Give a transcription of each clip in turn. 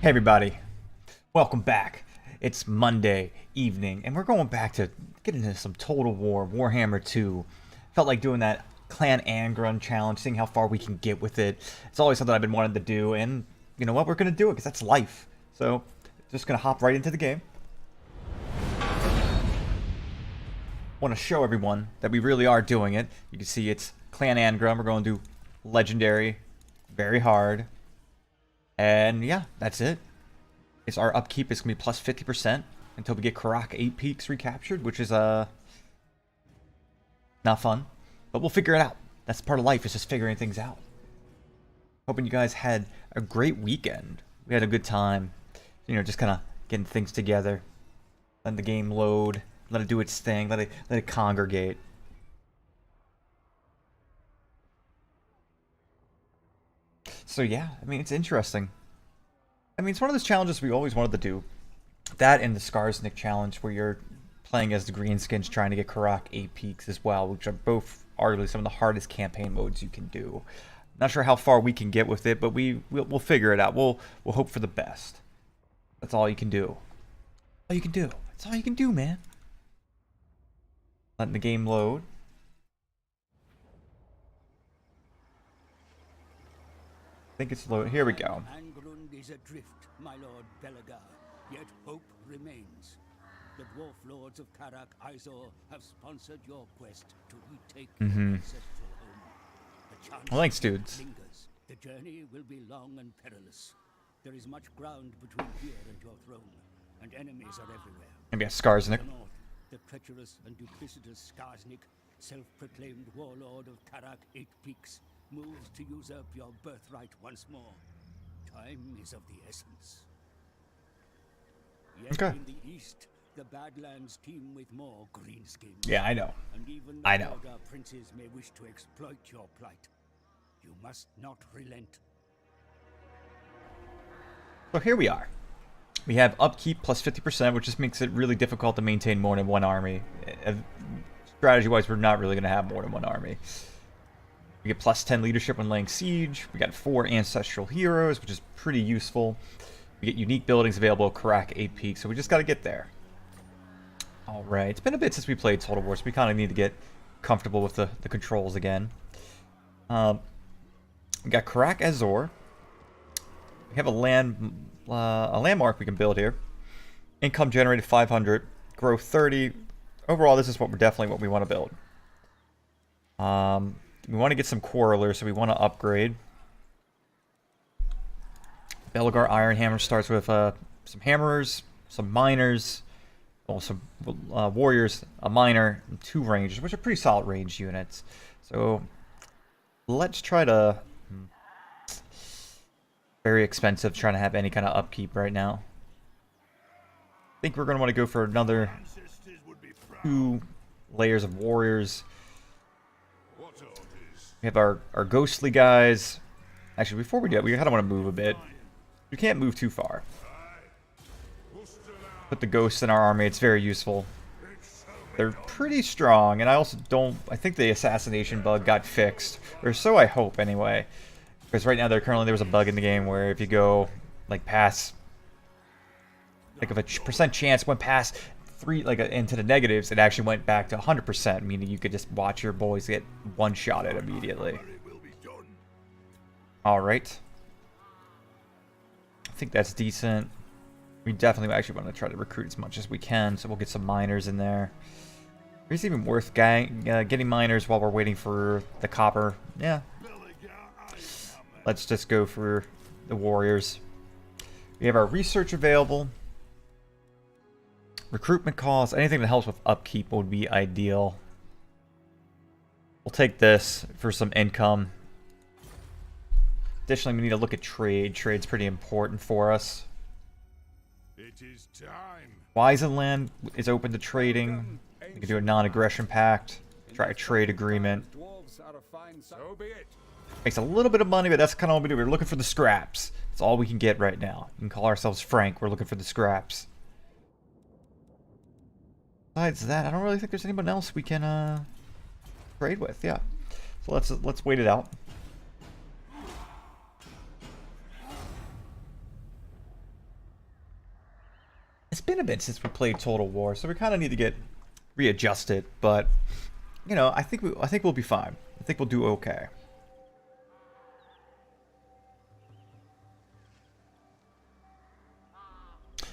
Hey everybody, welcome back. It's Monday evening, and we're going back to get into some Total War, Warhammer 2. Felt like doing that Clan Angrund challenge, seeing how far we can get with it. It's always something I've been wanting to do, and you know what? We're going to do it, because that's life. So, just going to hop right into the game. Want to show everyone that we really are doing it. You can see it's Clan Angrund. We're going to do Legendary, very hard. And yeah, that's it. It's our upkeep is going to be plus 50% until we get Karak 8 Peaks recaptured, which is not fun. But we'll figure it out. That's part of life, is just figuring things out. Hoping you guys had a great weekend. We had a good time. You know, just kind of getting things together. Letting the game load. Let it do its thing. Let it congregate. So yeah, I mean, it's interesting. I mean, it's one of those challenges we always wanted to do. That and the Skarsnik challenge, where you're playing as the Greenskins trying to get Karak 8 Peaks as well, which are both arguably some of the hardest campaign modes you can do. Not sure how far we can get with it, but we'll figure it out. We'll hope for the best. That's all you can do. All you can do. That's all you can do, man. Letting the game load. I think it's low. Here we go. Angrund is adrift, my lord Belagar, yet hope remains. The dwarf lords of Karak Izor have sponsored your quest to retake your ancestral home. The chance Well, thanks, dudes. lingers. The journey will be long and perilous. There is much ground between here and your throne, and enemies are everywhere. Maybe a Skarsnik. To the north, the treacherous and duplicitous Skarsnik, self-proclaimed warlord of Karak 8 Peaks, moves to usurp your birthright once more. Time is of the essence. Yet Okay. in the east, the Badlands teem with more greenskins. Yeah, I know. And even I the know. Border princes may wish to exploit your plight. You must not relent. So here we are. We have upkeep plus 50%, which just makes it really difficult to maintain more than one army. Strategy-wise, we're not really going to have more than one army. We get plus 10 leadership when laying siege. We got 4 ancestral heroes, which is pretty useful. We get unique buildings available at Karak 8 Peaks, so we just got to get there. Alright, it's been a bit since we played Total War, so we kind of need to get comfortable with the controls again. We got Karak Azor. We have a landmark we can build here. Income generated 500, growth 30. Overall, this is definitely what we want to build. We want to get some quarrelers, so we want to upgrade. Belagar Iron Hammer starts with some hammerers, some miners, well, some warriors, a miner, and 2 rangers, which are pretty solid range units. So let's try to... Very expensive trying to have any kind of upkeep right now. I think we're going to want to go for another 2 layers of warriors. We have our ghostly guys. Actually, before we do that, we kind of want to move a bit. We can't move too far. Put the ghosts in our army. It's very useful. They're pretty strong, and I also don't... I think the assassination bug got fixed. Or so I hope, anyway. Because right now, there was a bug in the game where if you go, like, past... Like, if a percent chance went past 3, like, into the negatives, it actually went back to 100%, meaning you could just watch your boys get one-shotted immediately. Alright. I think that's decent. We definitely actually want to try to recruit as much as we can, so we'll get some miners in there. It's even worth getting miners while we're waiting for the copper. Yeah. Let's just go for the warriors. We have our research available. Recruitment costs, anything that helps with upkeep would be ideal. We'll take this for some income. Additionally, we need to look at trade. Trade's pretty important for us. It is time. Wisenland is open to trading. We can do a non-aggression pact. Try a trade agreement. Dwarfs are a fine so be it. Makes a little bit of money, but that's kind of what we do. We're looking for the scraps. That's all we can get right now. We can call ourselves Frank. We're looking for the scraps. Besides that, I don't really think there's anyone else we can trade with. Yeah. So let's wait it out. been since we played Total War, so we kind of need to get readjusted. But you know, I think we'll be fine. I think we'll do okay.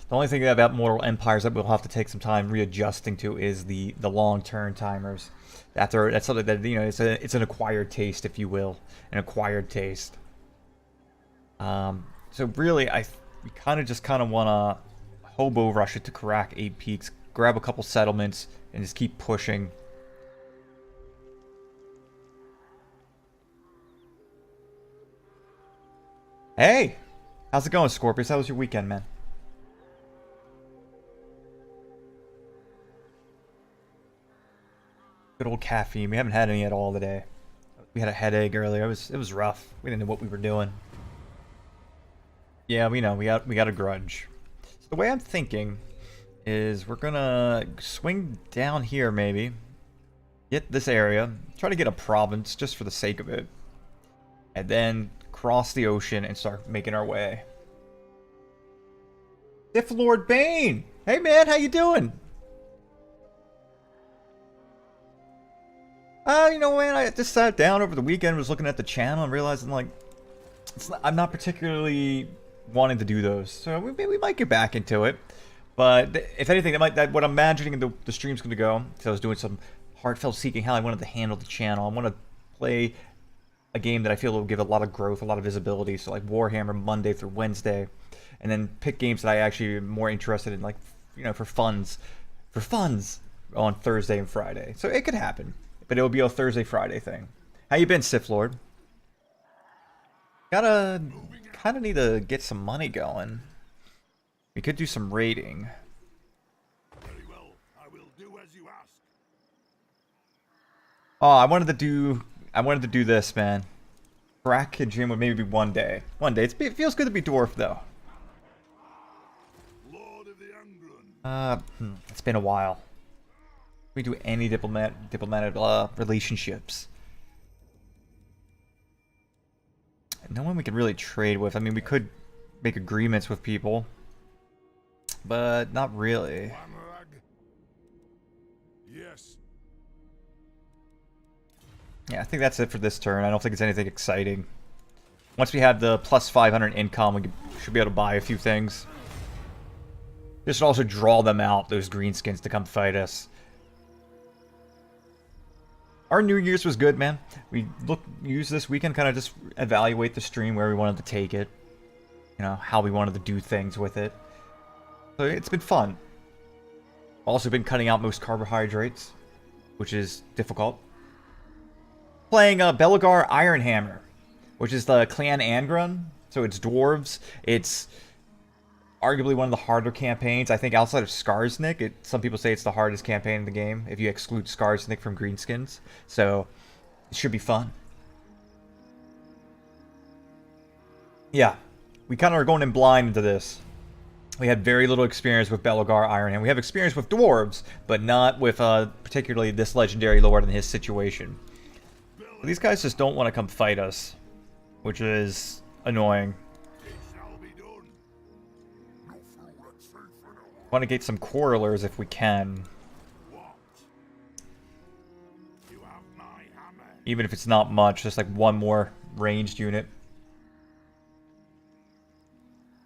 The only thing about Mortal Empires that we'll have to take some time readjusting to is the long turn timers. That's something that, you know, it's an acquired taste, if you will, an acquired taste. So really, we kind of want to hobo rush it to Karak 8 Peaks, grab a couple settlements, and just keep pushing. Hey, how's it going, Scorpius? How was your weekend, man? Good old caffeine. We haven't had any at all today. We had a headache earlier. It was rough. We didn't know what we were doing. Yeah, we know. We got a grudge. So the way I'm thinking is we're gonna swing down here, maybe get this area, try to get a province just for the sake of it, and then cross the ocean and start making our way. Sith Lord Bane! Hey man, how you doing? You know, man, I just sat down over the weekend, was looking at the channel, and realizing, like, I'm not particularly wanting to do those. So we might get back into it. But if anything, what I'm imagining the stream's going to go, because I was doing some heartfelt seeking how I wanted to handle the channel. I want to play a game that I feel will give a lot of growth, a lot of visibility. So like Warhammer Monday through Wednesday. And then pick games that I actually am more interested in, like, you know, for funds on Thursday and Friday. So it could happen. But it'll be a Thursday-Friday thing. How you been, Sith Lord? Kind of need to get some money going. We could do some raiding. Very well. I will do as you ask. Oh, I wanted to do this, man. Crack and Jim would maybe be one day. It feels good to be Dwarf, though. Lord of the Angrund. It's been a while. We do any diplomatic relationships. No one we can really trade with. I mean, we could make agreements with people, but not really. Yes. Yeah, I think that's it for this turn. I don't think it's anything exciting. Once we have the plus 500 income, we should be able to buy a few things. This should also draw them out, those greenskins, to come fight us. Our New Year's was good, man. We used this weekend kind of just evaluate the stream, where we wanted to take it. You know, how we wanted to do things with it. So it's been fun. Also been cutting out most carbohydrates, which is difficult. Playing Belagar Ironhammer, which is the Clan Angrund. So it's dwarves. It's arguably one of the harder campaigns. I think outside of Skarsnik, some people say it's the hardest campaign in the game, if you exclude Skarsnik from Greenskins. So, it should be fun. Yeah, we kind of are going in blind into this. We had very little experience with Belagar Ironhand. We have experience with dwarves, but not with particularly this legendary lord and his situation. But these guys just don't want to come fight us, which is annoying. Want to get some quarrelers if we can. Even if it's not much, just like one more ranged unit.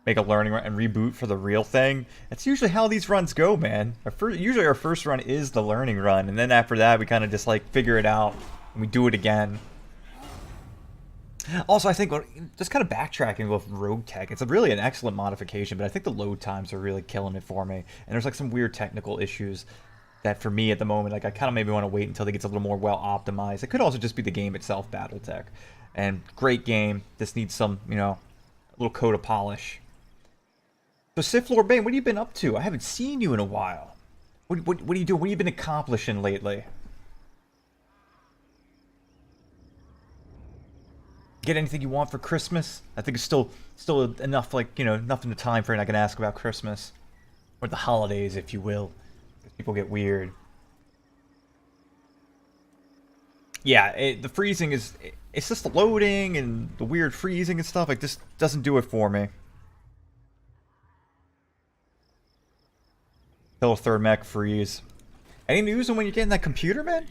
Make a learning run and reboot for the real thing. That's usually how these runs go, man. Usually our first run is the learning run, and then after that we kind of just like figure it out and we do it again. Also, I think just kind of backtracking with Rogue Tech, it's really an excellent modification, but I think the load times are really killing it for me. And there's like some weird technical issues that for me at the moment, like I kind of maybe want to wait until it gets a little more well optimized. It could also just be the game itself, BattleTech. And great game, just needs some, you know, a little coat of polish. So Sith Lord Bane, what have you been up to? I haven't seen you in a while. What are you doing? What have you been accomplishing lately? Get anything you want for Christmas? I think it's still enough, like, you know, enough in the time frame I can ask about Christmas. Or the holidays, if you will. Because people get weird. Yeah, the freezing is... It's just the loading and the weird freezing and stuff. Like, this doesn't do it for me. Kill a third mech, freeze. Any news on when you're getting that computer, man?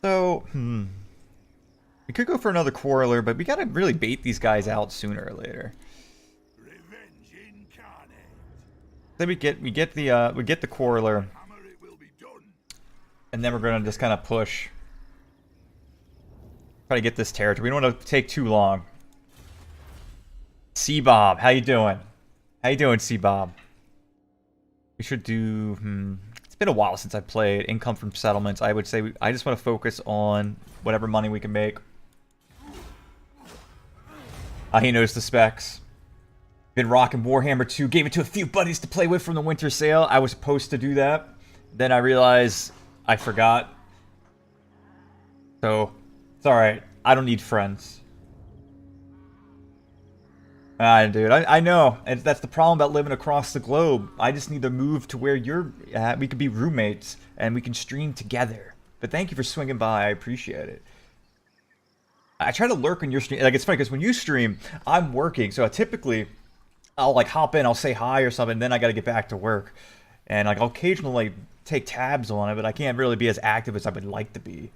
So, we could go for another quarreler, but we gotta really bait these guys out sooner or later. Revenge incarnate. Then we get the quarreler, Hammer it will be done. and then we're gonna just kind of push. Try to get this territory. We don't want to take too long. C-Bob, how you doing? How you doing, C-Bob? We should do... It's been a while since I played. Income from settlements. I would say I just want to focus on whatever money we can make. He knows the specs. Been rocking Warhammer 2. Gave it to a few buddies to play with from the winter sale. I was supposed to do that. Then I realized I forgot. So, it's alright. I don't need friends. Dude, I know. And that's the problem about living across the globe. I just need to move to where you're at. We could be roommates, and we can stream together. But thank you for swinging by. I appreciate it. I try to lurk on your stream. Like, it's funny, because when you stream, I'm working. So typically, I'll, like, hop in, I'll say hi or something, and then I gotta get back to work. And, like, I'll occasionally take tabs on it, but I can't really be as active as I would like to be.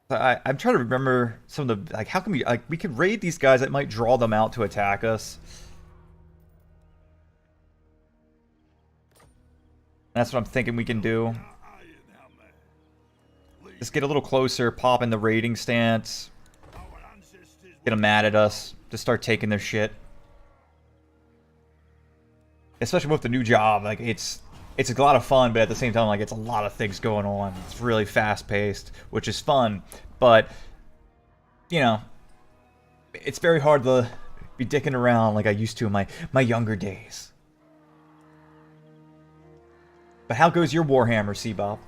I'm trying to remember some of the, like, how can we, like, we could raid these guys that might draw them out to attack us. That's what I'm thinking we can do. Just get a little closer, pop in the raiding stance. Get them mad at us. Just start taking their shit. Especially with the new job, like, it's a lot of fun, but at the same time, like, it's a lot of things going on. It's really fast-paced, which is fun, but, you know, it's very hard to be dicking around like I used to in my younger days. But how goes your Warhammer, C-Bob?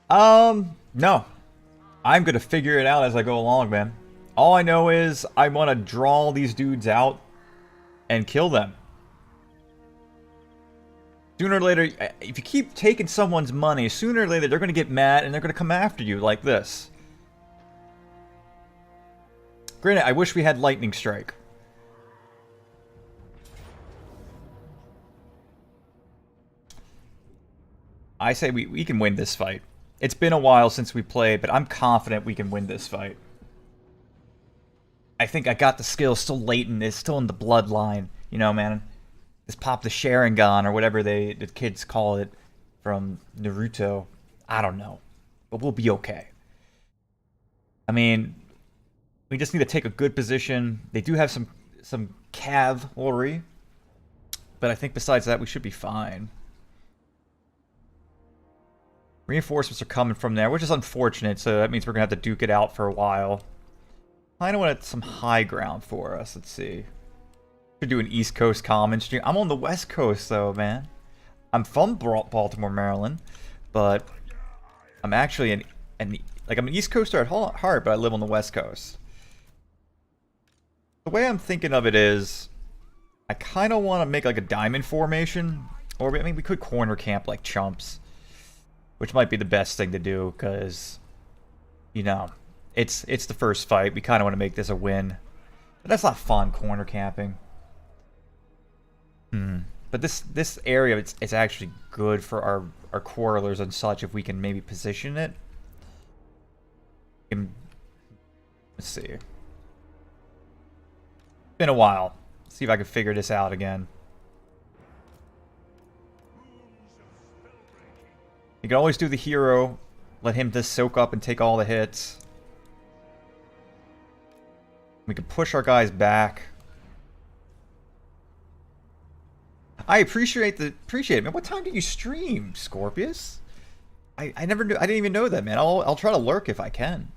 No. I'm gonna figure it out as I go along, man. All I know is I want to draw these dudes out and kill them. Sooner or later, if you keep taking someone's money, sooner or later they're going to get mad and they're going to come after you like this. Granted, I wish we had Lightning Strike. I say we can win this fight. It's been a while since we played, but I'm confident we can win this fight. I think I got the skill still latent. It's still in the bloodline. You know, man. Just pop the Sharingan or whatever the kids call it from Naruto. I don't know. But we'll be okay. I mean, we just need to take a good position. They do have some cavalry. But I think besides that, we should be fine. Reinforcements are coming from there, which is unfortunate. So that means we're going to have to duke it out for a while. I kind of want some high ground for us. Let's see. Could do an East Coast common stream. I'm on the West Coast, though, man. I'm from Baltimore, Maryland, but I'm actually I'm an East Coaster at heart, but I live on the West Coast. The way I'm thinking of it is, I kind of want to make like a diamond formation, or I mean, we could corner camp like chumps, which might be the best thing to do because, you know, it's the first fight. We kind of want to make this a win, but that's not fun, corner camping. But this area, it's actually good for our quarrelers and such if we can maybe position it. Let's see. It's been a while. Let's see if I can figure this out again. You can always do the hero. Let him just soak up and take all the hits. We can push our guys back. I appreciate it, man. What time do you stream, Scorpius? I never knew. I didn't even know that, man. I'll try to lurk if I can.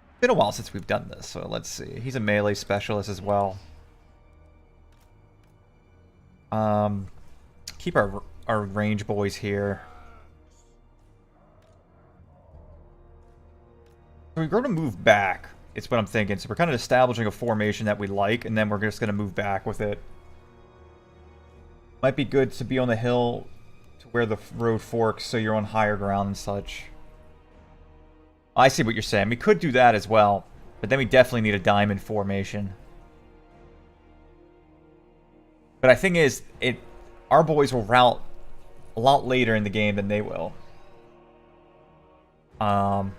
It's been a while since we've done this, so let's see. He's a melee specialist as well. Keep our range boys here. So we're going to move back. It's what I'm thinking. So we're kind of establishing a formation that we like, and then we're just going to move back with it. Might be good to be on the hill to where the road forks so you're on higher ground and such. I see what you're saying. We could do that as well, but then we definitely need a diamond formation. But I think is, our boys will route a lot later in the game than they will. So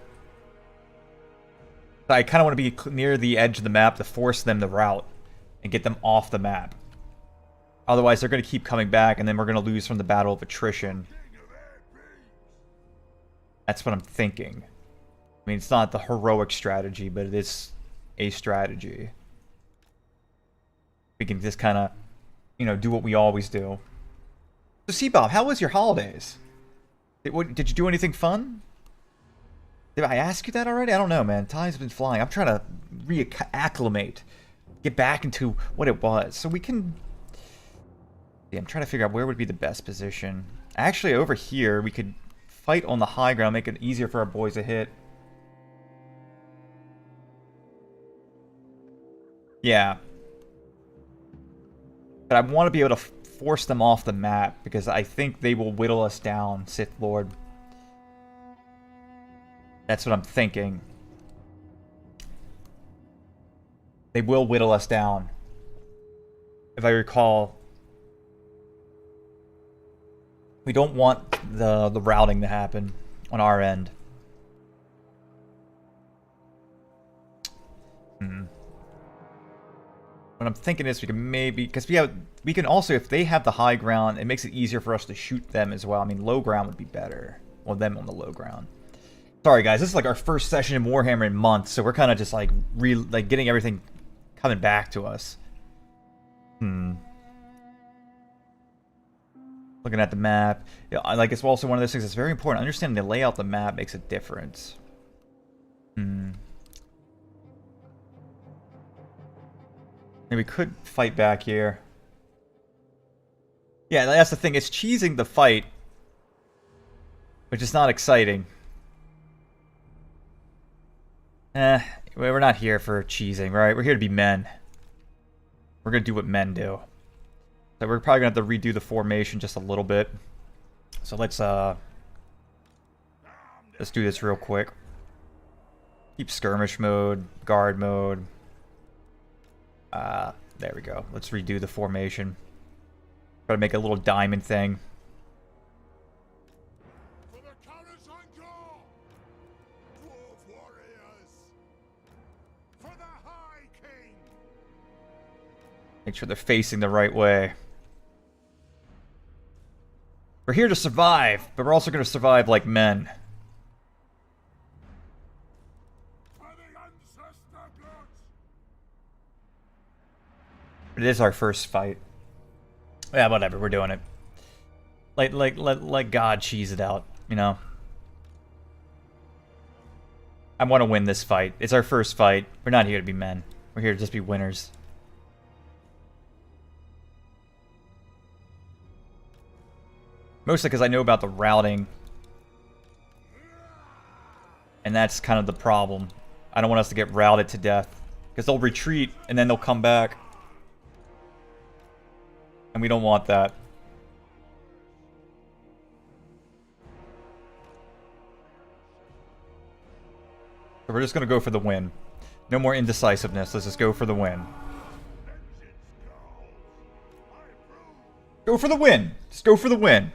I kind of want to be near the edge of the map to force them to route and get them off the map. Otherwise, they're going to keep coming back, and then we're going to lose from the battle of attrition. That's what I'm thinking. I mean, it's not the heroic strategy, but it is a strategy. We can just kind of, you know, do what we always do. So, C-Bob, how was your holidays? Did you do anything fun? Did I ask you that already? I don't know, man. Time's been flying. I'm trying to reacclimate, get back into what it was. So we can... Yeah, I'm trying to figure out where would be the best position. Actually, over here, we could fight on the high ground, make it easier for our boys to hit. Yeah. But I want to be able to force them off the map, because I think they will whittle us down, Sith Lord. That's what I'm thinking. They will whittle us down. If I recall, we don't want the routing to happen on our end. What I'm thinking is we can maybe, because we can also, if they have the high ground, it makes it easier for us to shoot them as well. I mean, low ground would be better. Well, them on the low ground. Sorry guys, this is like our first session in Warhammer in months, so we're kind of just like getting everything coming back to us. Looking at the map, yeah, like it's also one of those things that's very important. Understanding the layout of the map makes a difference. Maybe we could fight back here. Yeah, that's the thing. It's cheesing the fight, which is not exciting. We're not here for cheesing, right? We're here to be men. We're gonna do what men do. So we're probably gonna have to redo the formation just a little bit. So let's do this real quick. Keep skirmish mode, guard mode. There we go. Let's redo the formation. Try to make a little diamond thing. Make sure they're facing the right way. We're here to survive, but we're also going to survive like men. It is our first fight. Yeah, whatever, we're doing it. Let God cheese it out, you know? I want to win this fight. It's our first fight. We're not here to be men. We're here to just be winners. Mostly because I know about the routing. And that's kind of the problem. I don't want us to get routed to death. Because they'll retreat, and then they'll come back. And we don't want that. So we're just going to go for the win. No more indecisiveness. Let's just go for the win. Go for the win. Just go for the win.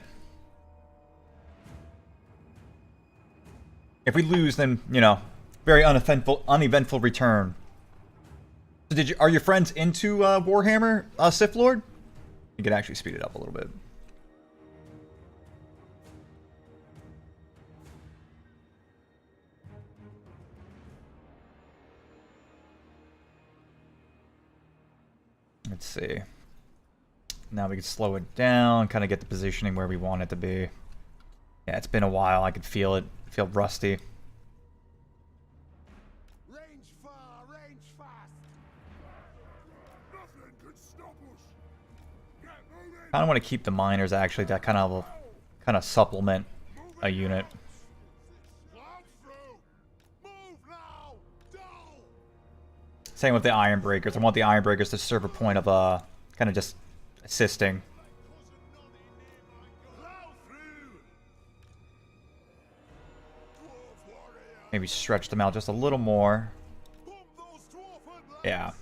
If we lose, then, you know, very uneventful return. So are your friends into Warhammer, Sith Lord? You can actually speed it up a little bit. Let's see. Now we can slow it down, kind of get the positioning where we want it to be. Yeah, it's been a while. I could feel it. I feel rusty. Range far, range fast. Nothing could stop us. Get moving. I kind of want to keep the miners actually to kind of supplement a unit. Plow through. Move now. Dull. Same with the Iron Breakers. I want the Iron Breakers to serve a point of kind of just assisting. Maybe stretch them out just a little more. Yeah.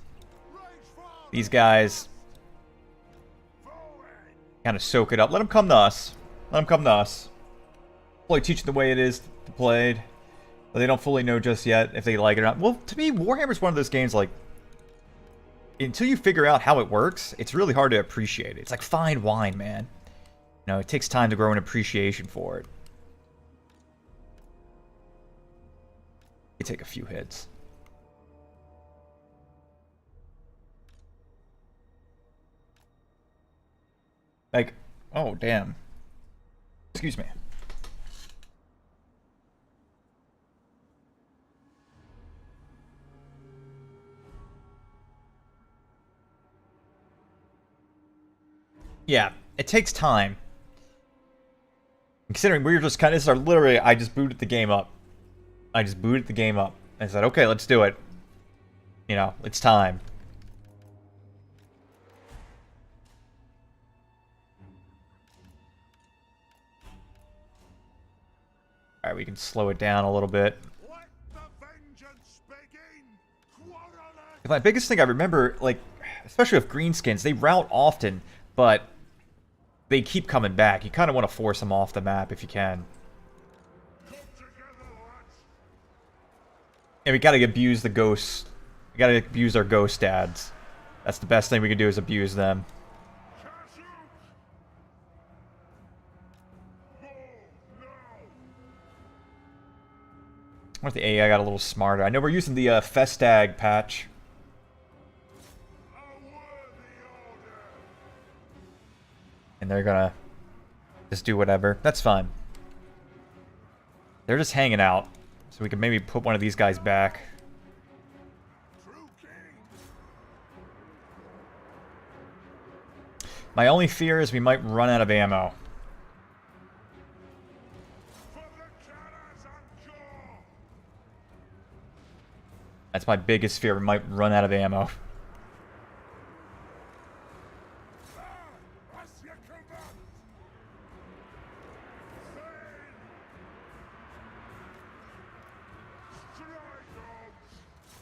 These guys, Kind of soak it up. Let them come to us. Let them come to us. Probably teach them the way it is to play. But they don't fully know just yet if they like it or not. Well, to me, Warhammer's one of those games, like, until you figure out how it works, it's really hard to appreciate it. It's like fine wine, man. You know, it takes time to grow an appreciation for it. You take a few hits. Like, oh, damn. Excuse me. Yeah, it takes time. Considering we were just kind of, this is our, literally, I just booted the game up. I just booted the game up. I said, okay, let's do it. You know, it's time. Alright, we can slow it down a little bit. Let the vengeance begin. My biggest thing I remember, like, especially with greenskins, they route often, but they keep coming back. You kind of want to force them off the map if you can. And we gotta abuse the ghosts. We gotta abuse our ghost dads. That's the best thing we can do, is abuse them. I wonder if the AI got a little smarter. I know we're using the Festag patch. And they're gonna just do whatever. That's fine. They're just hanging out. So we can maybe put one of these guys back. My only fear is we might run out of ammo. That's my biggest fear. We might run out of ammo.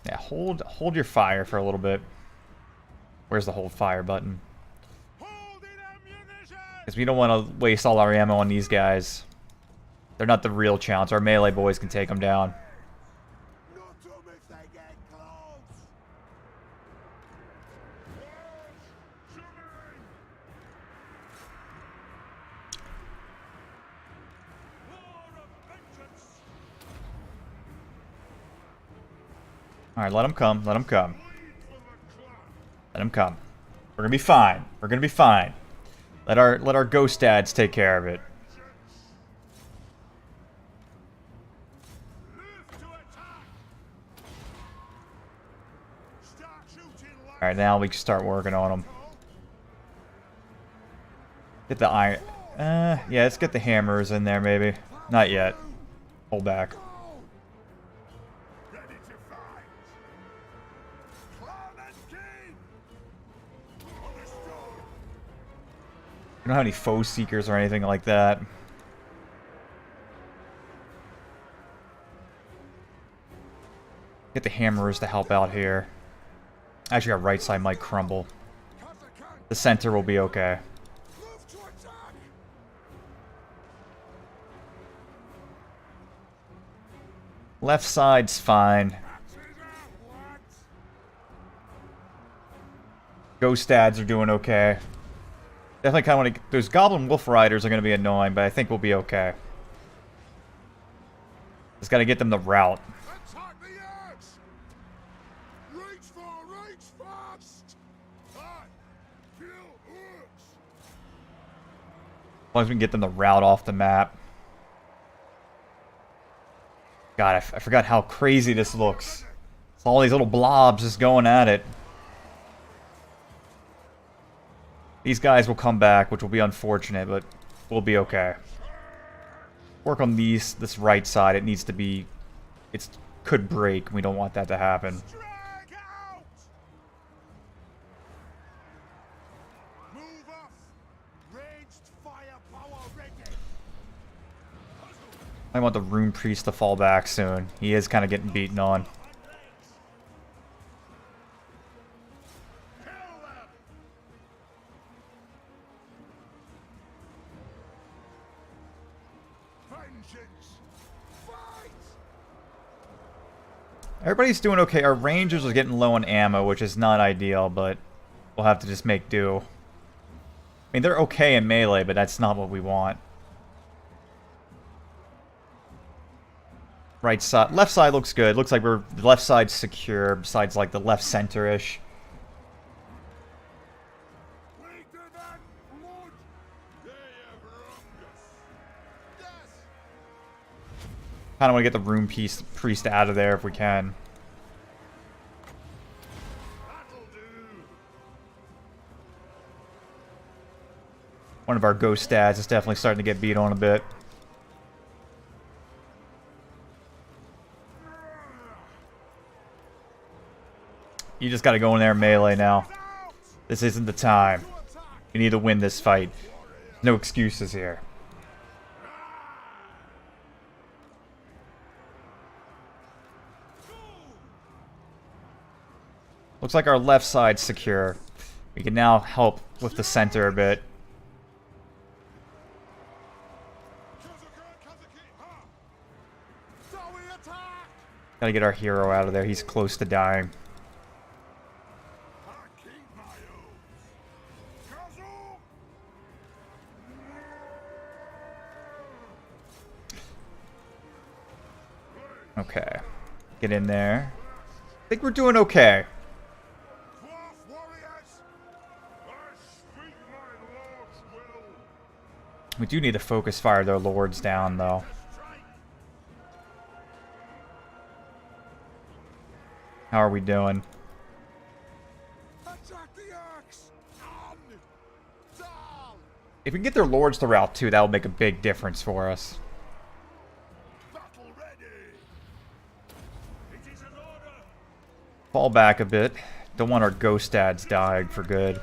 Yeah, hold your fire for a little bit. Where's the hold fire button? Because we don't want to waste all our ammo on these guys. They're not the real challenge. Our melee boys can take them down. Alright, let them come. Let them come. Let them come. We're gonna be fine. We're gonna be fine. Let our ghost dads take care of it. Alright, now we can start working on them. Get the iron. Yeah, let's get the hammers in there, maybe. Not yet. Hold back. We don't have any foe seekers or anything like that. Get the hammerers to help out here. Actually, our right side might crumble. The center will be okay. Left side's fine. Ghost dads are doing okay. Definitely kind of want to... Those Goblin Wolf Riders are going to be annoying, but I think we'll be okay. Just got to get them the route. As long as we can get them the route off the map. God, I forgot how crazy this looks. It's all these little blobs just going at it. These guys will come back, which will be unfortunate, but we'll be okay. Work on this right side. It needs to be... It could break. We don't want that to happen. I want the Rune Priest to fall back soon. He is kind of getting beaten on. vengeance. Fight! Everybody's doing okay. Our rangers are getting low on ammo, which is not ideal, but we'll have to just make do. I mean, they're okay in melee, but that's not what we want. Right side, left side looks good. Looks like the left side's secure, besides like the left center-ish. Kind of want to get the rune priest out of there if we can. One of our ghost stats is definitely starting to get beat on a bit. You just got to go in there melee now. This isn't the time. You need to win this fight. No excuses here. Looks like our left side's secure. We can now help with the center a bit. Gotta get our hero out of there. He's close to dying. Okay. Get in there. I think we're doing okay. We do need to focus fire their lords down, though. How are we doing? If we can get their lords to route too, that will make a big difference for us. Fall back a bit. Don't want our ghost dads dying for good.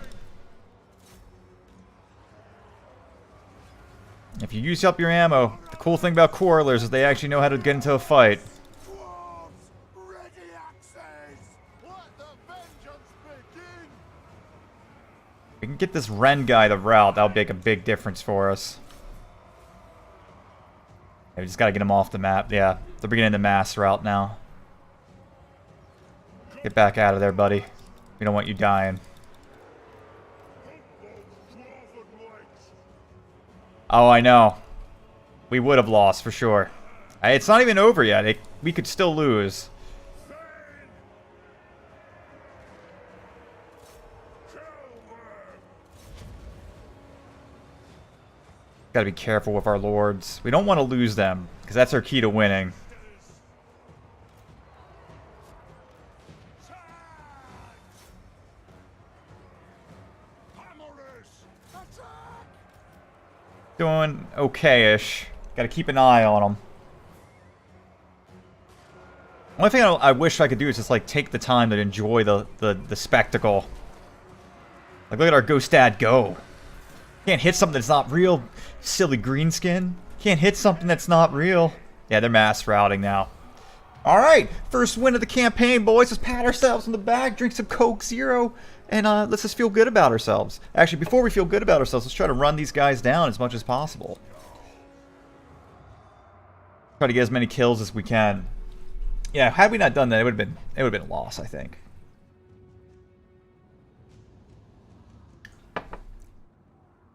If you use up your ammo, the cool thing about quarrelers is they actually know how to get into a fight. We can get this Ren guy to route, that'll make a big difference for us. Yeah, we just gotta get him off the map. Yeah, they're beginning the mass route now. Get back out of there, buddy. We don't want you dying. Oh, I know. We would have lost, for sure. It's not even over yet. We could still lose. Gotta be careful with our lords. We don't want to lose them, because that's our key to winning. Doing okay-ish. Gotta keep an eye on them. One thing I wish I could do is just like take the time to enjoy the spectacle. Like, look at our ghost dad go. Can't hit something that's not real, silly greenskin. Can't hit something that's not real. Yeah, they're mass routing now. Alright, first win of the campaign, boys. Let's pat ourselves on the back, drink some Coke Zero, and let's just feel good about ourselves. Actually, before we feel good about ourselves, let's try to run these guys down as much as possible. Try to get as many kills as we can. Yeah, had we not done that, it would have been a loss, I think.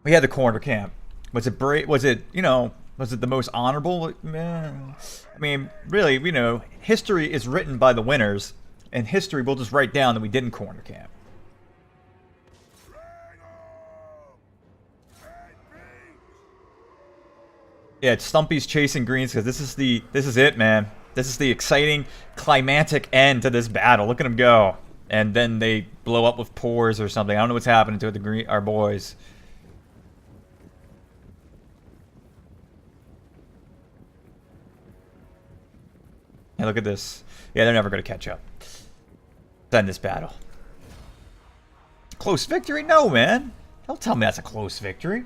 We had the corner camp. Was it, you know, was it the most honorable? I mean, really, you know, history is written by the winners, and history will just write down that we didn't corner camp. Yeah, it's Stumpy's chasing greens because this is it, man. This is the exciting, climatic end to this battle. Look at them go, and then they blow up with pores or something. I don't know what's happening to our boys. Yeah, look at this. Yeah, they're never going to catch up. Let's end this battle. Close victory? No, man. Don't tell me that's a close victory.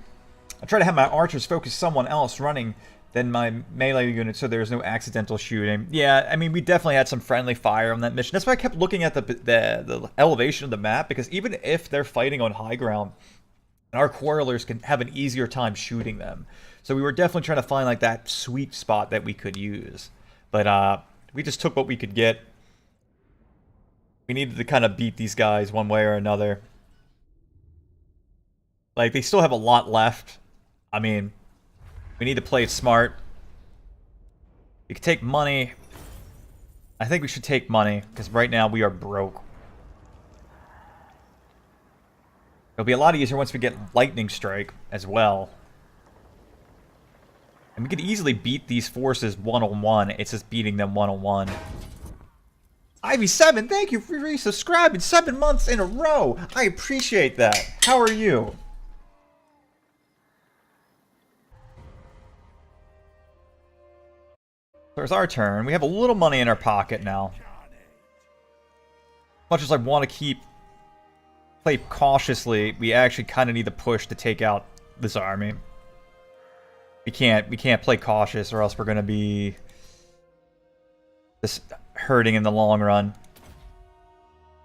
I try to have my archers focus someone else running than my melee unit so there's no accidental shooting. Yeah, I mean, we definitely had some friendly fire on that mission. That's why I kept looking at the elevation of the map, because even if they're fighting on high ground, our quarrelers can have an easier time shooting them. So we were definitely trying to find like that sweet spot that we could use. But we just took what we could get. We needed to kind of beat these guys one way or another. Like, they still have a lot left. I mean, we need to play it smart. We could take money. I think we should take money, because right now we are broke. It'll be a lot easier once we get Lightning Strike as well. And we could easily beat these forces one-on-one. It's just beating them one-on-one. Ivy7, thank you for resubscribing 7 months in a row. I appreciate that. How are you? So it's our turn. We have a little money in our pocket now. Much as I want to play cautiously, we actually kind of need to push to take out this army. We can't play cautious, or else we're going to be just hurting in the long run.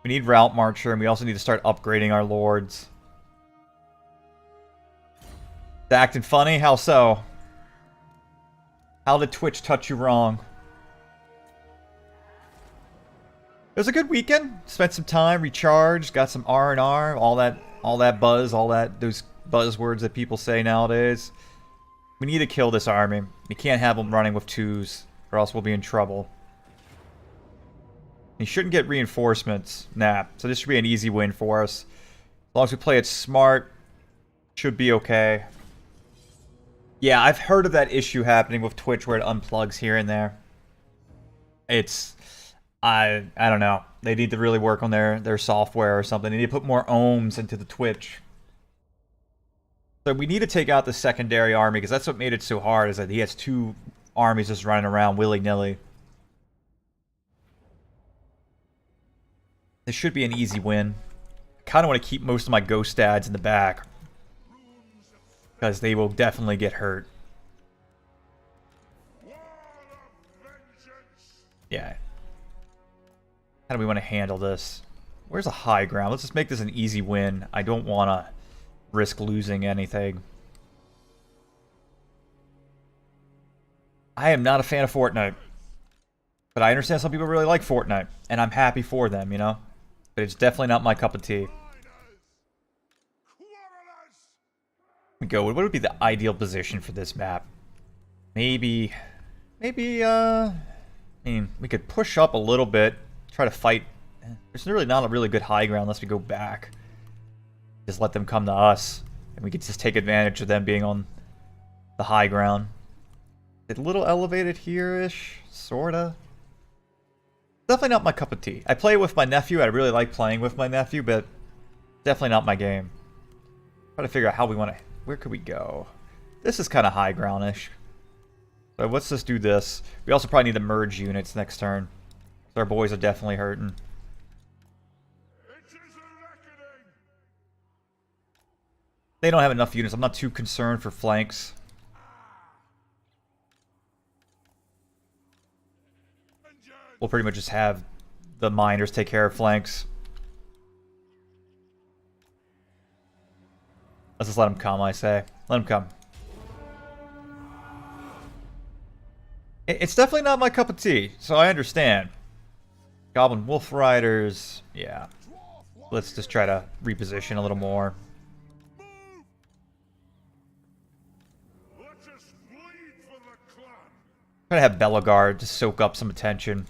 We need Route Marcher, and we also need to start upgrading our lords. It's acting funny? How so? How did Twitch touch you wrong? It was a good weekend. Spent some time, recharged, got some R&R, all that buzz, those buzzwords that people say nowadays. We need to kill this army. We can't have them running with 2s, or else we'll be in trouble. He shouldn't get reinforcements. Nah, so this should be an easy win for us. As long as we play it smart, should be okay. Yeah, I've heard of that issue happening with Twitch where it unplugs here and there. I don't know. They need to really work on their software or something. They need to put more ohms into the Twitch. So we need to take out the secondary army, because that's what made it so hard, is that he has 2 armies just running around willy-nilly. This should be an easy win. I kind of want to keep most of my ghost dads in the back, because they will definitely get hurt. Yeah. How do we want to handle this? Where's the high ground? Let's just make this an easy win. I don't want to risk losing anything. I am not a fan of Fortnite. But I understand some people really like Fortnite. And I'm happy for them, you know? But it's definitely not my cup of tea. We go. What would be the ideal position for this map? Maybe, I mean, we could push up a little bit, try to fight. There's really not a really good high ground unless we go back. Just let them come to us, and we could just take advantage of them being on the high ground. It's a little elevated here-ish, sorta. Definitely not my cup of tea. I play with my nephew. I really like playing with my nephew, but definitely not my game. Try to figure out how we want to. Where could we go? This is kind of high ground-ish. So let's just do this. We also probably need to merge units next turn. So our boys are definitely hurting. They don't have enough units. I'm not too concerned for flanks. We'll pretty much just have the miners take care of flanks. Let's just let them come, I say. Let them come. It's definitely not my cup of tea, so I understand. Goblin Wolf Riders, yeah. Let's just try to reposition a little more. Try to have Bellegarde to soak up some attention.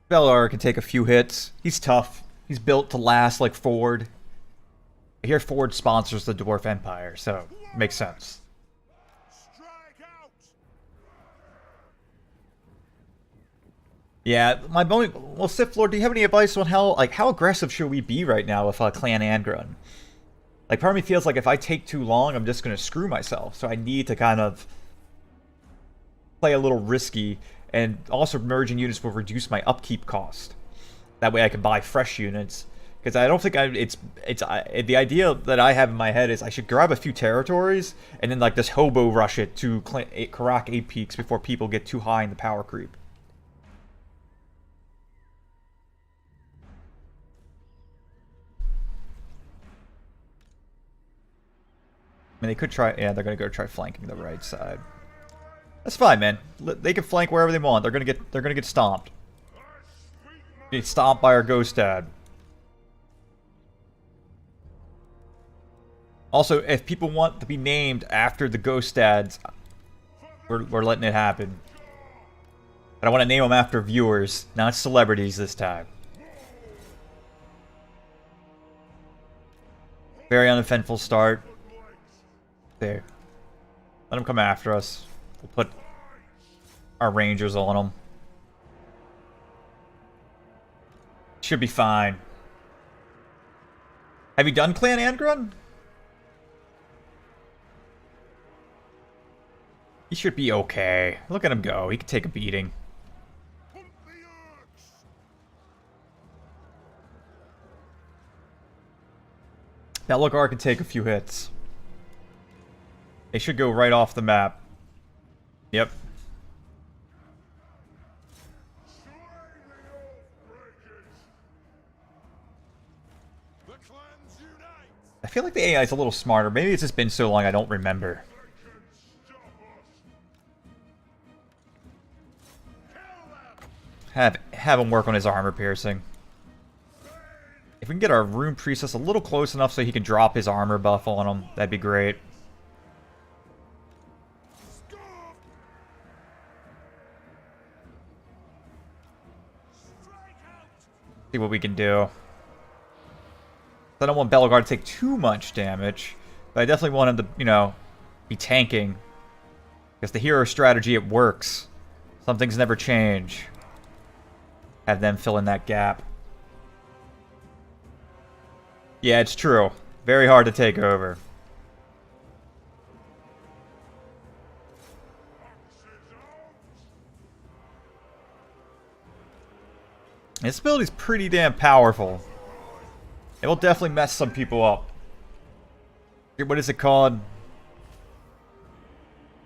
Bellegarde can take a few hits. He's tough. He's built to last like Ford. I hear Ford sponsors the Dwarf Empire, so it makes sense. Yeah, my only... Well, Sith Lord, do you have any advice on how aggressive should we be right now with Clan Angrund? Like, part of me feels like if I take too long, I'm just going to screw myself. So I need to kind of play a little risky, and also merging units will reduce my upkeep cost. That way I can buy fresh units. Because I don't think the idea that I have in my head is I should grab a few territories and then like just hobo rush it to Karak 8 peaks before people get too high in the power creep. mean, they could try... Yeah, they're going to go try flanking the right side. That's fine, man. They can flank wherever they want. They're going to get stomped. Get stomped by our Ghost Dad. Also, if people want to be named after the Ghost Dads, we're letting it happen. But I want to name them after viewers, not celebrities this time. Very uneventful start. There. Let them come after us. We'll put our Rangers on them. Should be fine. Have you done Clan Angrund? He should be okay. Look at him go. He can take a beating. That Lugar can take a few hits. They should go right off the map. Yep. I feel like the AI is a little smarter. Maybe it's just been so long I don't remember. Have him work on his armor piercing. If we can get our Rune Priestess a little close enough so he can drop his armor buff on him, that'd be great. See what we can do. I don't want Bellegarde to take too much damage, but I definitely want him to, you know, be tanking. Because the hero strategy, it works. Some things never change. Have them fill in that gap. Yeah, it's true. Very hard to take over. This ability's pretty damn powerful. It will definitely mess some people up. What is it called?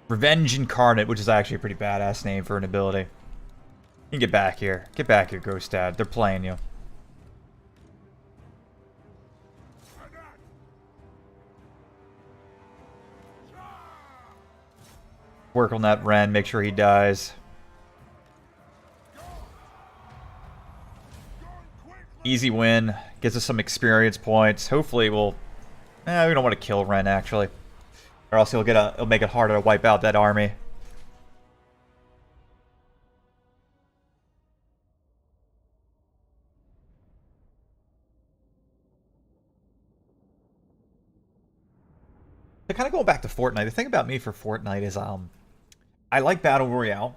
Revenge Incarnate, which is actually a pretty badass name for an ability. You can get back here. Get back here, Ghost Dad. They're playing you. Work on that Ren, make sure he dies. Easy win. Gives us some experience points. Hopefully we'll... we don't want to kill Ren, actually. Or else it'll make it harder to wipe out that army. So kind of going back to Fortnite, the thing about me for Fortnite is I like Battle Royale,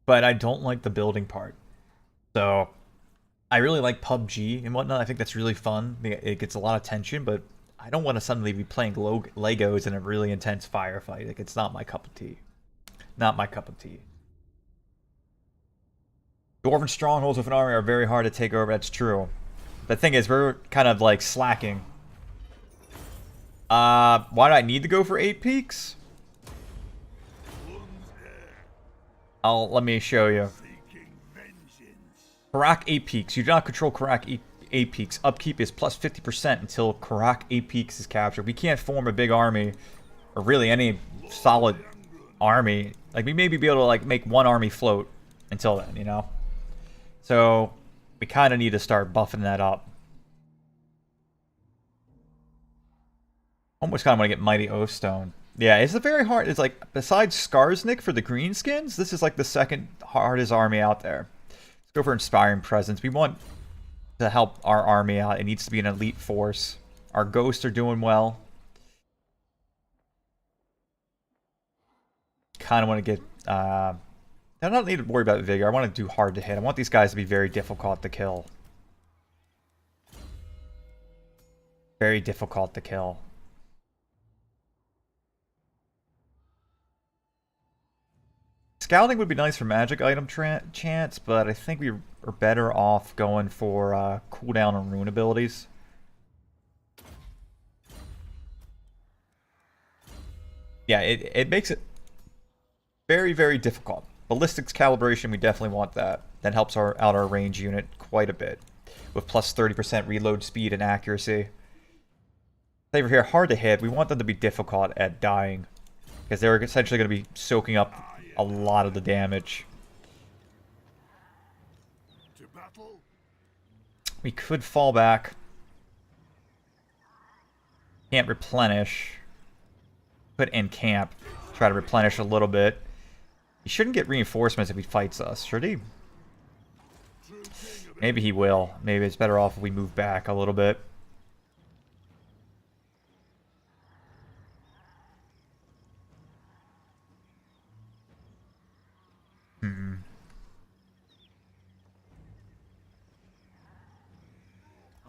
but I don't like the building part. So I really like PUBG and whatnot. I think that's really fun. It gets a lot of tension, but I don't want to suddenly be playing Legos in a really intense firefight. Like, it's not my cup of tea. Not my cup of tea. Dwarven strongholds with an army are very hard to take over. That's true. The thing is, we're kind of like slacking. Why do I need to go for 8 peaks? Let me show you. Karak 8 peaks. You do not control Karak 8 peaks. Upkeep is plus 50% until Karak 8 peaks is captured. We can't form a big army, or really any solid army. Like, we maybe be able to like make one army float until then, you know? So we kind of need to start buffing that up. Almost kind of want to get Mighty Oathstone. Yeah, it's a very hard... It's like, besides Skarsnik for the greenskins, this is like the second hardest army out there. Let's go for Inspiring Presence. We want to help our army out. It needs to be an elite force. Our ghosts are doing well. Kind of want to get... I don't need to worry about Vigor. I want to do hard to hit. I want these guys to be very difficult to kill. Very difficult to kill. Scouting would be nice for magic item chance, but I think we are better off going for cooldown on rune abilities. Yeah, it makes it very, very difficult. Ballistics calibration, we definitely want that. That helps out our range unit quite a bit. With plus 30% reload speed and accuracy. Over here, hard to hit. We want them to be difficult at dying, because they're essentially going to be soaking up a lot of the damage. To battle. We could fall back. Can't replenish. Put in camp. Try to replenish a little bit. He shouldn't get reinforcements if he fights us, should he? Maybe he will. Maybe it's better off if we move back a little bit.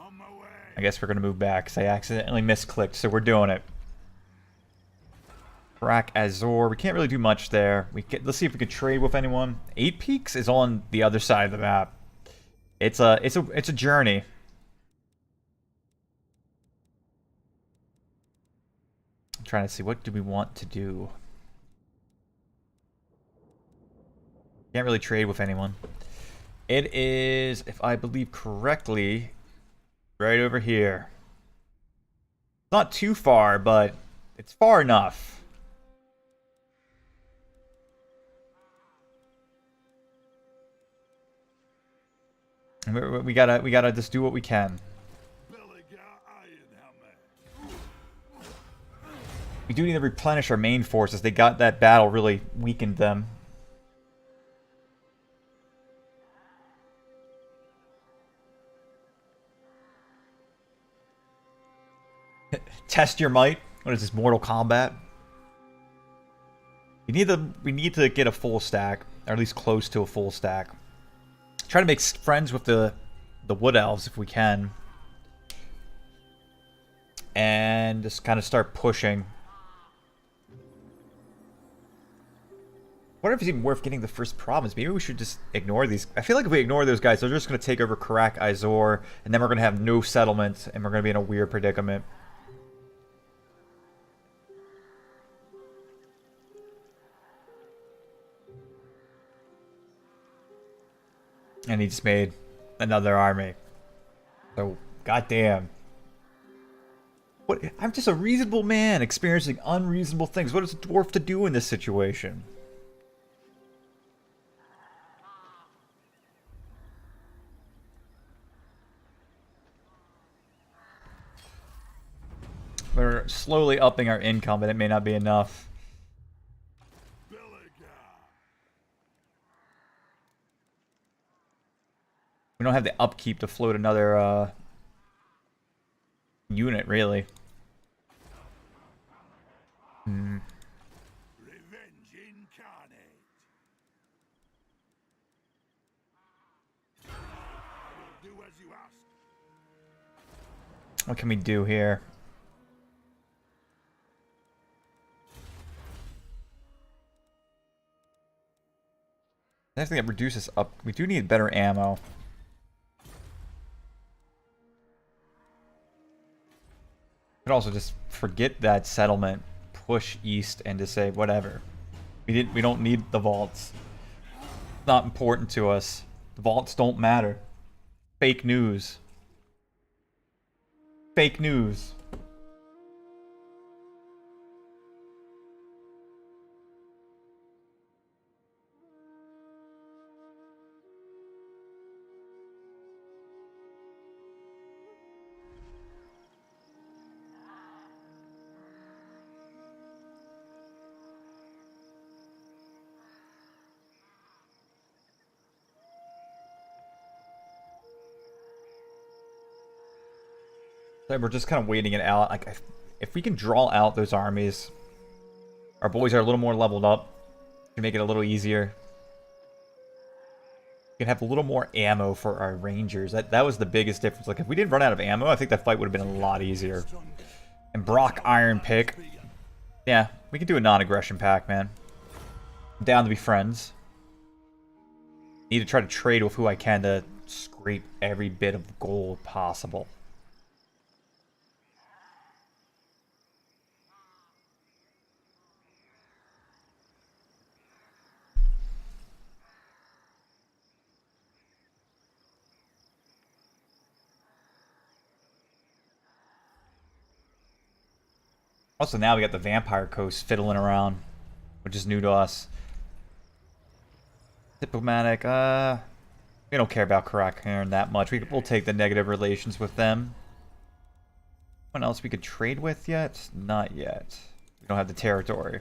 On my way. I guess we're going to move back because I accidentally misclicked, so we're doing it. Karak Azor. We can't really do much there. Let's see if we can trade with anyone. 8 Peaks is on the other side of the map. It's a journey. I'm trying to see, what do we want to do? Can't really trade with anyone. It is, if I believe correctly, right over here. Not too far, but it's far enough. We gotta just do what we can. We do need to replenish our main forces. They got that battle really weakened them. Test your might. What is this, Mortal Kombat? We need to get a full stack, or at least close to a full stack. Try to make friends with the Wood Elves if we can. And just kind of start pushing. I wonder if it's even worth getting the first province. Maybe we should just ignore these. I feel like if we ignore those guys, they're just going to take over Karak Azor, and then we're going to have no settlements, and we're going to be in a weird predicament. And he just made another army. So, goddamn. What? I'm just a reasonable man experiencing unreasonable things. What is a dwarf to do in this situation? We're slowly upping our income, but it may not be enough. We don't have the upkeep to float another unit, really. Revenge incarnate. I will do as you ask. What can we do here? I think that reduces up. We do need better ammo. Could also just forget that settlement, push east, and just say whatever. We don't need the vaults. Not important to us. The vaults don't matter. Fake news. Fake news. We're just kind of waiting it out. Like, if we can draw out those armies, our boys are a little more leveled up. We can make it a little easier. We can have a little more ammo for our rangers. That was the biggest difference. Like, if we didn't run out of ammo, I think that fight would have been a lot easier. And Brock Iron Pick. Yeah, we can do a non-aggression pack, man. I'm down to be friends. Need to try to trade with who I can to scrape every bit of gold possible. Also, now we got the Vampire Coast fiddling around, which is new to us. Diplomatic, we don't care about Karak that much. We'll take the negative relations with them. Anyone else we could trade with yet? Not yet. We don't have the territory.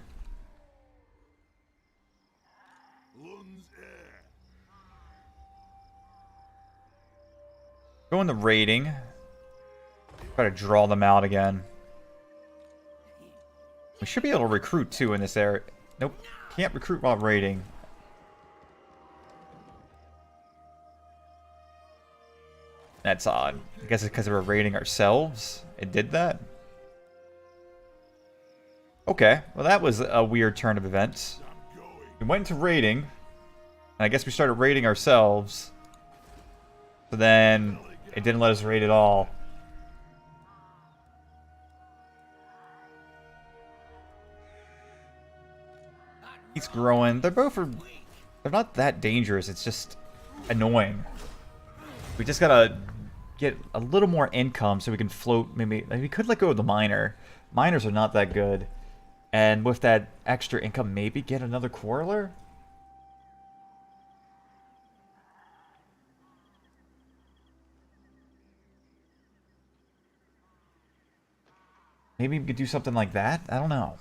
Go into raiding. Try to draw them out again. We should be able to recruit too in this area. Nope. Can't recruit while raiding. That's odd. I guess it's because we're raiding ourselves. It did that? Okay. Well, that was a weird turn of events. We went into raiding. And I guess we started raiding ourselves. So then it didn't let us raid at all. He's growing. They're not that dangerous. It's just annoying. We just gotta get a little more income so we can float. Maybe we could let go of the miner. Miners are not that good. And with that extra income, maybe get another quarreler? Maybe we could do something like that? I don't know.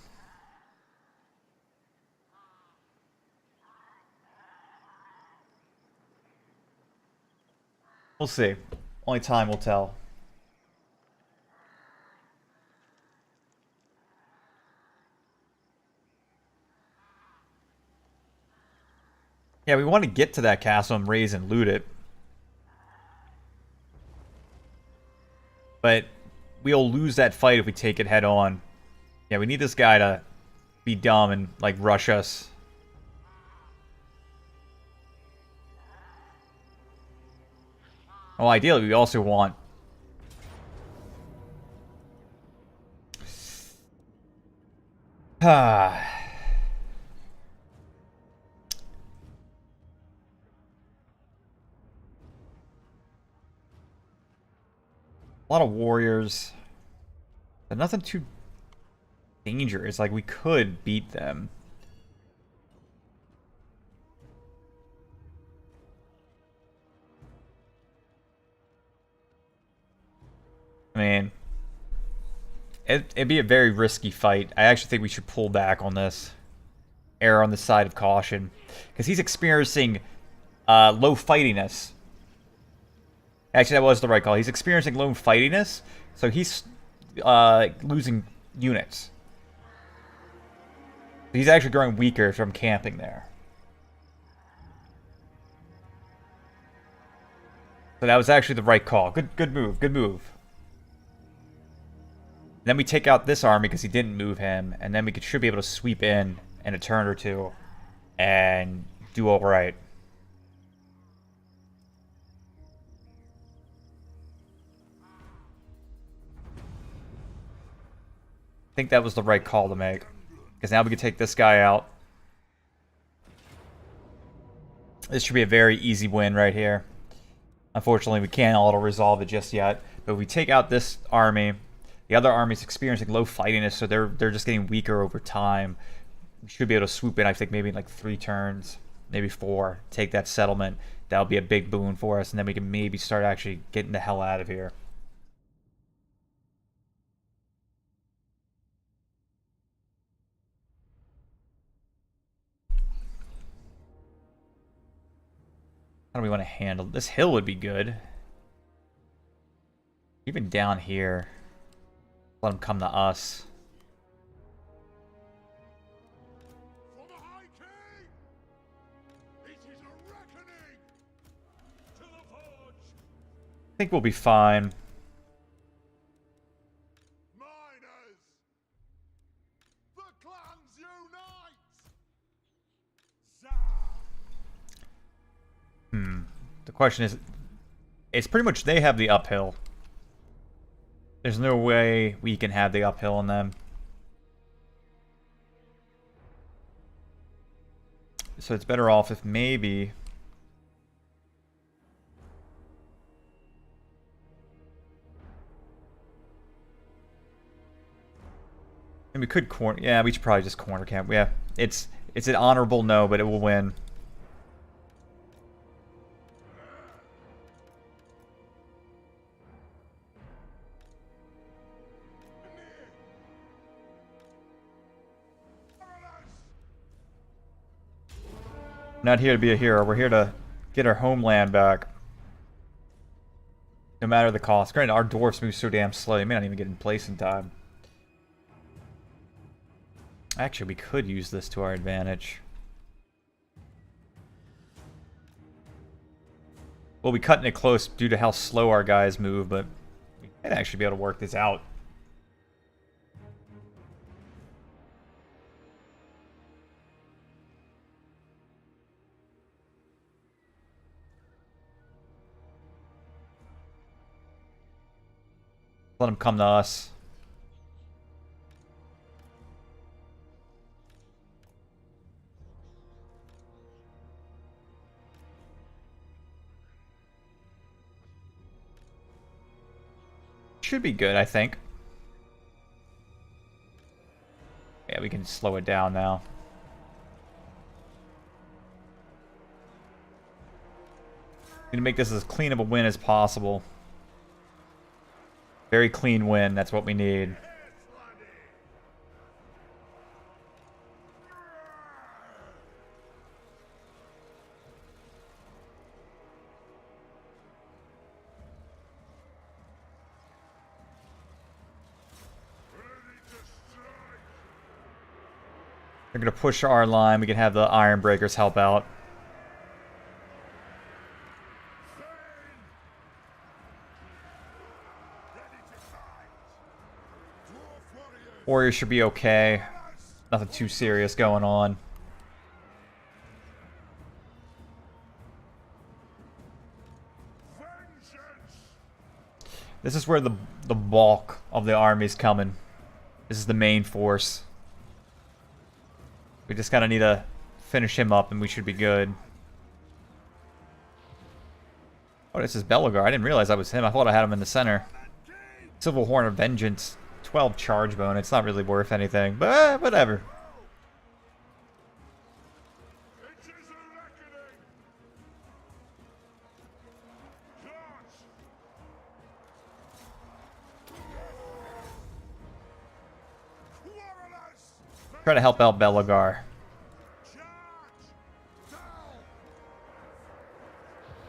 We'll see. Only time will tell. Yeah, we want to get to that castle and raise and loot it. But we'll lose that fight if we take it head on. Yeah, we need this guy to be dumb and, like, rush us. Well, ideally, we also want... A lot of warriors. But nothing too dangerous. Like, we could beat them. I mean, it'd be a very risky fight. I actually think we should pull back on this. Err on the side of caution. Because he's experiencing low fightiness. Actually, that was the right call. He's experiencing low fightiness, so he's losing units. He's actually growing weaker from camping there. So that was actually the right call. Good move. Good move. Then we take out this army because he didn't move him, and then we should be able to sweep in a turn or two and do all right. I think that was the right call to make, because now we can take this guy out. This should be a very easy win right here. Unfortunately, we can't auto-resolve it just yet, but we take out this army. The other army's experiencing low fightiness, so they're just getting weaker over time. We should be able to swoop in, I think, maybe in like 3 turns, maybe 4. Take that settlement. That'll be a big boon for us, and then we can maybe start actually getting the hell out of here. How do we want to handle this? Hill would be good. Even down here. Let them come to us. For the High King! It is a reckoning! To the forge! I think we'll be fine. Miners! The clans unite! Zah! The question is, it's pretty much they have the uphill. There's no way we can have the uphill on them. So it's better off if maybe... And we could corner. Yeah, we should probably just corner camp. Yeah, it's an honorable no, but it will win. Not here to be a hero. We're here to get our homeland back. No matter the cost. Granted, our dwarfs move so damn slow. They may not even get in place in time. Actually, we could use this to our advantage. We'll be cutting it close due to how slow our guys move, but we might actually be able to work this out. Let them come to us. Should be good, I think. Yeah, we can slow it down now. Need to make this as clean of a win as possible. Very clean win, that's what we need. They're gonna push our line, we can have the Iron Breakers help out. Warriors should be okay. Nothing too serious going on. This is where the bulk of the army's coming. This is the main force. We just kind of need to finish him up and we should be good. Oh, this is Belegar. I didn't realize that was him. I thought I had him in the center. Civil Horn of Vengeance. 12 charge bone. It's not really worth anything, but whatever. Try to help out Belegar.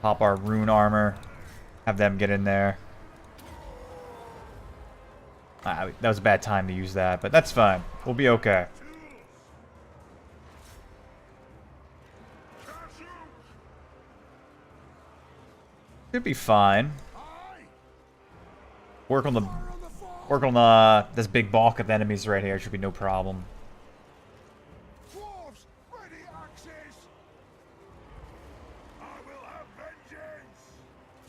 Pop our rune armor. Have them get in there. That was a bad time to use that, but that's fine. We'll be okay. Should be fine. Work on this big bulk of enemies right here. Should be no problem. Dwarfs, ready axes! I will have vengeance!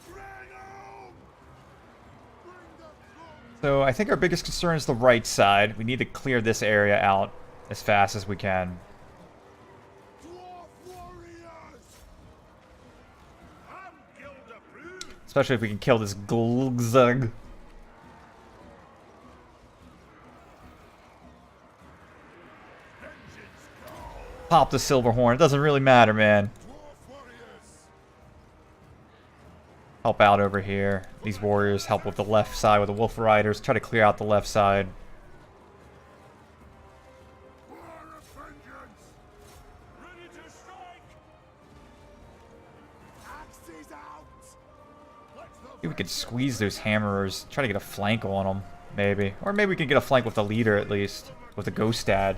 Bring 'em! Bring them through! So I think our biggest concern is the right side. We need to clear this area out as fast as we can. Dwarf warriors! I'm guild approved! Especially if we can kill this Glugzug. Pop the silver horn. It doesn't really matter, man. Dwarf warriors! Help out over here. These warriors help with the left side with the wolf riders. Try to clear out the left side. War of vengeance! Ready to strike! Axes out! Let the Maybe we could squeeze those hammerers. Try to get a flank on them, maybe. Or maybe we can get a flank with the leader at least. With the ghost dad.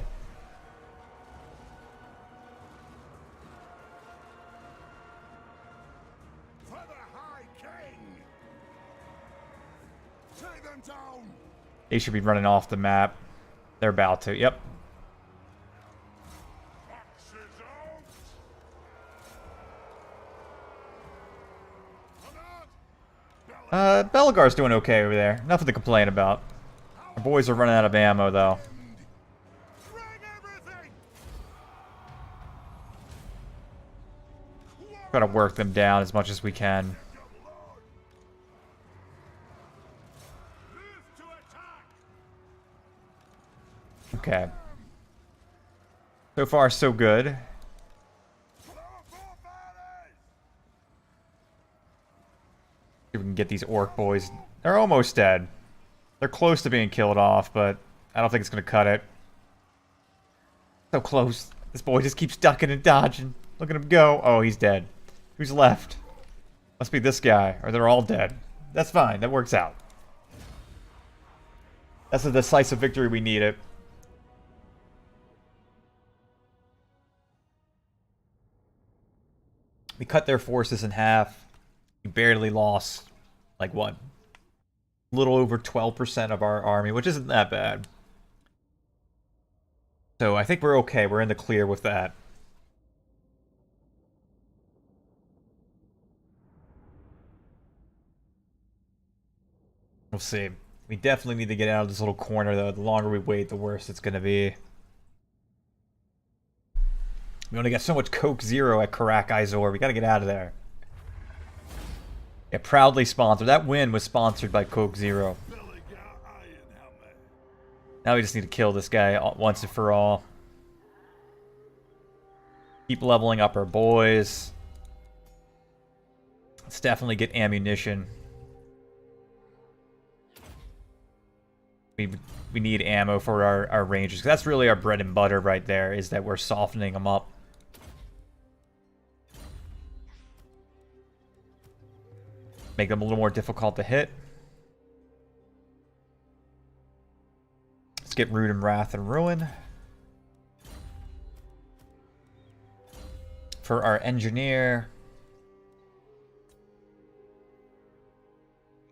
For the High King! Take them down! They should be running off the map. They're about to. Yep. Axes out! Belegar's doing okay over there. Nothing to complain about. Our boys are running out of ammo, though. Bring everything! Try to work them down as much as we can. Move to attack! Okay. So far, so good. See if we can get these orc boys. They're almost dead. They're close to being killed off, but I don't think it's going to cut it. So close. This boy just keeps ducking and dodging. Look at him go. Oh, he's dead. Who's left? Must be this guy, or they're all dead. That's fine. That works out. That's a decisive victory we needed. We cut their forces in half. We barely lost, like what? A little over 12% of our army, which isn't that bad. So I think we're okay. We're in the clear with that. We'll see. We definitely need to get out of this little corner, though. The longer we wait, the worse it's going to be. We only got so much Coke Zero at Karak Izor. We got to get out of there. Yeah, proudly sponsored. That win was sponsored by Coke Zero. Now we just need to kill this guy once and for all. Keep leveling up our boys. Let's definitely get ammunition. We need ammo for our rangers. That's really our bread and butter right there, is that we're softening them up. Make them a little more difficult to hit. Let's get Root and Wrath and Ruin. For our engineer.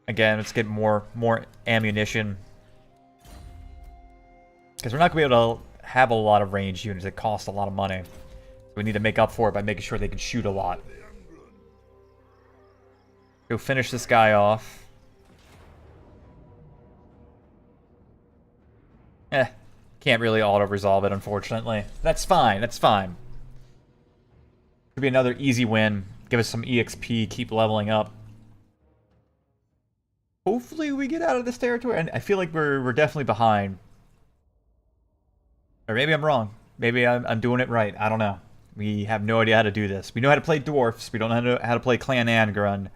Again, let's get more ammunition. Because we're not going to be able to have a lot of ranged units. It costs a lot of money. So we need to make up for it by making sure they can shoot a lot. Go finish this guy off. Can't really auto-resolve it, unfortunately. That's fine, that's fine. Could be another easy win. Give us some EXP, keep leveling up. Hopefully we get out of this territory. And I feel like we're definitely behind. Or maybe I'm wrong. Maybe I'm doing it right. I don't know. We have no idea how to do this. We know how to play Dwarfs. We don't know how to play Clan Angrund.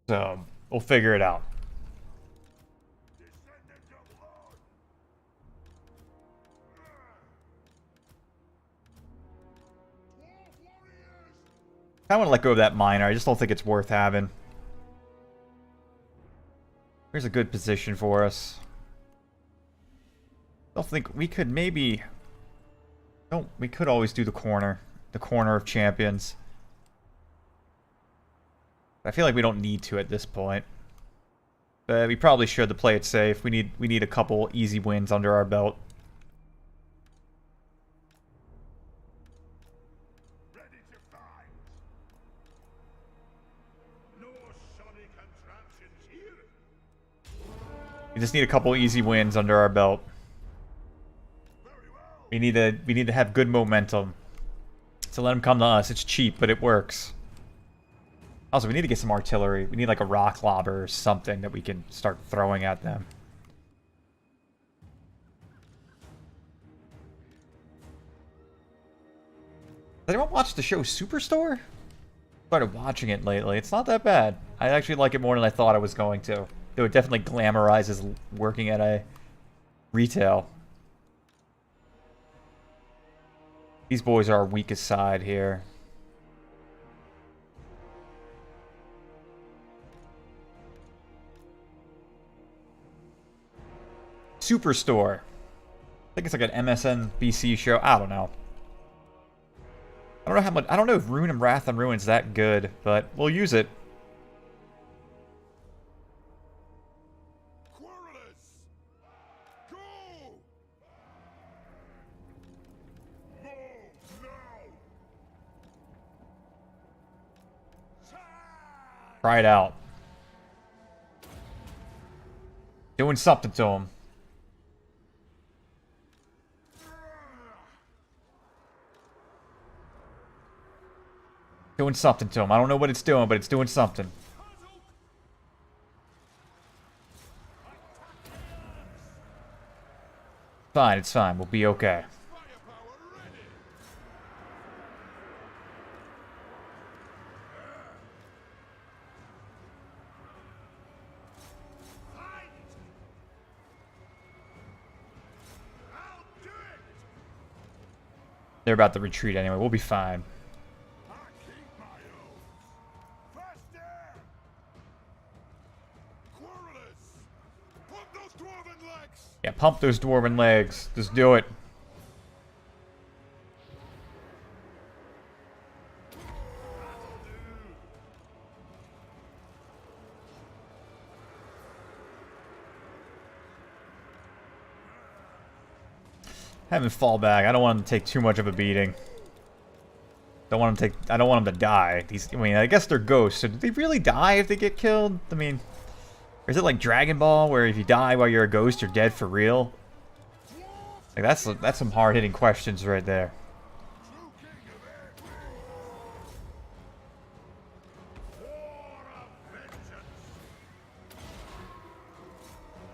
So, we'll figure it out. I want to let go of that miner. I just don't think it's worth having. Here's a good position for us. I don't think we could maybe... Oh, we could always do the corner. The corner of champions. I feel like we don't need to at this point. But we probably should to play it safe. We need a couple easy wins under our belt. Ready to fight. No shoddy contraptions here. We just need a couple easy wins under our belt. Very well. We need to have good momentum. So let them come to us. It's cheap, but it works. Also, we need to get some artillery. We need like a rock lobber or something that we can start throwing at them. Does anyone watch the show Superstore? Started watching it lately. It's not that bad. I actually like it more than I thought I was going to. Though it definitely glamorizes working at a retail. These boys are our weakest side here. Superstore. I think it's like an MSNBC show. I don't know. I don't know how much. I don't know if Rune and Wrath and Ruin's that good, but we'll use it. Querulous. Go. Move now. Try it out. Doing something to him. Doing something to him. I don't know what it's doing, but it's doing something. Fine, it's fine. We'll be okay. Firepower ready. Fight! I'll do it. They're about to retreat anyway. We'll be fine. I keep my oath. Fast air. Quarrelers, pump those dwarven legs. Yeah, pump those dwarven legs. Just do it. Have him fall back. I don't want him to take too much of a beating. Don't want him to take. I don't want him to die. I mean, I guess they're ghosts. So do they really die if they get killed? I mean, or is it like Dragon Ball, where if you die while you're a ghost, you're dead for real? Like that's some hard-hitting questions right there. True king of air. War of vengeance.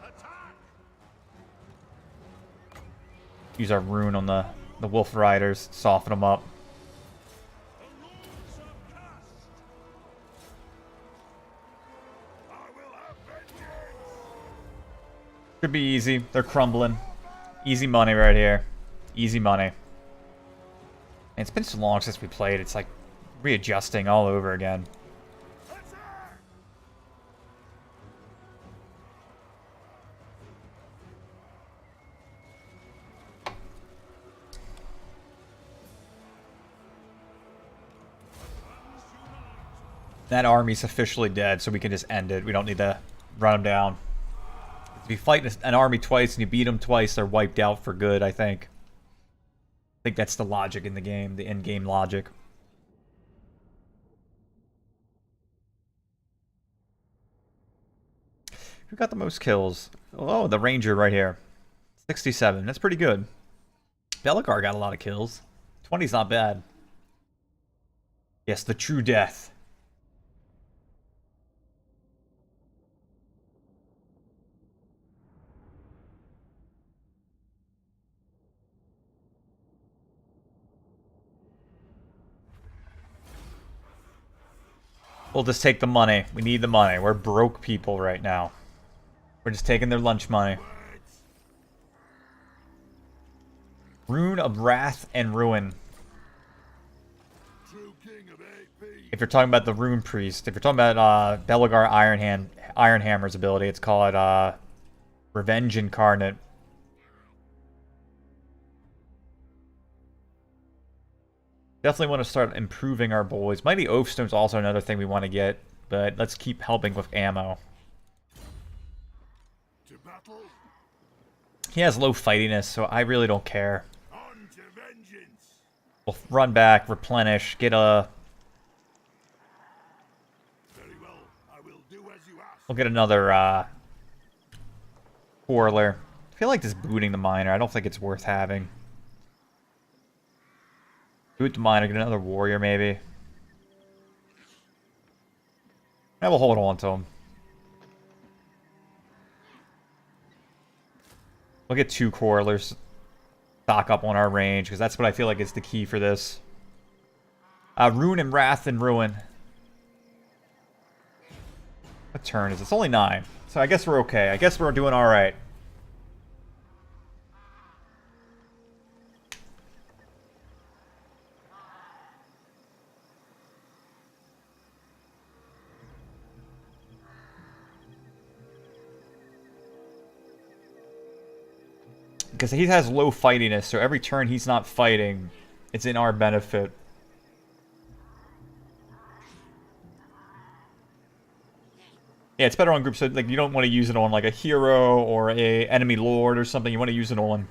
Attack. Use our rune on the Wolf Riders, soften them up. The rules of cast. I will have vengeance. Should be easy. They're crumbling. Easy money right here. Easy money. And it's been so long since we played. It's like readjusting all over again. Attack. That army's officially dead, so we can just end it. We don't need to run them down. If you fight an army twice and you beat them twice, they're wiped out for good, I think. I think that's the logic in the game, the in-game logic. Who got the most kills? Oh, the Ranger right here. 67. That's pretty good. Belagar got a lot of kills. 20's not bad. Yes, the true death. We'll just take the money. We need the money. We're broke people right now. We're just taking their lunch money. Rune of Wrath and Ruin. True king of AP. If you're talking about the Rune Priest, if you're talking about Belagar Ironhammer's ability, it's called Revenge Incarnate. Definitely want to start improving our boys. Mighty Oathstone's also another thing we want to get, but let's keep helping with ammo. To battle. He has low fightiness, so I really don't care. On to vengeance. We'll run back, replenish, get a... Very well. I will do as you ask. We'll get another Quarreler. I feel like just booting the Miner. I don't think it's worth having. Boot the Miner, get another Warrior maybe. I will hold on to him. We'll get 2 Quarrelers. Stock up on our range, because that's what I feel like is the key for this. Rune and Wrath and Ruin. What turn is it? It's only 9. So I guess we're okay. I guess we're doing alright. Because he has low fightiness, so every turn he's not fighting, it's in our benefit. Yeah, it's better on groups, so like you don't want to use it on like a hero or a enemy lord or something. You want to use it on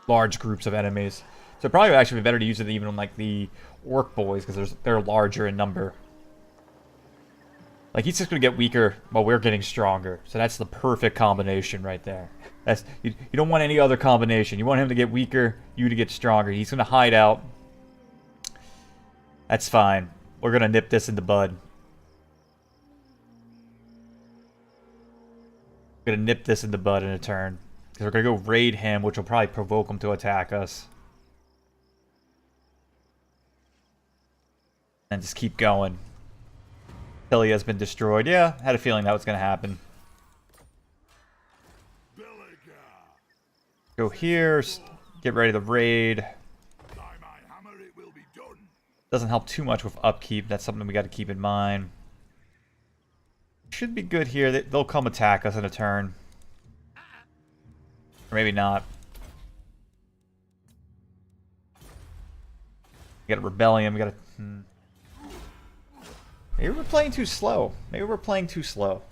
large groups of enemies. So it'd probably actually be better to use it even on like the orc boys, because they're larger in number. Like he's just gonna get weaker while we're getting stronger. So that's the perfect combination right there. That's you don't want any other combination. You want him to get weaker, you to get stronger. He's gonna hide out. That's fine. We're gonna nip this in the bud. We're gonna nip this in the bud in a turn. Because we're going to go raid him, which will probably provoke him to attack us. And just keep going. Hilly has been destroyed. Yeah, had a feeling that was going to happen. Go here, get ready to raid. Doesn't help too much with upkeep. That's something we got to keep in mind. Should be good here. They'll come attack us in a turn. Or maybe not. We got a rebellion. We got a... Maybe we're playing too slow. Maybe we're playing too slow.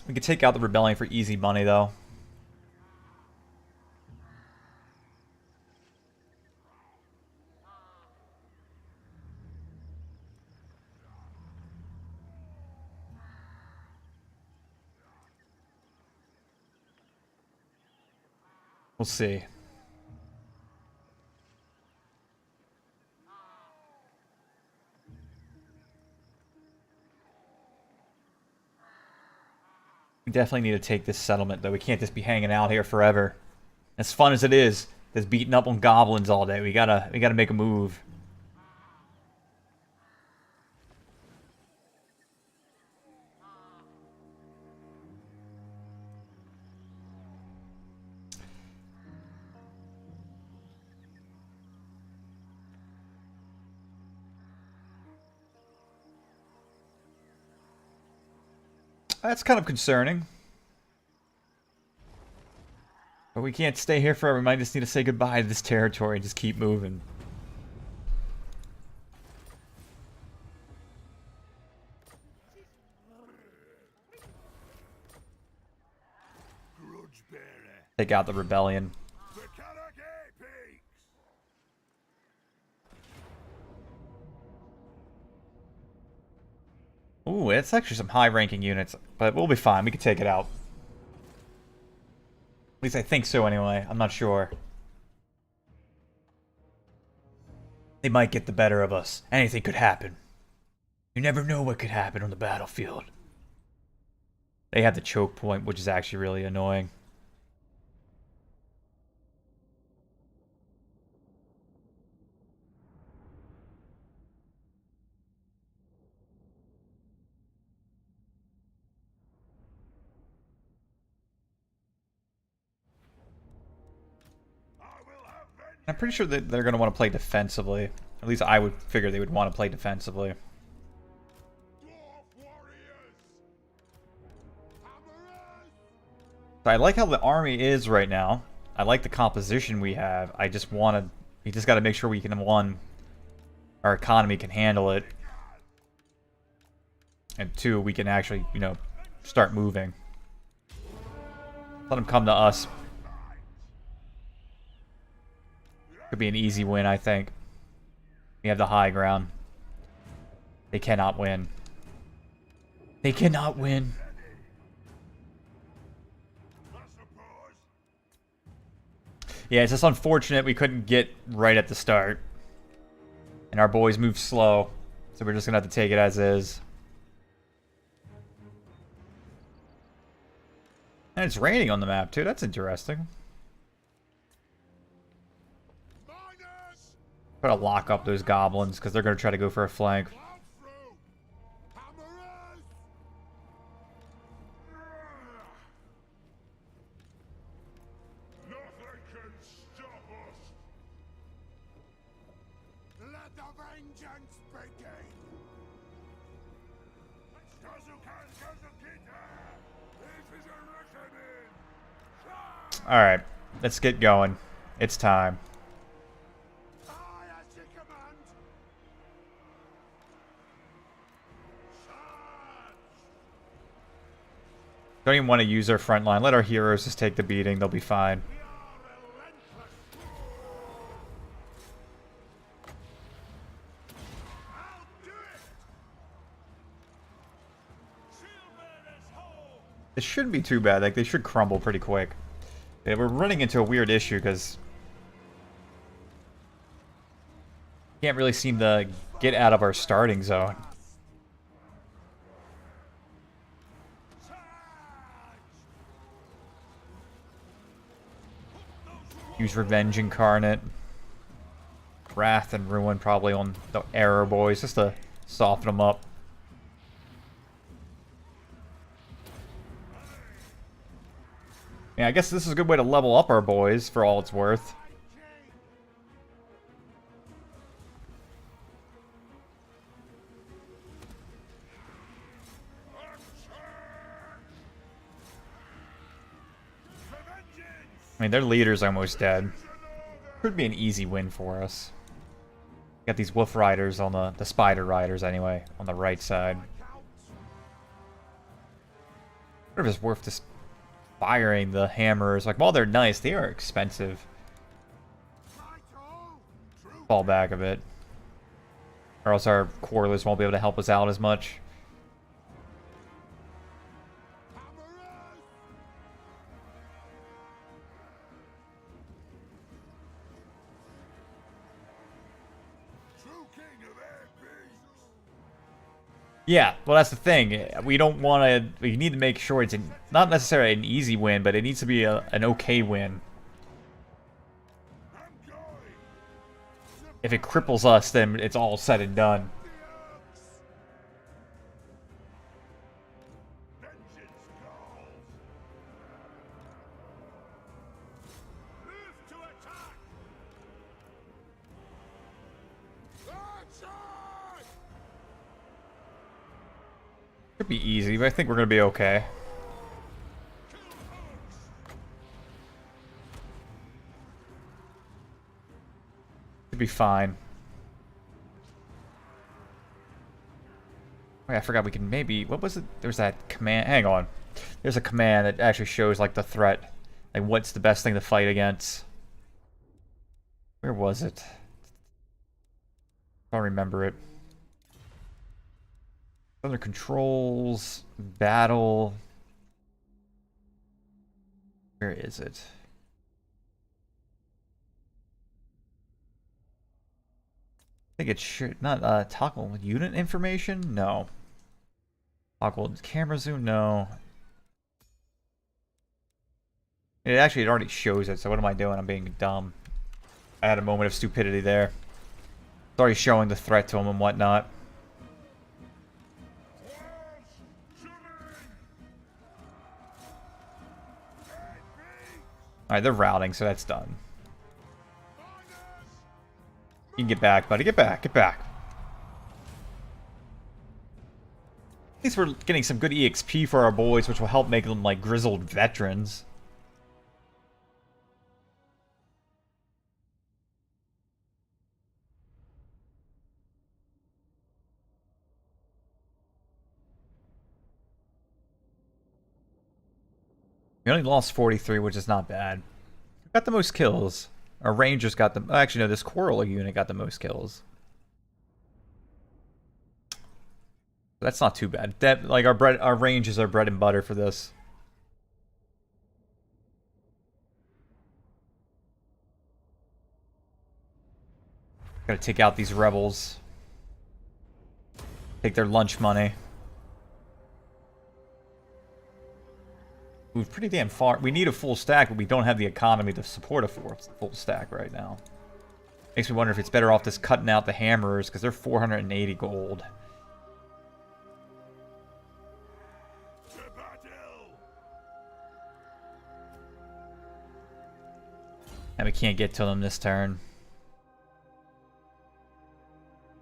We could take out the rebellion for easy money, though. We'll see. We definitely need to take this settlement, though. We can't just be hanging out here forever. As fun as it is, just beating up on goblins all day. We gotta make a move. That's kind of concerning. But we can't stay here forever. We might just need to say goodbye to this territory and just keep moving. Take out the rebellion. Ooh, it's actually some high-ranking units, but we'll be fine. We can take it out. At least I think so anyway. I'm not sure. They might get the better of us. Anything could happen. You never know what could happen on the battlefield. They have the choke point, which is actually really annoying. I'm pretty sure that they're going to want to play defensively. At least I would figure they would want to play defensively. So I like how the army is right now. I like the composition we have. I just want to... We just got to make sure we can, one, our economy can handle it. And two, we can actually, you know, start moving. Let them come to us. Could be an easy win, I think. We have the high ground. They cannot win. They cannot win. Yeah, it's just unfortunate we couldn't get right at the start. And our boys moved slow. So we're just going to have to take it as is. And it's raining on the map, too. That's interesting. Try to lock up those goblins because they're going to try to go for a flank. Nothing can stop us. Let the vengeance begin. This is a reckoning. Alright, let's get going. It's time. Don't even want to use our front line. Let our heroes just take the beating. They'll be fine. It shouldn't be too bad. Like, they should crumble pretty quick. Yeah, we're running into a weird issue because can't really seem to get out of our starting zone. Use Revenge Incarnate. Wrath and Ruin probably on the Arrow boys, just to soften them up. Yeah, I guess this is a good way to level up our boys, for all it's worth. I mean, their leader's almost dead. Could be an easy win for us. Got these Wolf Riders on the Spider Riders anyway, on the right side. I wonder if it's worth just firing the hammers. Like, while they're nice, they are expensive. Fall back a bit. Or else our Corliss won't be able to help us out as much. Yeah, well, that's the thing. We don't want to. We need to make sure it's not necessarily an easy win, but it needs to be an okay win. If it cripples us, then it's all said and done. Could be easy, but I think we're gonna be okay. Should be fine. Oh, yeah, I forgot we can maybe. What was it? There's that command. Hang on. There's a command that actually shows like the threat, like what's the best thing to fight against. Where was it? I don't remember it. Other controls, battle. Where is it? I think it should not toggle unit information. No. Toggle camera zoom. No. It actually already shows it. So what am I doing? I'm being dumb. I had a moment of stupidity there. It's already showing the threat to him and whatnot. Alright, they're routing, so that's done. You can get back, buddy. Get back. Get back. At least we're getting some good EXP for our boys, which will help make them, like, grizzled veterans. We only lost 43, which is not bad. We got the most kills. Our rangers got the... Actually, no, this Coral unit got the most kills. That's not too bad. That, like, our range is our bread and butter for this. Gotta take out these rebels. Take their lunch money. We're pretty damn far. We need a full stack, but we don't have the economy to support a full stack right now. Makes me wonder if it's better off just cutting out the hammerers, because they're 480 gold. And we can't get to them this turn.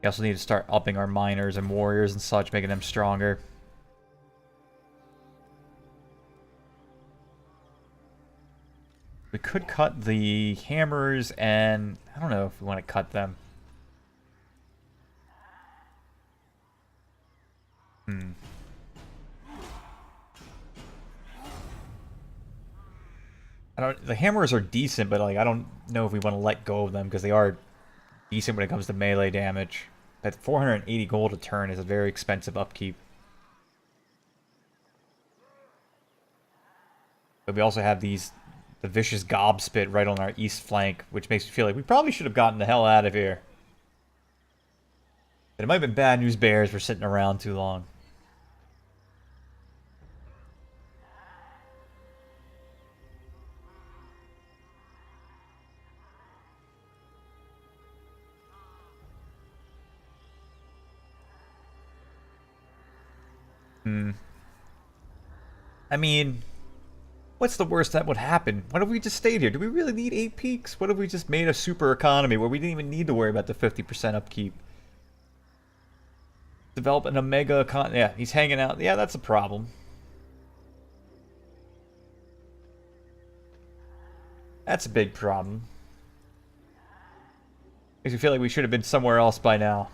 We also need to start upping our miners and warriors and such, making them stronger. We could cut the hammers, and I don't know if we want to cut them. The hammers are decent, but like I don't know if we want to let go of them because they are decent when it comes to melee damage. That 480 gold a turn is a very expensive upkeep. But we also have the vicious gobspit right on our east flank, which makes me feel like we probably should have gotten the hell out of here. But it might have been bad news bears for sitting around too long. I mean, what's the worst that would happen? What if we just stayed here? Do we really need 8 peaks? What if we just made a super economy where we didn't even need to worry about the 50% upkeep? Develop an Omega econ... Yeah, he's hanging out. Yeah, that's a problem. That's a big problem. Makes me feel like we should have been somewhere else by now.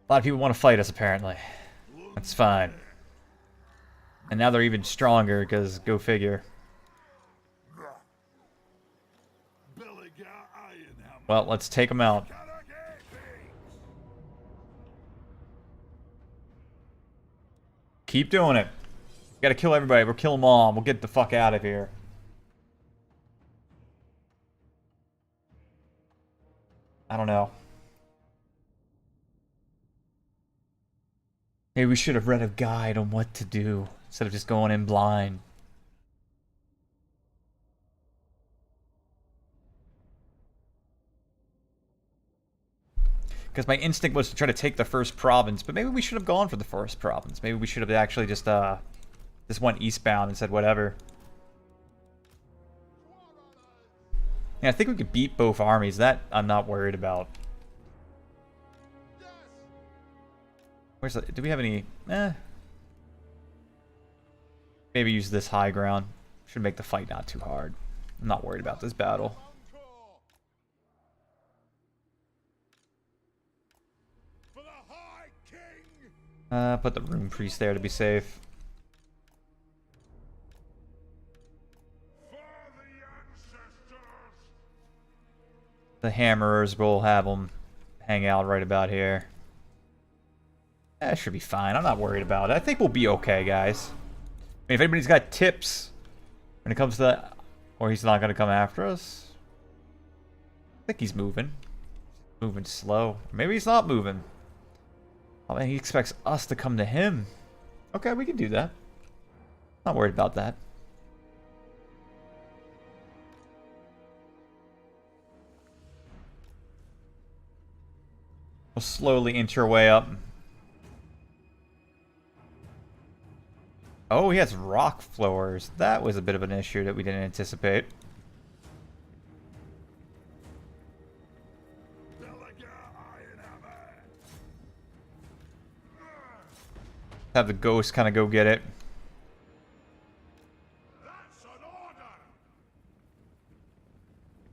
A lot of people want to fight us, apparently. That's fine. And now they're even stronger, because go figure. Well, let's take them out. Keep doing it. Gotta kill everybody. We'll kill them all. We'll get the fuck out of here. I don't know. Maybe we should have read a guide on what to do instead of just going in blind. Because my instinct was to try to take the first province, but maybe we should have gone for the first province. Maybe we should have actually just went eastbound and said whatever. Yeah, I think we could beat both armies. That I'm not worried about. Where's the... Do we have any... Maybe use this high ground. Should make the fight not too hard. I'm not worried about this battle. Put the rune priest there to be safe. The hammerers will have them hang out right about here. That should be fine. I'm not worried about it. I think we'll be okay, guys. I mean, if anybody's got tips when it comes to that, or he's not going to come after us. I think he's moving. Moving slow. Maybe he's not moving. Oh, man, he expects us to come to him. Okay, we can do that. Not worried about that. We'll slowly inch our way up. Oh, he has rock flowers. That was a bit of an issue that we didn't anticipate. Have the ghost kind of go get it.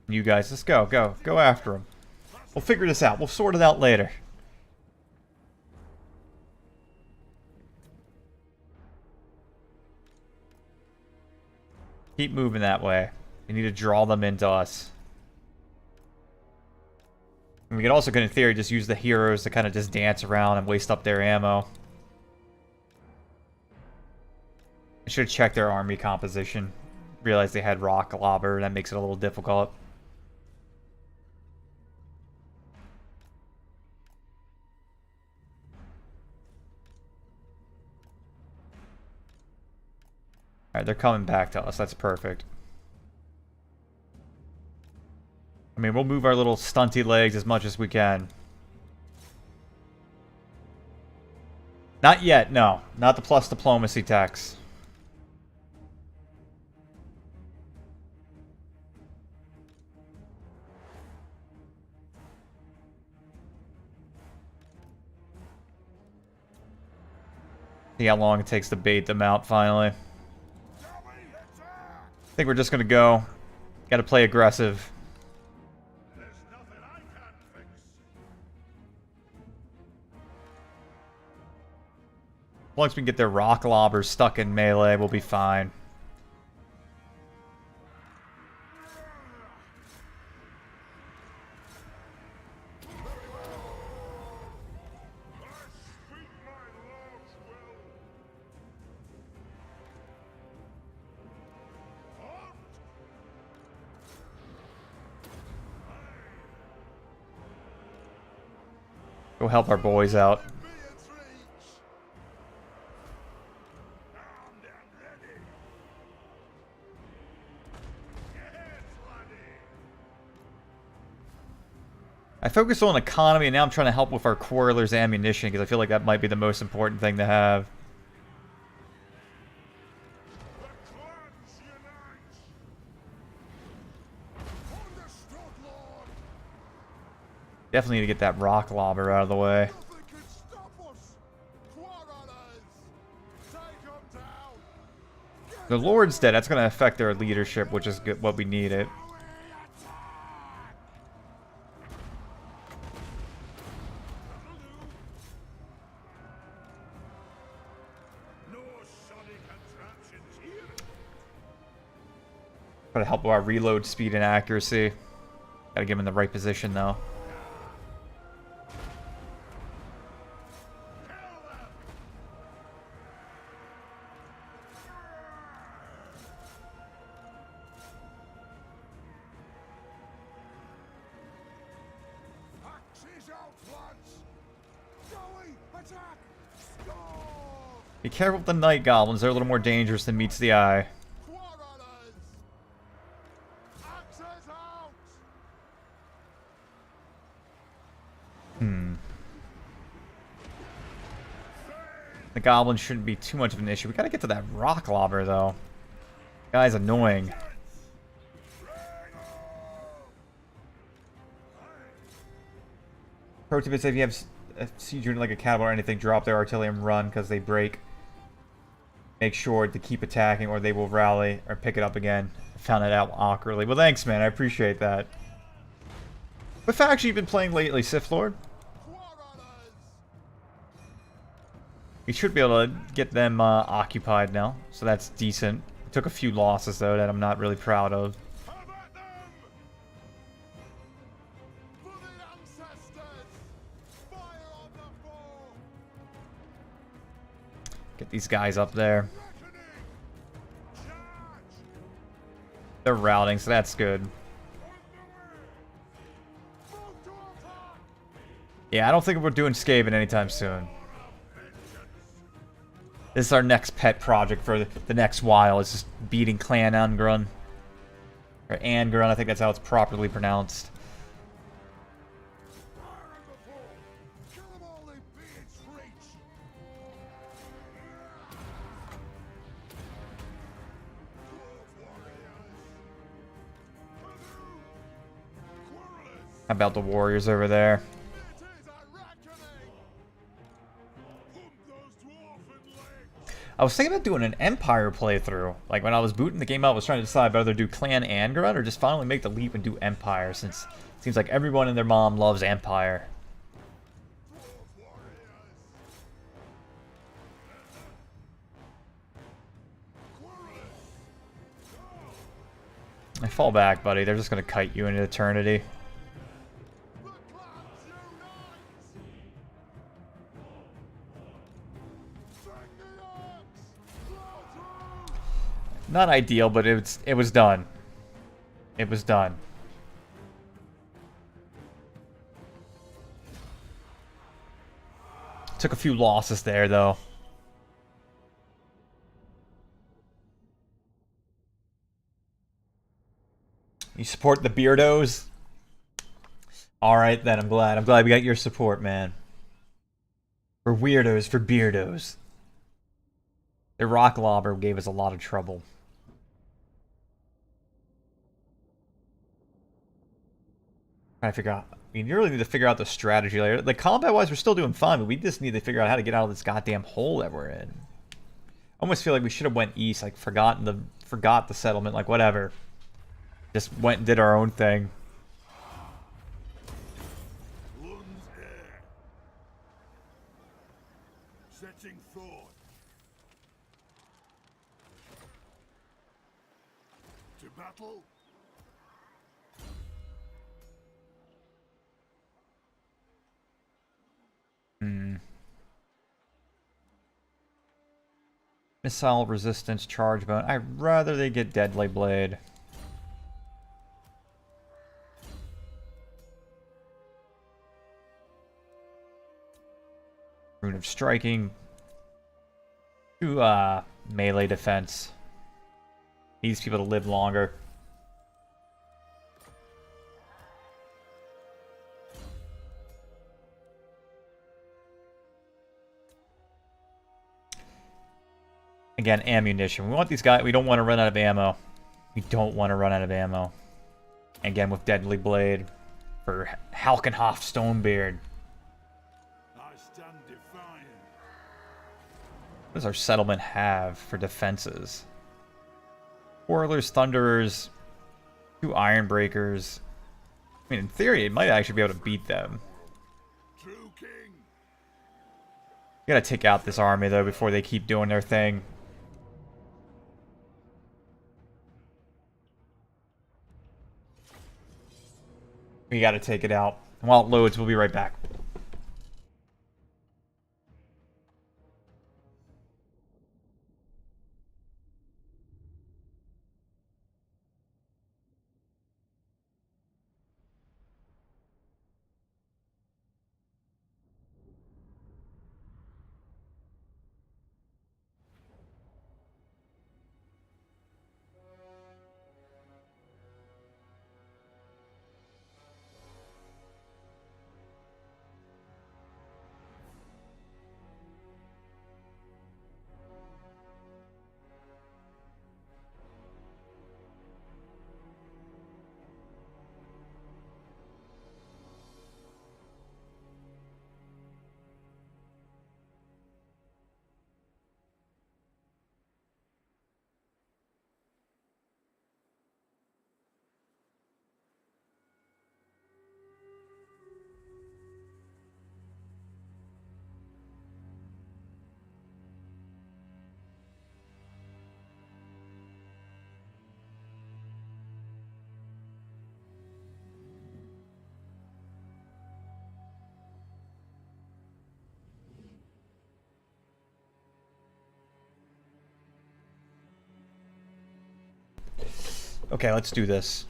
You guys, let's go. Go after him. We'll figure this out. We'll sort it out later. Keep moving that way. We need to draw them into us. And we could also, in theory, just use the heroes to kind of just dance around and waste up their ammo. I should have checked their army composition. Realized they had rock lobber. That makes it a little difficult. Alright, they're coming back to us. That's perfect. I mean, we'll move our little stunty legs as much as we can. Not yet, no. Not the plus diplomacy tax. See how long it takes to bait them out finally. I think we're just gonna go. Gotta play aggressive. As long as we can get their rock lobbers stuck in melee, we'll be fine. Go help our boys out. I focused on economy, and now I'm trying to help with our quarrelers' ammunition, because I feel like that might be the most important thing to have. The clans unite! Understood, Lord! Definitely need to get that rock lobber out of the way. Nothing can stop us! Quarrelers! Take them down! The Lord's dead. That's going to affect their leadership, which is good, what we needed. No shoddy contraptions here! Try to help with our reload speed and accuracy. Gotta get him in the right position, though. Axes out, lads! Joey, attack! Score! Be careful with the night goblins. They're a little more dangerous than meets the eye. Quarrelers! Axes out! The goblins shouldn't be too much of an issue. We gotta get to that rock lobber, though. Guy's annoying. Pro tip is if you have a siege unit like a cavalry or anything, drop their artillery and run because they break. Make sure to keep attacking or they will rally or pick it up again. I found that out awkwardly. Well, thanks, man. I appreciate that. What faction you been playing lately, Sith Lord? We should be able to get them occupied now, so that's decent. We took a few losses, though, that I'm not really proud of. Have at them! For the ancestors! Fire on the foe! Get these guys up there. Reckoning! Charge! They're routing, so that's good. On the way! Move to attack! Yeah, I don't think we're doing Skaven anytime soon. This is our next pet project for the next while. It's just beating Clan Angrund. Or Angrund, I think that's how it's properly pronounced. Fire on the foe! Kill them all they be its reach! Dwarf warriors! Quarrelers! How about the warriors over there? It is a reckoning! Pump those dwarfen legs! I was thinking about doing an Empire playthrough. Like when I was booting the game up, I was trying to decide whether to do Clan Angrund or just finally make the leap and do Empire, since it seems like everyone and their mom loves Empire. Dwarf warriors! Quarrelers! I fall back, buddy. They're just gonna kite you into eternity. The clans unite! Bring the axe! Plow through! Not ideal, but it was done. It was done. Took a few losses there, though. You support the Beardos? Alright then, I'm glad. I'm glad we got your support, man. For weirdos, for beardos. The rock lobber gave us a lot of trouble. Trying to figure out. I mean, you really need to figure out the strategy later. Like, combat-wise, we're still doing fine, but we just need to figure out how to get out of this goddamn hole that we're in. I almost feel like we should have went east, like, forgot the settlement, like, whatever. Just went and did our own thing. Lun's air. Setting thought. To battle. Missile resistance, charge bone. I'd rather they get Deadly Blade. Rune of Striking. To melee defense. Needs people to live longer. Again, ammunition. We want these guys... We don't want to run out of ammo. We don't want to run out of ammo. Again, with Deadly Blade. For Halkenhoff Stonebeard. I stand defiant. What does our settlement have for defenses? Whirlers, Thunderers, 2 Ironbreakers. I mean, in theory, it might actually be able to beat them. True king. We gotta take out this army, though, before they keep doing their thing. We gotta take it out. And while it loads, we'll be right back. Okay, let's do this.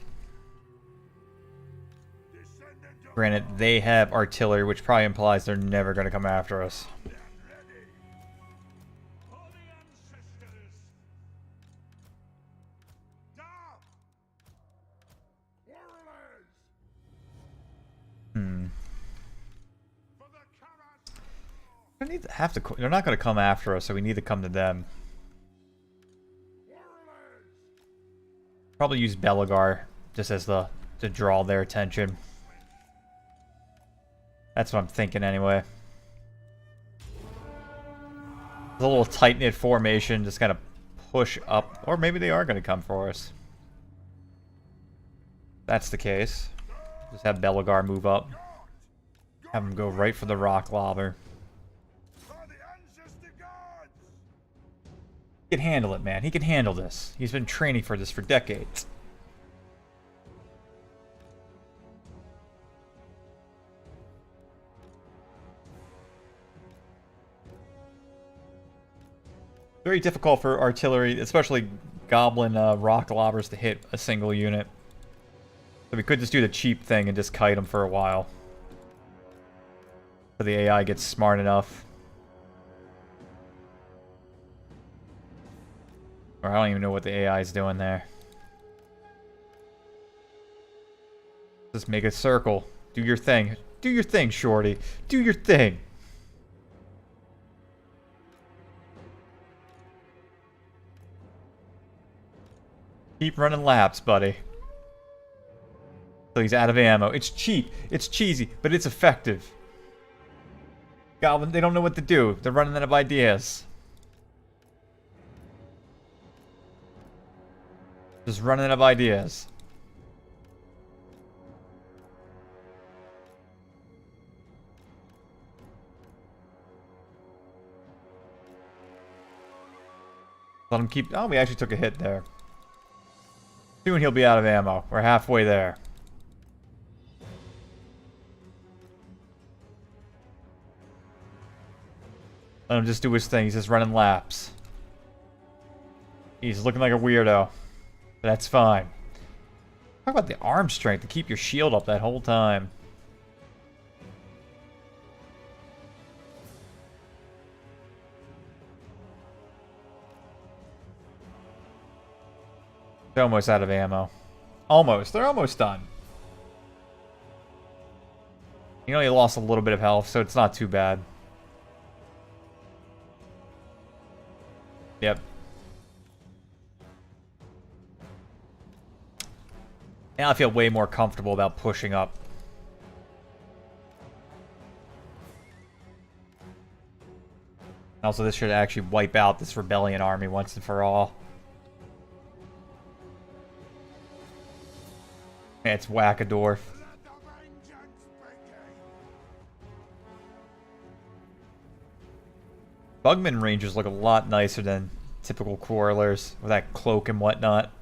Granted, they have artillery, which probably implies they're never going to come after us. For the ancestors. Down. Warriors. For the Karat. They're not going to come after us, so we need to come to them. Probably use Belagar just as to draw their attention. That's what I'm thinking anyway. It's a little tight-knit formation, just kind of push up. Or maybe they are going to come for us. If that's the case. Just have Belagar move up. Have him go right for the rock lobber. He can handle it, man. He can handle this. He's been training for this for decades. Very difficult for artillery, especially goblin rock lobbers, to hit a single unit. So we could just do the cheap thing and just kite them for a while. So the AI gets smart enough. Or I don't even know what the AI is doing there. Just make a circle. Do your thing. Do your thing, shorty. Do your thing. Keep running laps, buddy. So he's out of ammo. It's cheap. It's cheesy, but it's effective. Goblin, they don't know what to do. They're running out of ideas. Just running out of ideas. Let him keep... Oh, we actually took a hit there. Soon he'll be out of ammo. We're halfway there. Let him just do his thing. He's just running laps. He's looking like a weirdo. That's fine. Talk about the arm strength to keep your shield up that whole time. They're almost out of ammo. Almost. They're almost done. You only lost a little bit of health, so it's not too bad. Yep. Now I feel way more comfortable about pushing up. Also, this should actually wipe out this rebellion army once and for all. Yeah, it's whack-a-dwarf. Let the vengeance begin. Bugman Rangers look a lot nicer than typical Quarrelers with that cloak and whatnot.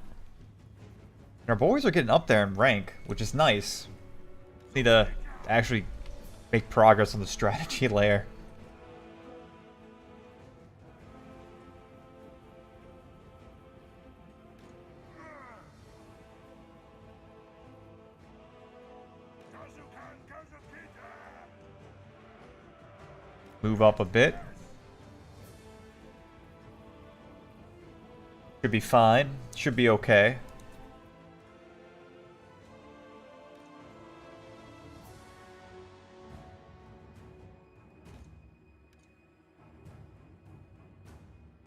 And our boys are getting up there in rank, which is nice. Need to actually make progress on the strategy layer. Move up a bit. Should be fine. Should be okay.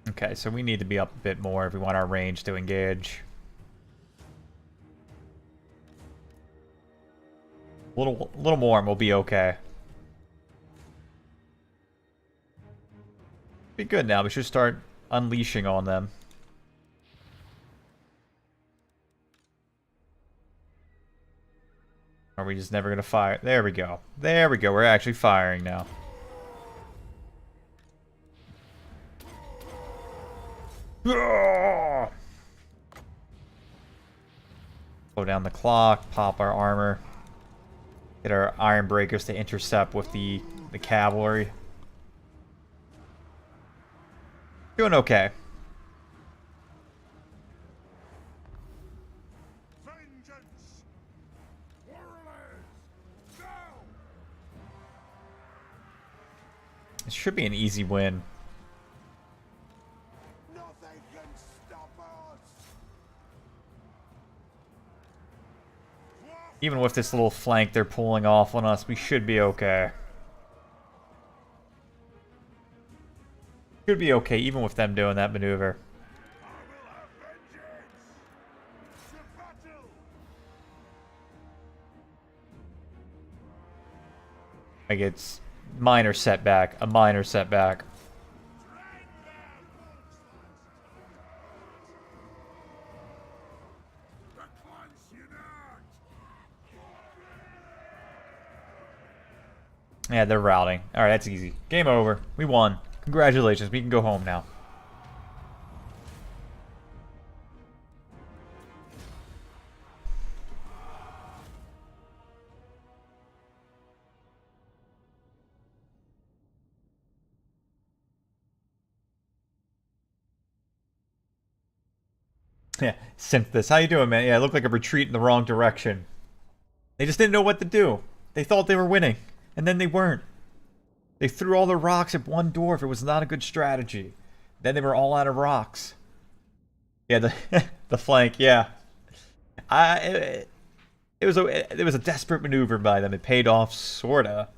Okay, so we need to be up a bit more if we want our range to engage. A little more and we'll be okay. Be good now. We should start unleashing on them. Are we just never going to fire? There we go. There we go. We're actually firing now. Slow down the clock. Pop our armor. Get our iron breakers to intercept with the cavalry. Doing okay. Vengeance. Warriors, now. It should be an easy win. Nothing can stop us. Even with this little flank they're pulling off on us, we should be okay. Should be okay, even with them doing that maneuver. I will have vengeance. To battle. Like, it's minor setback, a minor setback. The clans unite. Yeah, they're routing. Alright, that's easy. Game over. We won. Congratulations, we can go home now. Yeah, Synthesis, how you doing, man? Yeah, it looked like a retreat in the wrong direction. They just didn't know what to do. They thought they were winning, and then they weren't. They threw all their rocks at one dwarf. It was not a good strategy. Then they were all out of rocks. Yeah, the flank. Yeah, it was a desperate maneuver by them. It paid off, sorta.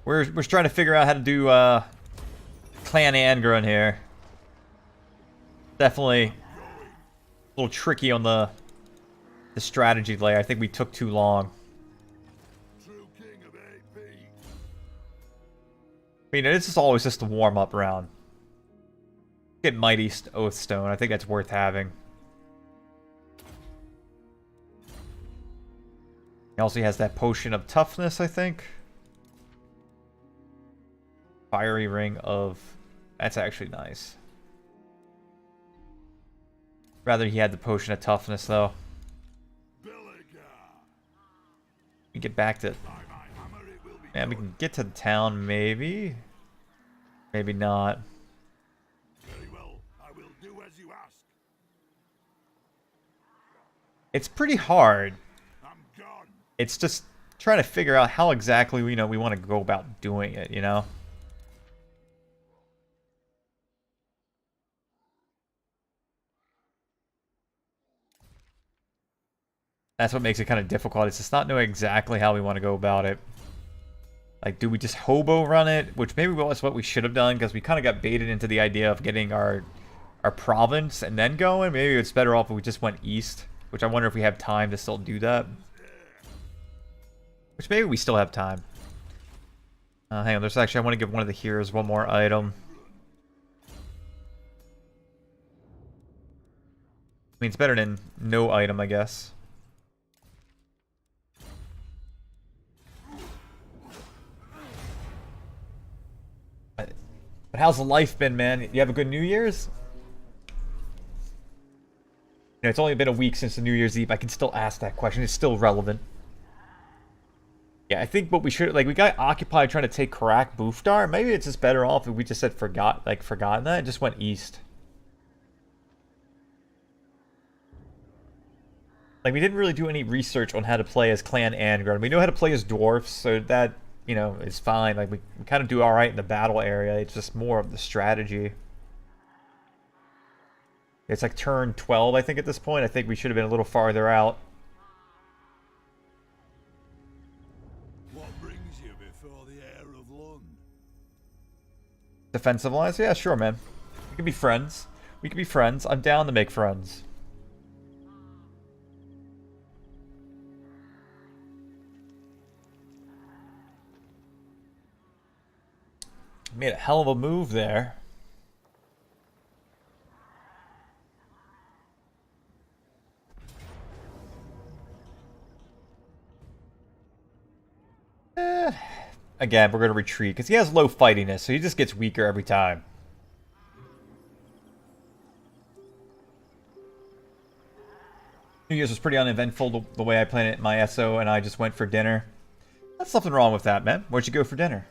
We're trying to figure out how to do Clan Angrund here. Definitely a little tricky on the strategy layer. I think we took too long. True king of AP. You know, this is always just a warm-up round. Get Mighty Oathstone. I think that's worth having. He also has that potion of toughness, I think. Fiery ring of... That's actually nice. Rather he had the potion of toughness, though. We get back to... Man, we can get to the town, maybe. Maybe not. Very well, I will do as you ask. It's pretty hard. I'm gone. It's just trying to figure out how exactly we want to go about doing it, you know? That's what makes it kind of difficult. It's just not knowing exactly how we want to go about it. Like, do we just hobo run it? Which maybe was what we should have done, because we kind of got baited into the idea of getting our our province and then going. Maybe it's better off if we just went east, which I wonder if we have time to still do that. Which maybe we still have time. Hang on, there's actually, I want to give one of the heroes one more item. I mean, it's better than no item, I guess. But how's the life been, man? You have a good New Year's? You know, it's only been a week since the New Year's Eve. I can still ask that question. It's still relevant. Yeah, I think what we should, like, we got occupied trying to take Karak Bufdar. Maybe it's just better off if we just said forgotten that and just went east. Like, we didn't really do any research on how to play as Clan Angrund. We know how to play as Dwarfs, so that, you know, is fine. Like, we kind of do alright in the battle area. It's just more of the strategy. It's like turn 12, I think, at this point. I think we should have been a little farther out. Defensive lines? Yeah, sure, man. We can be friends. We can be friends. I'm down to make friends. Made a hell of a move there. Again, we're going to retreat, because he has low fightiness, so he just gets weaker every time. New Year's was pretty uneventful the way I planned it in my SO, and I just went for dinner. That's nothing wrong with that, man. Where'd you go for dinner?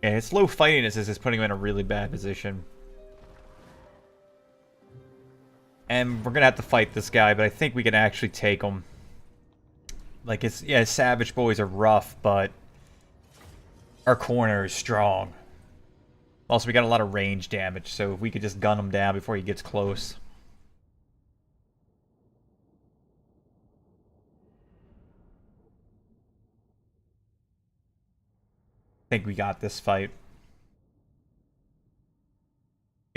Yeah, his low fightiness is just putting him in a really bad position. And we're gonna have to fight this guy, but I think we can actually take him. Like, his Savage Boys are rough, but our corner is strong. Also, we got a lot of range damage, so if we could just gun him down before he gets close. I think we got this fight.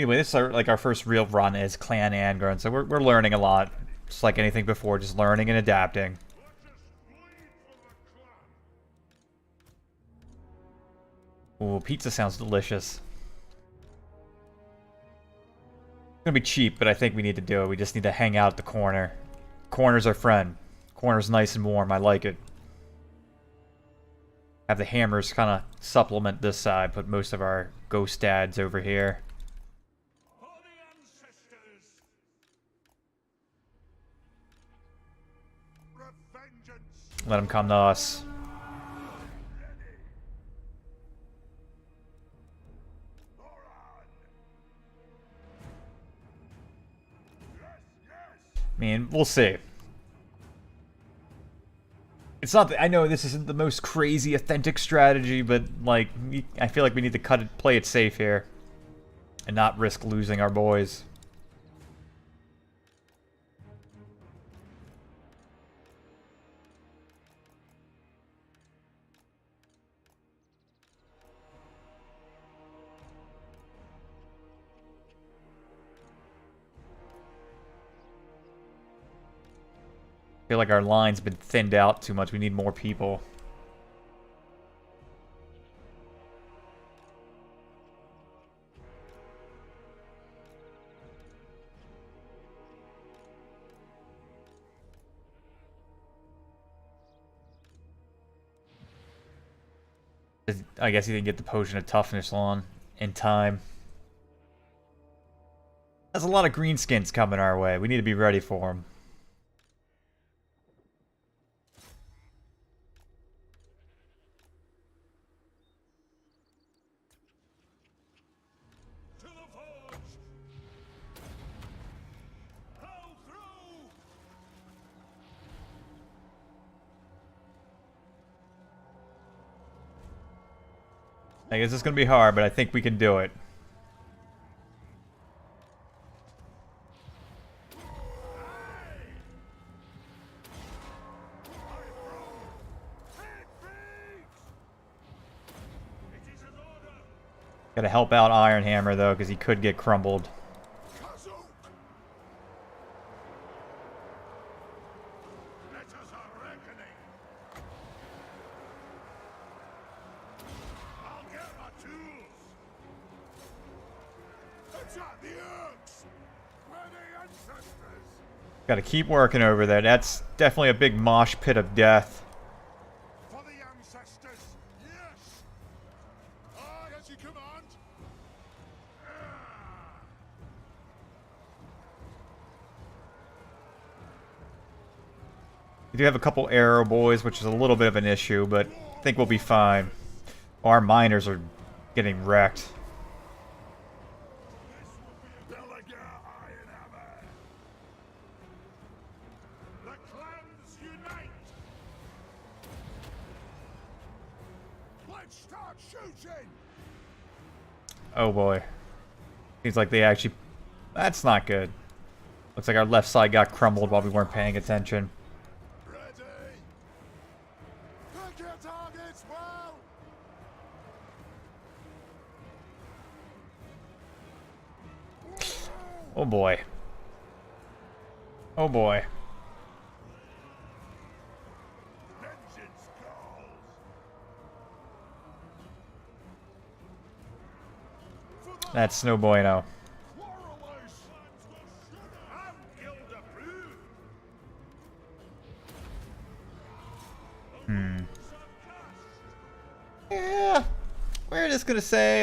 Anyway, this is our first real run as Clan Angrund, so we're learning a lot. Just like anything before, just learning and adapting. Ooh, pizza sounds delicious. It's gonna be cheap, but I think we need to do it. We just need to hang out at the corner. Corner's our friend. Corner's nice and warm. I like it. Have the hammers kind of supplement this side. Put most of our ghost dads over here. Let them come to us. I mean, we'll see. It's not that, I know this isn't the most crazy authentic strategy, but like, I feel like we need to play it safe here and not risk losing our boys. I feel like our line's been thinned out too much. We need more people. I guess he didn't get the potion of toughness on in time. There's a lot of greenskins coming our way. We need to be ready for them. I guess it's going to be hard, but I think we can do it. Gotta help out Iron Hammer, though, because he could get crumbled. Kazook! Let us a reckoning! I'll get my tools! Attack the Urks! We're the ancestors! Gotta keep working over there. That's definitely a big mosh pit of death. For the ancestors! Yes! Aye, as you command! We do have a couple arrow boys, which is a little bit of an issue, but I think we'll be fine. Our miners are getting wrecked. Belagar Ironhammer! The clans unite! Let's start shooting! Oh boy. Seems like they actually... That's not good. Looks like our left side got crumbled while we weren't paying attention. Ready! Pick your targets well! Oh boy. Oh boy. Vengeance calls! That's no bueno. Quarrelers! I'm guild approved! Yeah. We're just gonna say,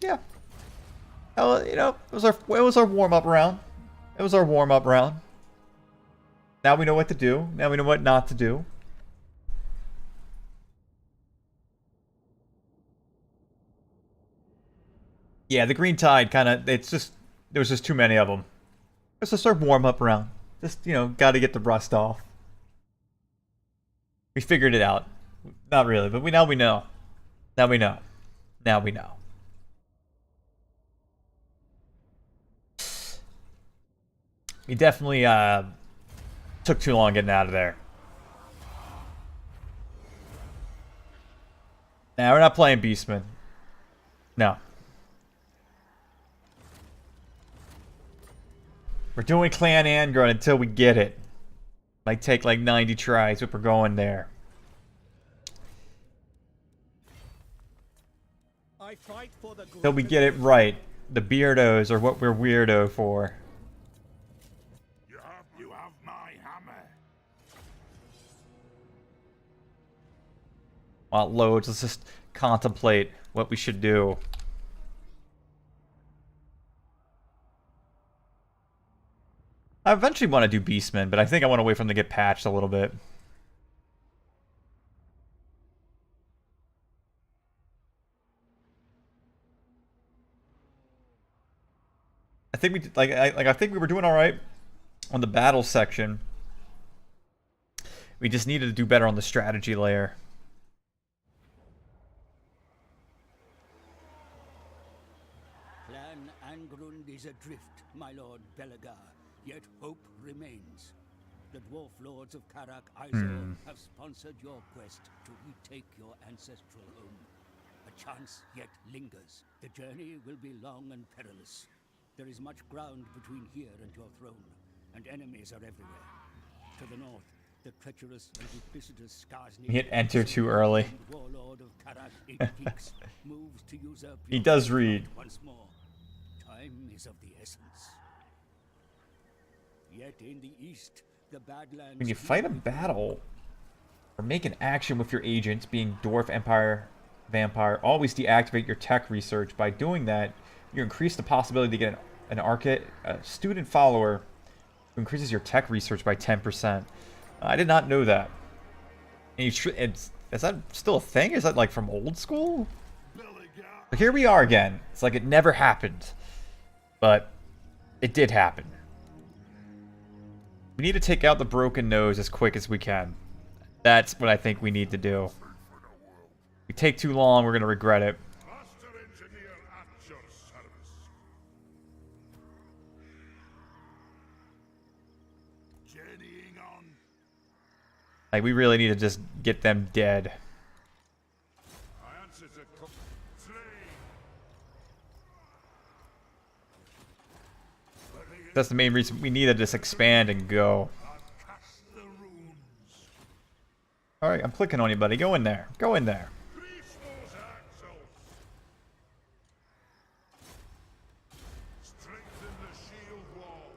yeah. Well, you know, it was our warm-up round. It was our warm-up round. Now we know what to do. Now we know what not to do. Yeah, the green tide kind of, it's just, there was just too many of them. It's just our warm-up round. Just, you know, got to get the rust off. We figured it out. Not really, but now we know. Now we know. Now we know. We definitely took too long getting out of there. Now we're not playing Beastman. No. We're doing Clan Angrund until we get it. Might take like 90 tries if we're going there. I fight for the Till we get it right. The beardos are what we're weirdo for. You have my hammer. While it loads, let's just contemplate what we should do. I eventually want to do Beastmen, but I think I want to wait for them to get patched a little bit. I think we I think we were doing all right on the battle section. We just needed to do better on the strategy layer. Clan Angrund is adrift, my lord Belagar, yet hope remains. The dwarf lords of Karak Izor have sponsored your quest to retake your ancestral home. A chance yet lingers. The journey will be long and perilous. There is much ground between here and your throne, and enemies are everywhere. To the north, the treacherous and duplicitous Skarsnik, Hit enter too early. warlord of Karak Eight Peaks, moves to usurp He your does throne read. once more. Time is of the essence. Yet in the east, the Badlands... When you fight a battle or make an action with your agents, being Dwarf, Empire, Vampire, always deactivate your tech research. By doing that, you increase the possibility to get an a student follower who increases your tech research by 10%. I did not know that. And is that still a thing? Is that like from old school? But here we are again. It's like it never happened. But it did happen. We need to take out the broken nose as quick as we can. That's what I think we need to do. If we take too long, we're going to regret it. Master engineer at your service. Journeying on. Like, we really need to just get them dead. I answer to slay. That's the main reason we need to just expand and go. Cast the runes. Alright, I'm clicking on you, buddy. Go in there. Go in there. Reinforce axles. Strengthen the shield wall.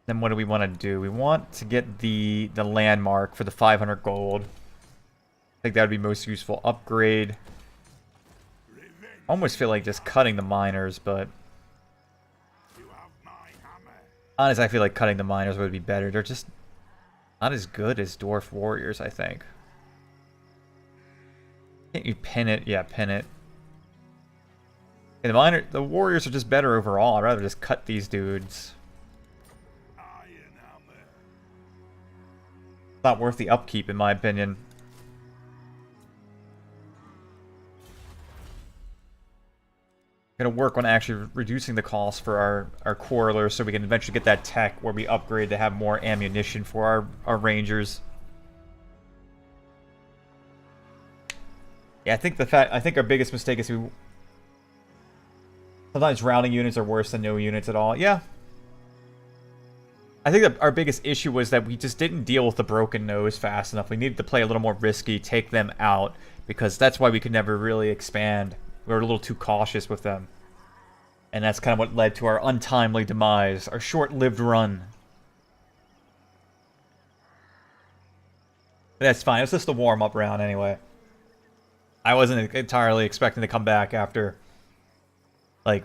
Then what do we want to do? We want to get the landmark for the 500 gold. I think that would be most useful. Upgrade. Almost feel like just cutting the miners, but You have my hammer. honestly, I feel like cutting the miners would be better. They're just not as good as Dwarf warriors, I think. Can't you pin it? Yeah, pin it. And the warriors are just better overall. I'd rather just cut these dudes. Iron hammer. Not worth the upkeep, in my opinion. Gonna work on actually reducing the cost for our quarrelers so we can eventually get that tech where we upgrade to have more ammunition for our rangers. Yeah, I think our biggest mistake is sometimes routing units are worse than no units at all. Yeah. I think that our biggest issue was that we just didn't deal with the broken nose fast enough. We needed to play a little more risky, take them out, because that's why we could never really expand. We were a little too cautious with them. And that's kind of what led to our untimely demise, our short-lived run. But that's fine. It was just a warm-up round anyway. I wasn't entirely expecting to come back after, like,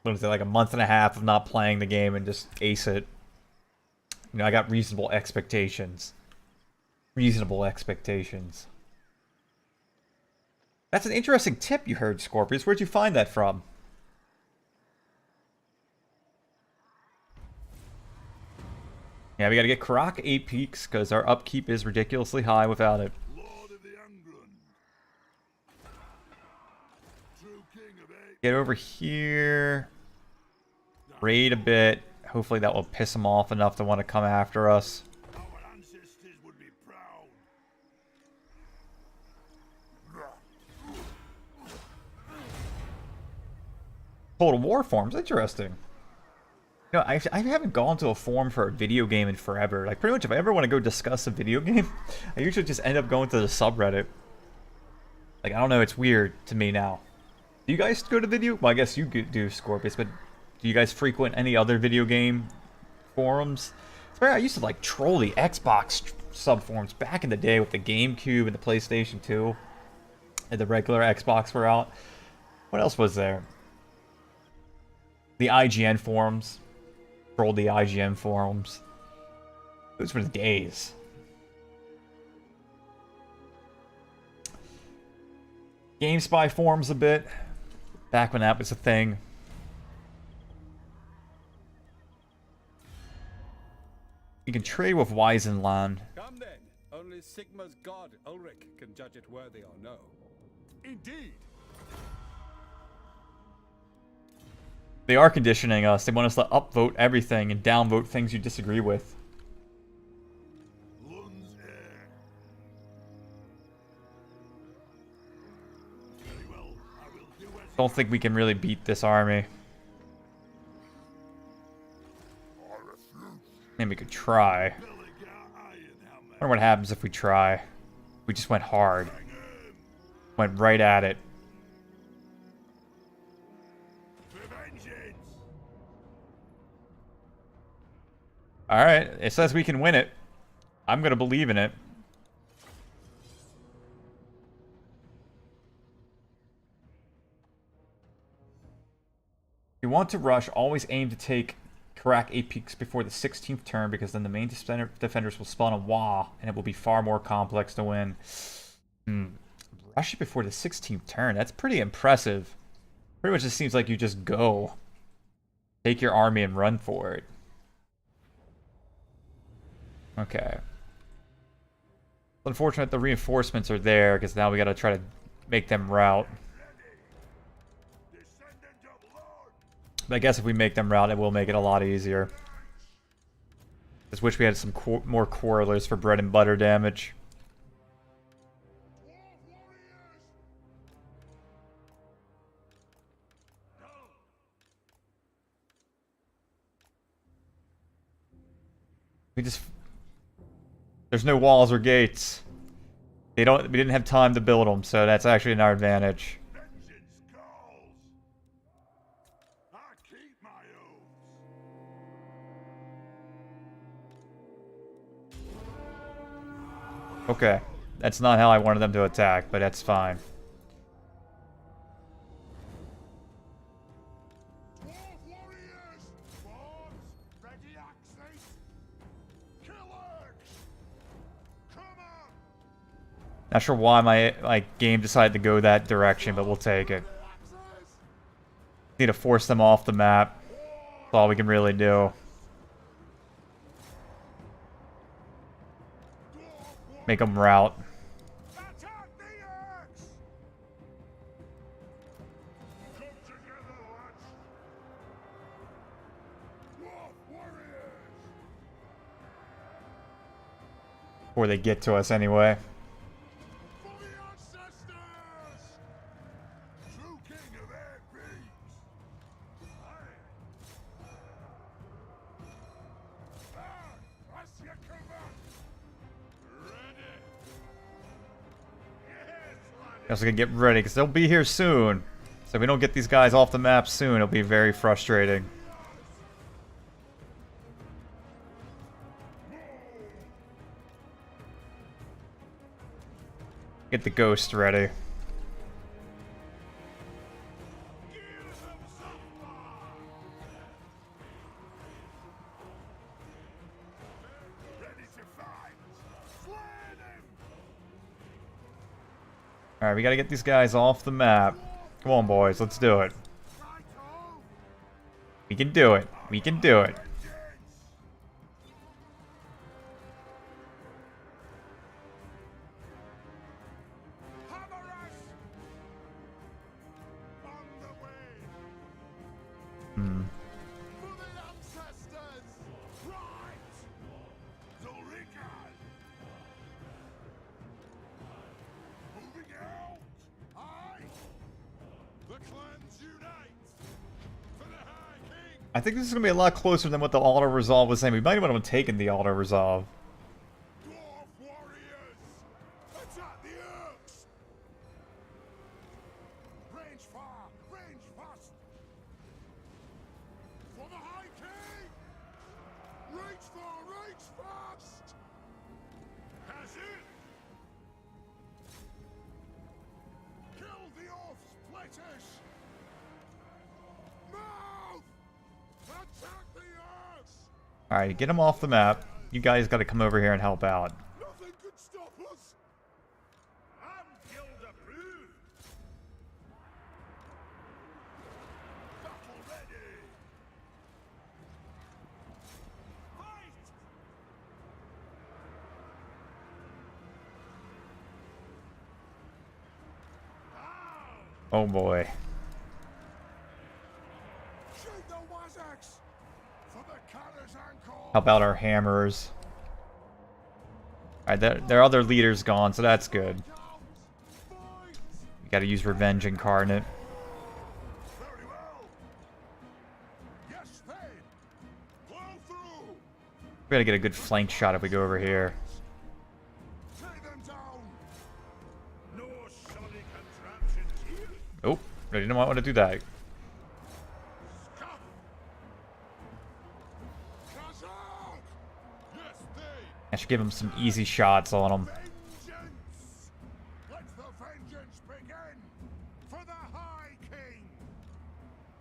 what is it, like a month and a half of not playing the game and just ace it. You know, I got reasonable expectations. Reasonable expectations. That's an interesting tip you heard, Scorpius. Where'd you find that from? Yeah, we gotta get Karak 8 peaks, because our upkeep is ridiculously high without it. Lord of the Angrund. True king of eight. Get over here. Raid a bit. Hopefully that will piss them off enough to want to come after us. Our ancestors would be proud. Total War forms, interesting. You know, I haven't gone to a forum for a video game in forever. Like, pretty much if I ever want to go discuss a video game, I usually just end up going to the subreddit. Like, I don't know, it's weird to me now. Do you guys go to video? Well, I guess you do, Scorpius, but do you guys frequent any other video game forums? It's where I used to, like, troll the Xbox subforums back in the day with the GameCube and the PlayStation 2. And the regular Xbox were out. What else was there? The IGN forums. Trolled the IGN forums. Those were the days. GameSpy forums a bit. Back when that was a thing. You can trade with Weisenland. Come then. Only Sigma's god, Ulrich, can judge it worthy or no. Indeed. They are conditioning us. They want us to upvote everything and downvote things you disagree with. Lun's heir. Very well. I will do as Don't think we can really beat this army. I refuse. Maybe we could try. Belagar Ironhammer. I wonder what happens if we try. We just went hard. Went right at it. For vengeance. Alright, it says we can win it. I'm gonna believe in it. If you want to rush, always aim to take Karak 8 peaks before the 16th turn, because then the main defenders will spawn a Wah, and it will be far more complex to win. Rush it before the 16th turn. That's pretty impressive. Pretty much just seems like you just go. Take your army and run for it. Okay. Unfortunate the reinforcements are there, because now we gotta try to make them rout. Descendant of Lord. But I guess if we make them rout, it will make it a lot easier. Just wish we had some more quarrelers for bread and butter damage. Dwarf warriors. We just... There's no walls or gates. We didn't have time to build them, so that's actually in our advantage. Vengeance calls. I keep my oaths. Okay. That's not how I wanted them to attack, but that's fine. Dwarf warriors! Swords, ready axes! Killers! Come on! Not sure why my game decided to go that direction, but we'll take it. Axes! Need to force them off the map. That's all we can really do. Make them rout. Attack the axe! Come together, lads! Dwarf warriors! Before they get to us anyway. For the ancestors! True king of air beasts! As you come back! Ready! Yes, laddie! Also gonna get ready, because they'll be here soon. So if we don't get these guys off the map soon, it'll be very frustrating. Get the ghost ready. Gears of Zafar! Ready to fight! Slay them! Alright, we gotta get these guys off the map. Come on, boys, let's do it. Right home! We can do it. We can do it. Hammer us! On the way! Hmm. For the ancestors! Right! Zulrika! Moving out! Aye! The clans unite! For the High King! I think this is gonna be a lot closer than what the auto-resolve was saying. We might even have taken the auto-resolve. Dwarf warriors! Attack the Urks! Range far! Range fast! For the High King! Reach far! Reach fast! Has it! Kill the off-splitters! Mouth! Attack the Urks! Alright, get them off the map. You guys gotta come over here and help out. Nothing could stop us! I'm guild approved! Battle ready! Fight! Oh boy. Shoot the Wazax! For the Clan Angrund! How about our hammers? Alright, their other leader's gone, so that's good. Fight! We gotta use Revenge Incarnate. Very well! Yes, Thane! Plow through! We gotta get a good flank shot if we go over here. Take them down! No shoddy contraptions here! Oh, I didn't want to do that. Scuff! Kazak! Yes, Thane! I should give him some easy shots on him. Vengeance! Let the vengeance begin! For the High King!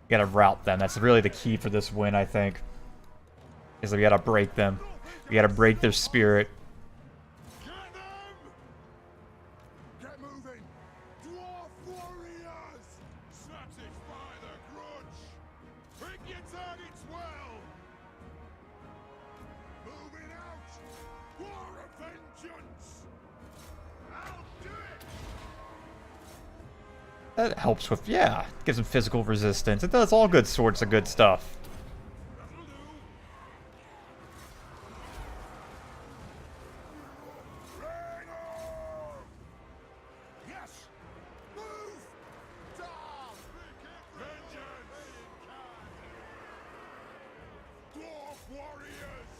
We gotta rout them. That's really the key for this win, I think. Is that we gotta break them. We gotta break their spirit. Get them! Get moving! Dwarf warriors! Satisfy the grudge! Pick your targets well! Moving out! War of vengeance! I'll do it! That helps with, yeah, gives them physical resistance. It does all good sorts of good stuff. That'll do! Bring on! Yes! Move! Down! Vengeance! Dwarf warriors!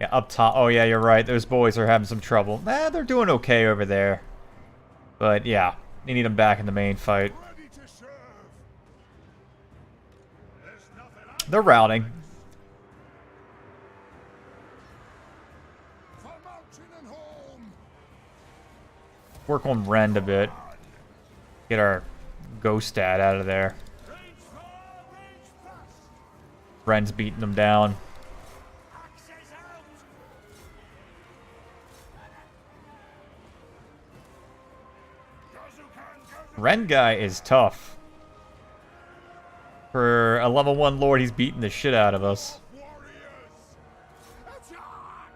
Yeah, up top. Oh, yeah, you're right. Those boys are having some trouble. They're doing okay over there. But, yeah, you need them back in the main fight. Ready to serve. There's nothing I They're routing. for mountain and home. Work on Rend a bit. Get our Ghost Dad out of there. Range far, range fast. Ren's beating them down. Axes out. Ren guy is tough. For a level 1 lord, he's beating the shit out of us. Warriors, attack!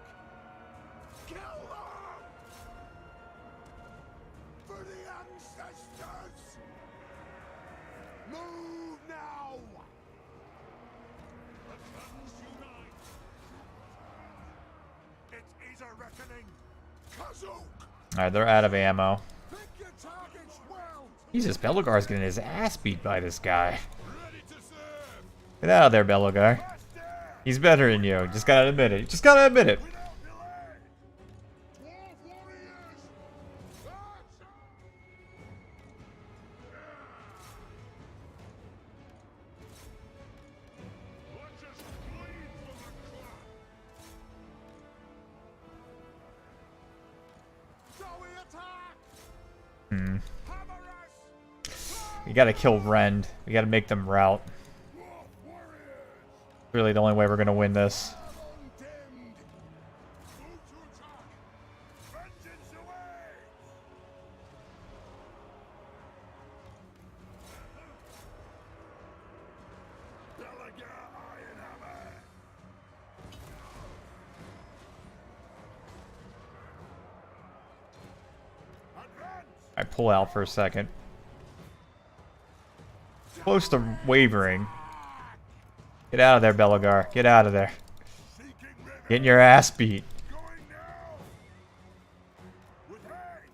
Kill them! For the ancestors! Move now! The clans unite! It is a reckoning! Kazook! Alright, they're out of ammo. Pick your targets well! Jesus, Belugar's getting his ass beat by this guy. Ready to serve! Get out of there, Belugar. He's better than you. Just gotta admit it. Just gotta admit it. Without delay! Dwarf warriors! Attack! Let's just bleed for the clan! Shall we attack? Hmm. Hammer us! We gotta kill Rend. We gotta make them rout. Dwarf warriors! Really the only way we're gonna win this. Undimmed! Move to attack! Vengeance awaits! Belagar Ironhammer! Advance! I pull out for a second. Close to wavering. Get out of there, Belugar. Get out of there. Seeking revenge! Getting your ass beat. Going now! With haste!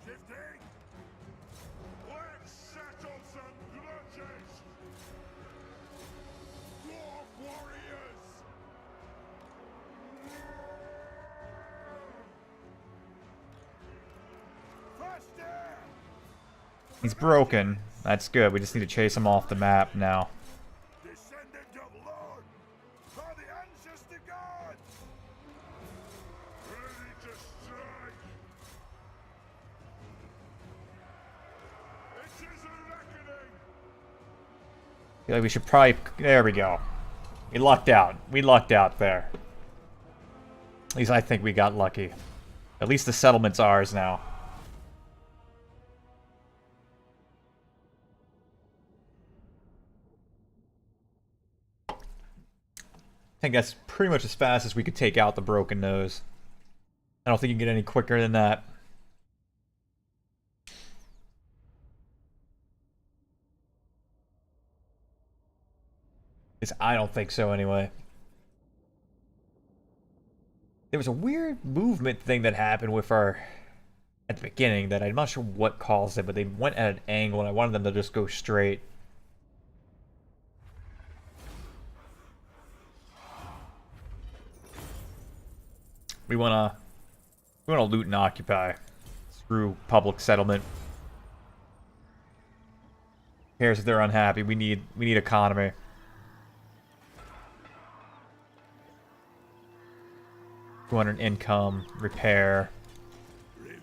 Shifting! Let's settle some grudges! Dwarf warriors! Faster! He's broken. That's good. We just need to chase him off the map now. Descendant of Lord! For the ancestor gods! Ready to strike! It is a reckoning! I feel like we should probably... There we go. We lucked out. We lucked out there. At least I think we got lucky. At least the settlement's ours now. I think that's pretty much as fast as we could take out the broken nose. I don't think you can get any quicker than that. I don't think so anyway. There was a weird movement thing that happened with our... at the beginning that I'm not sure what caused it, but they went at an angle and I wanted them to just go straight. We wanna loot and occupy. Screw public settlement. Who cares if they're unhappy? We need economy. $200 income, repair. Revenge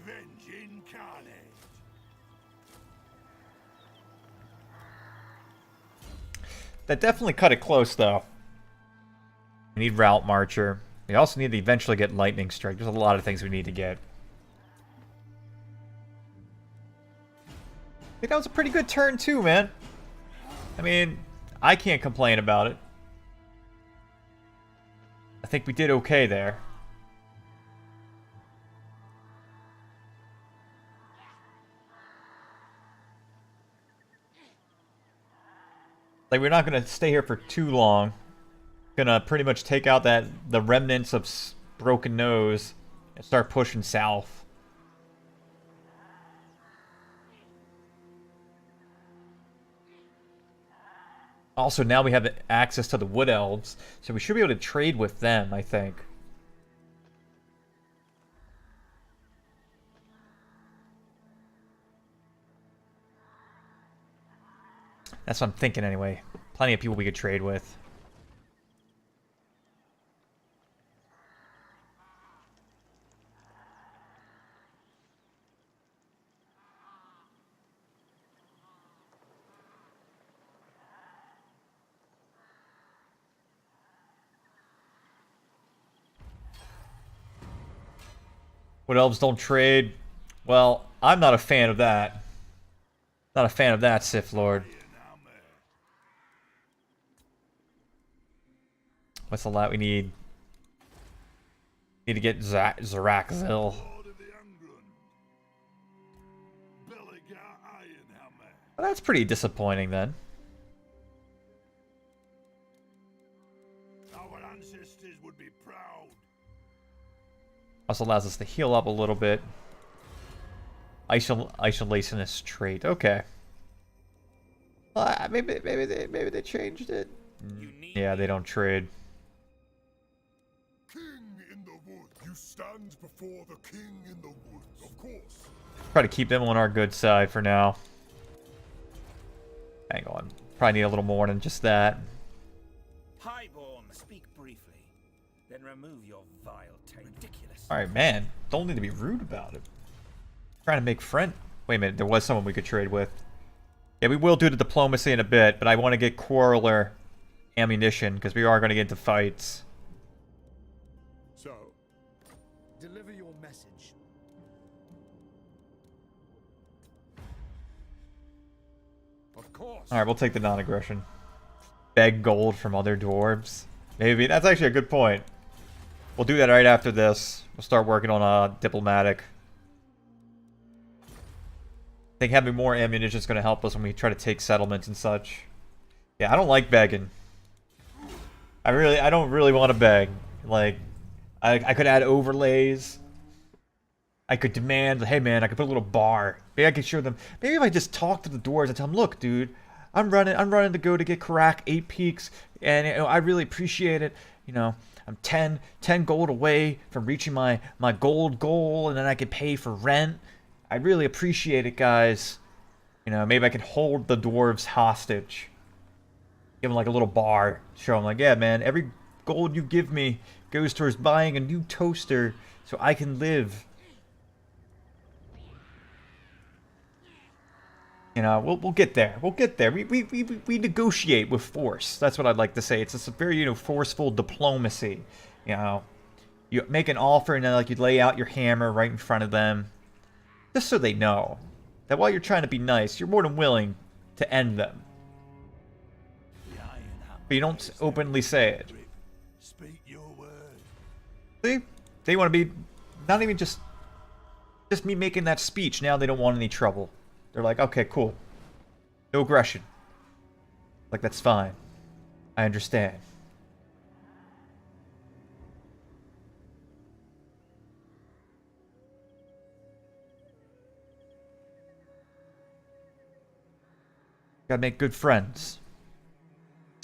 incarnate! That definitely cut it close though. We need Route Marcher. We also need to eventually get Lightning Strike. There's a lot of things we need to get. I think that was a pretty good turn too, man. I mean, I can't complain about it. I think we did okay there. Like, we're not gonna stay here for too long. Gonna pretty much take out the remnants of Broken Nose and start pushing south. Also, now we have access to the Wood Elves, so we should be able to trade with them, I think. That's what I'm thinking anyway. Plenty of people we could trade with. What elves don't trade? Well, I'm not a fan of that. Not a fan of that, Sith Lord. What's the lot we need? Need to get Zarakzil. Lord of the Angrund. Belagar Ironhammer. Well, that's pretty disappointing then. Our ancestors would be proud. Also allows us to heal up a little bit. Isolationist trait. Okay. Well, maybe they changed it. Yeah, they don't trade. King in the wood. You stand before the king in the woods, of course. Try to keep them on our good side for now. Hang on. Probably need a little more than just that. Highborn, speak briefly, then remove your vile taint. Ridiculous. Alright, man. Don't need to be rude about it. Trying to make friend. Wait a minute, there was someone we could trade with. Yeah, we will do the diplomacy in a bit, but I want to get Quarreler ammunition, because we are going to get into fights. So, deliver your message. Of course. Alright, we'll take the non-aggression. Beg gold from other dwarves. Maybe. That's actually a good point. We'll do that right after this. We'll start working on diplomatic. I think having more ammunition is going to help us when we try to take settlements and such. Yeah, I don't like begging. I don't really want to beg. Like, I could add overlays. I could demand, hey man, I could put a little bar. Maybe I could show them. Maybe if I just talk to the dwarves and tell them, look, dude, I'm running to go to get Karak 8 peaks, and you know, I really appreciate it. You know, I'm 10 gold away from reaching my gold goal, and then I could pay for rent. I really appreciate it, guys. You know, maybe I could hold the dwarves hostage. Give them like a little bar. Show them like, yeah, man, every gold you give me goes towards buying a new toaster so I can live. You know, we'll get there. We'll get there. We negotiate with force. That's what I'd like to say. It's a very, you know, forceful diplomacy. You know, you make an offer and then like you lay out your hammer right in front of them. Just so they know that while you're trying to be nice, you're more than willing to end them. But you don't openly say it. Speak your word. See? They want to be, not even just me making that speech. Now they don't want any trouble. They're like, okay, cool. No aggression. Like, that's fine. I understand. Gotta make good friends.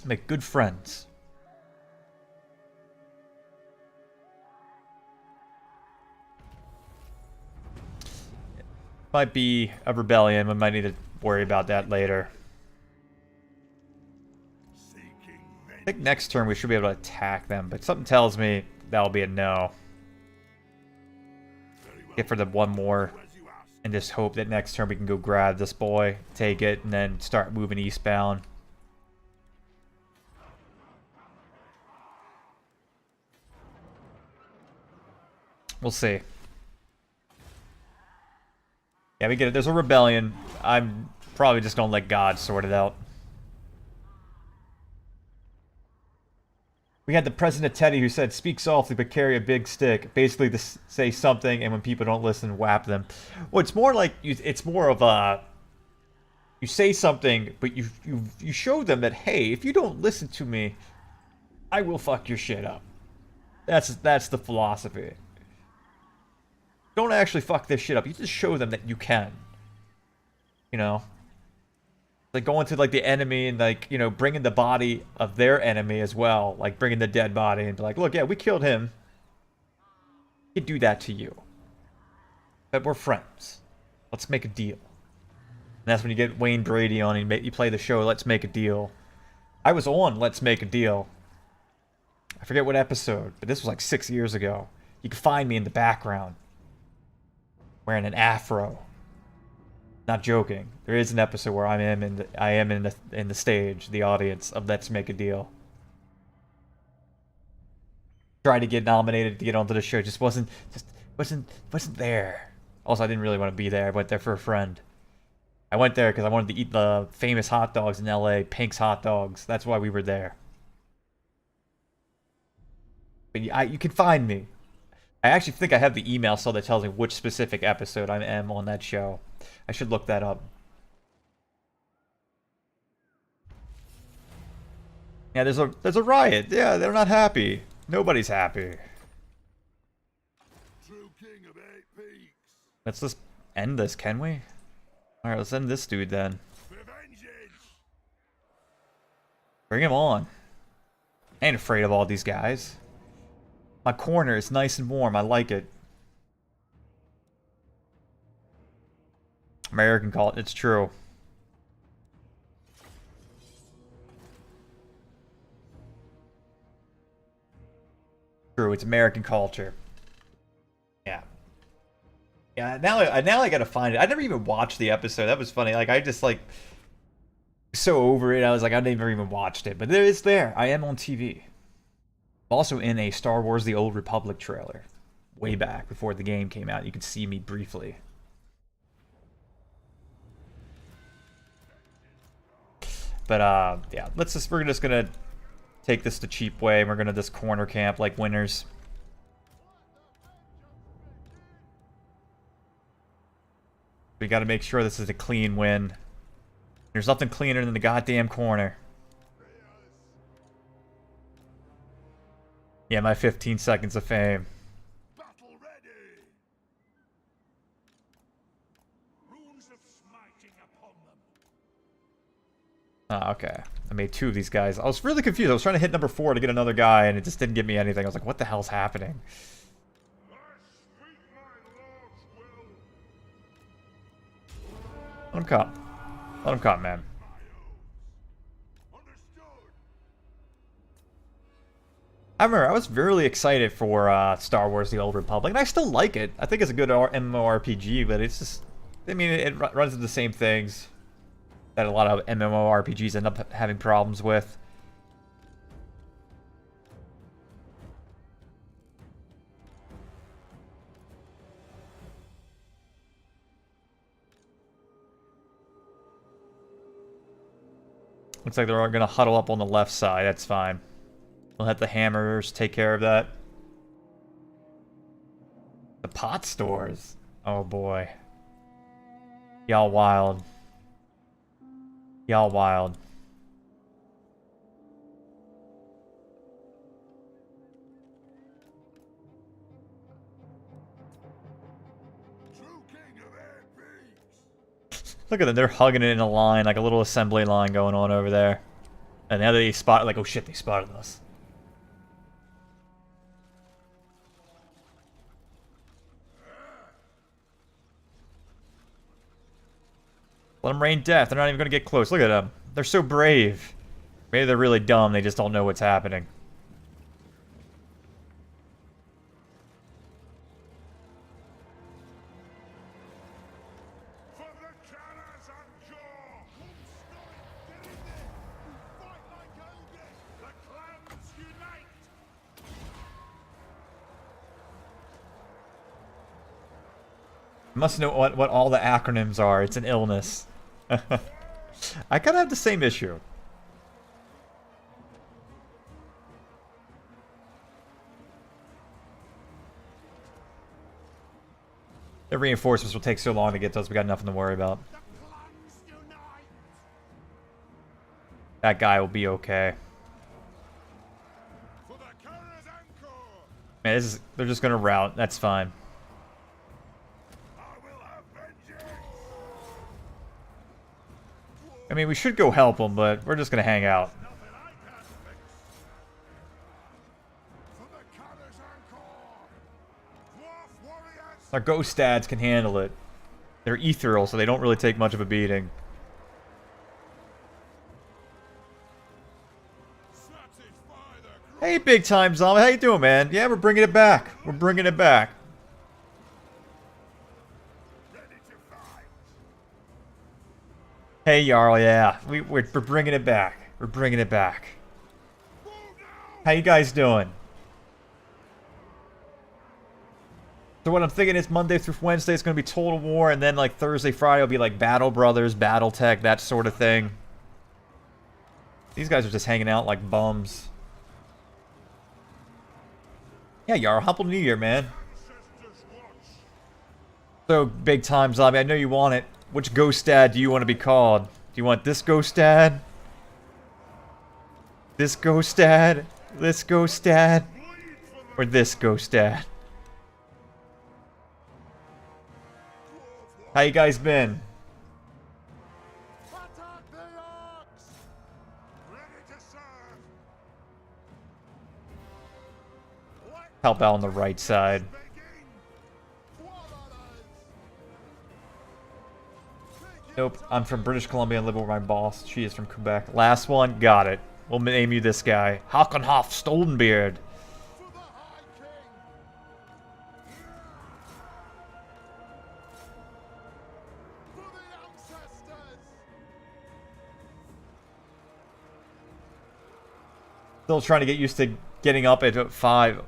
Make good friends. Might be a rebellion. We might need to worry about that later. I think next turn we should be able to attack them, but something tells me that'll be a no. Get for the one more. And just hope that next turn we can go grab this boy, take it, and then start moving eastbound. We'll see. Yeah, we get it. There's a rebellion. I'm probably just gonna let God sort it out. We had the president Teddy who said, speak softly but carry a big stick. Basically to say something, and when people don't listen, whap them. Well, it's more like, it's more of a... You say something, but you show them that, hey, if you don't listen to me, I will fuck your shit up. That's the philosophy. Don't actually fuck this shit up. You just show them that you can. You know? Like going to like the enemy and like, you know, bringing the body of their enemy as well. Like bringing the dead body and be like, look, yeah, we killed him. We could do that to you. But we're friends. Let's make a deal. And that's when you get Wayne Brady on and you play the show Let's Make a Deal. I was on Let's Make a Deal. I forget what episode, but this was like 6 years ago. You can find me in the background wearing an afro. Not joking. There is an episode where I am in the stage, the audience of Let's Make a Deal. Tried to get nominated to get onto the show, just wasn't there. Also, I didn't really want to be there. I went there for a friend. I went there because I wanted to eat the famous hot dogs in LA, Pink's Hot Dogs. That's why we were there. But you can find me. I actually think I have the email still that tells me which specific episode I am on that show. I should look that up. Yeah, there's a riot. Yeah, they're not happy. Nobody's happy. True king of 8 peaks. Let's just end this, can we? Alright, let's end this dude then. For vengeance. Bring him on. I ain't afraid of all these guys. My corner is nice and warm. I like it. American call it. It's true. True. It's American culture. Yeah. Yeah. Now I gotta find it. I never even watched the episode. That was funny. Like I just like so over it. I was like I never even watched it. But it's there. I am on TV. Also in a Star Wars The Old Republic trailer. Way back before the game came out. You could see me briefly. But yeah, we're just gonna take this the cheap way and we're gonna just corner camp like winners. We gotta make sure this is a clean win. There's nothing cleaner than the goddamn corner. Yeah, my 15 seconds of fame. Battle ready. Runes of smiting upon them. Ah, okay. I made 2 of these guys. I was really confused. I was trying to hit number 4 to get another guy, and it just didn't give me anything. I was like, what the hell's happening? I speak my lord's will. Let him come. Let him come, man. Understood. I remember I was really excited for Star Wars The Old Republic, and I still like it. I think it's a good MMORPG, but it's just... I mean, it runs into the same things that a lot of MMORPGs end up having problems with. Looks like they're all going to huddle up on the left side. That's fine. We'll have the hammers take care of that. The pot stores. Oh boy. Y'all wild. Y'all wild. True king of 8 peaks. Look at them. They're hugging it in a line, like a little assembly line going on over there. And now they spot, like, oh shit, they spotted us. Let them rain death. They're not even going to get close. Look at them. They're so brave. Maybe they're really dumb. They just don't know what's happening. For the Clan Angrund. Fight like elders. The clans unite. Must know what all the acronyms are. It's an illness. I kind of have the same issue. The reinforcements will take so long to get to us. We got nothing to worry about. The clans unite. That guy will be okay. For the Clan Angrund. Man, they're just gonna rout. That's fine. I will have vengeance. I mean, we should go help them, but we're just gonna hang out. Nothing I can't fix. For the Clan Angrund. Dwarf warriors. Our ghost dads can handle it. They're ethereal, so they don't really take much of a beating. Hey, big time zombie. How you doing, man? Yeah, we're bringing it back. We're bringing it back. Hey, Jarl. Yeah, we're bringing it back. We're bringing it back. How you guys doing? So what I'm thinking is Monday through Wednesday is going to be Total War, and then like Thursday, Friday will be like Battle Brothers, Battletech, that sort of thing. These guys are just hanging out like bums. Yeah, Jarl, Happy New Year, man. So, big time zombie, I know you want it. Which ghost dad do you want to be called? Do you want this ghost dad? This ghost dad? This ghost dad? Or this ghost dad? How you guys been? Help out on the right side. Nope, I'm from British Columbia and live with my boss. She is from Quebec. Last one, got it. We'll name you this guy. Hakonhoff Stoltenbeard. Still trying to get used to getting up at 5.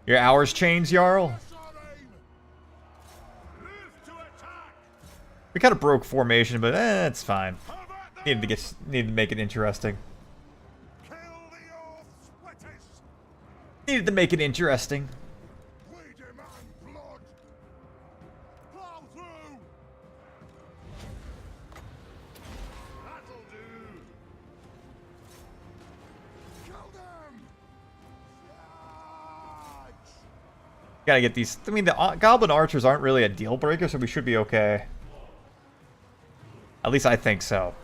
Your hours changed, Jarl? We kind of broke formation, but it's fine. Needed to make it interesting. Needed to make it interesting. Gotta get these. I mean, the Goblin Archers aren't really a deal breaker, so we should be okay. At least I think so.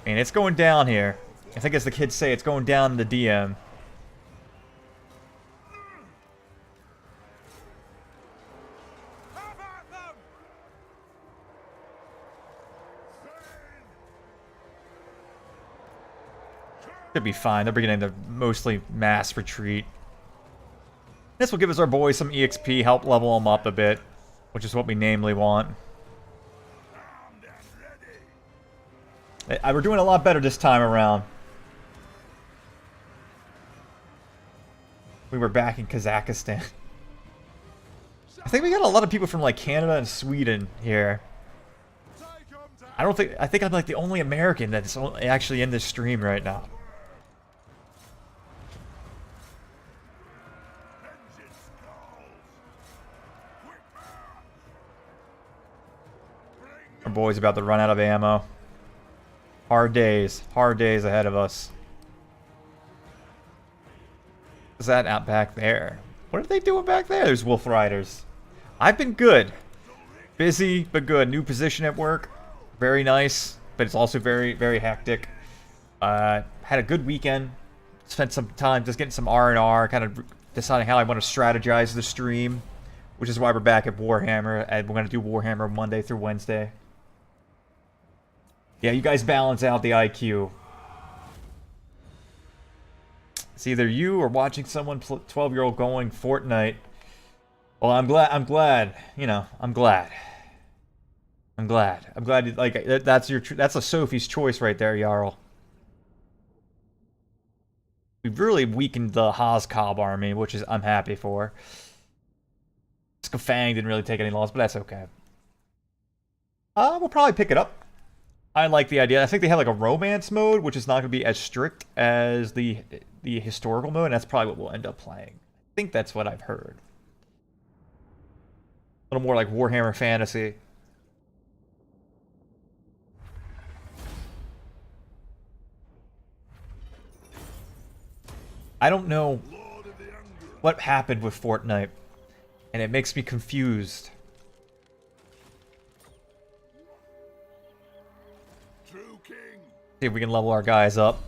I mean, it's going down here. I think as the kids say, it's going down in the DM. Should be fine. They're beginning to mostly mass retreat. This will give us our boys some EXP, help level them up a bit, which is what we namely want. We're doing a lot better this time around. We were back in Kazakhstan. I think we got a lot of people from like Canada and Sweden here. I think I'm like the only American that's actually in this stream right now. Our boy's about to run out of ammo. Hard days ahead of us. What's that out back there? What are they doing back there? There's Wolf Riders. I've been good. Busy, but good. New position at work. Very nice, but it's also very, very hectic. Had a good weekend. Spent some time just getting some R&R, kind of deciding how I want to strategize the stream, which is why we're back at Warhammer, and we're going to do Warhammer Monday through Wednesday. Yeah, you guys balance out the IQ. It's either you or watching someone 12-year-old going Fortnite. Well, I'm glad, you know, I'm glad. Like, that's a Sophie's choice right there, Jarl. We've really weakened the Hozcob army, which is I'm happy for. Skafang didn't really take any loss, but that's okay. We'll probably pick it up. I like the idea. I think they have like a romance mode, which is not going to be as strict as the historical mode, and that's probably what we'll end up playing. I think that's what I've heard. A little more like Warhammer Fantasy. I don't know what happened with Fortnite, and it makes me confused. See if we can level our guys up.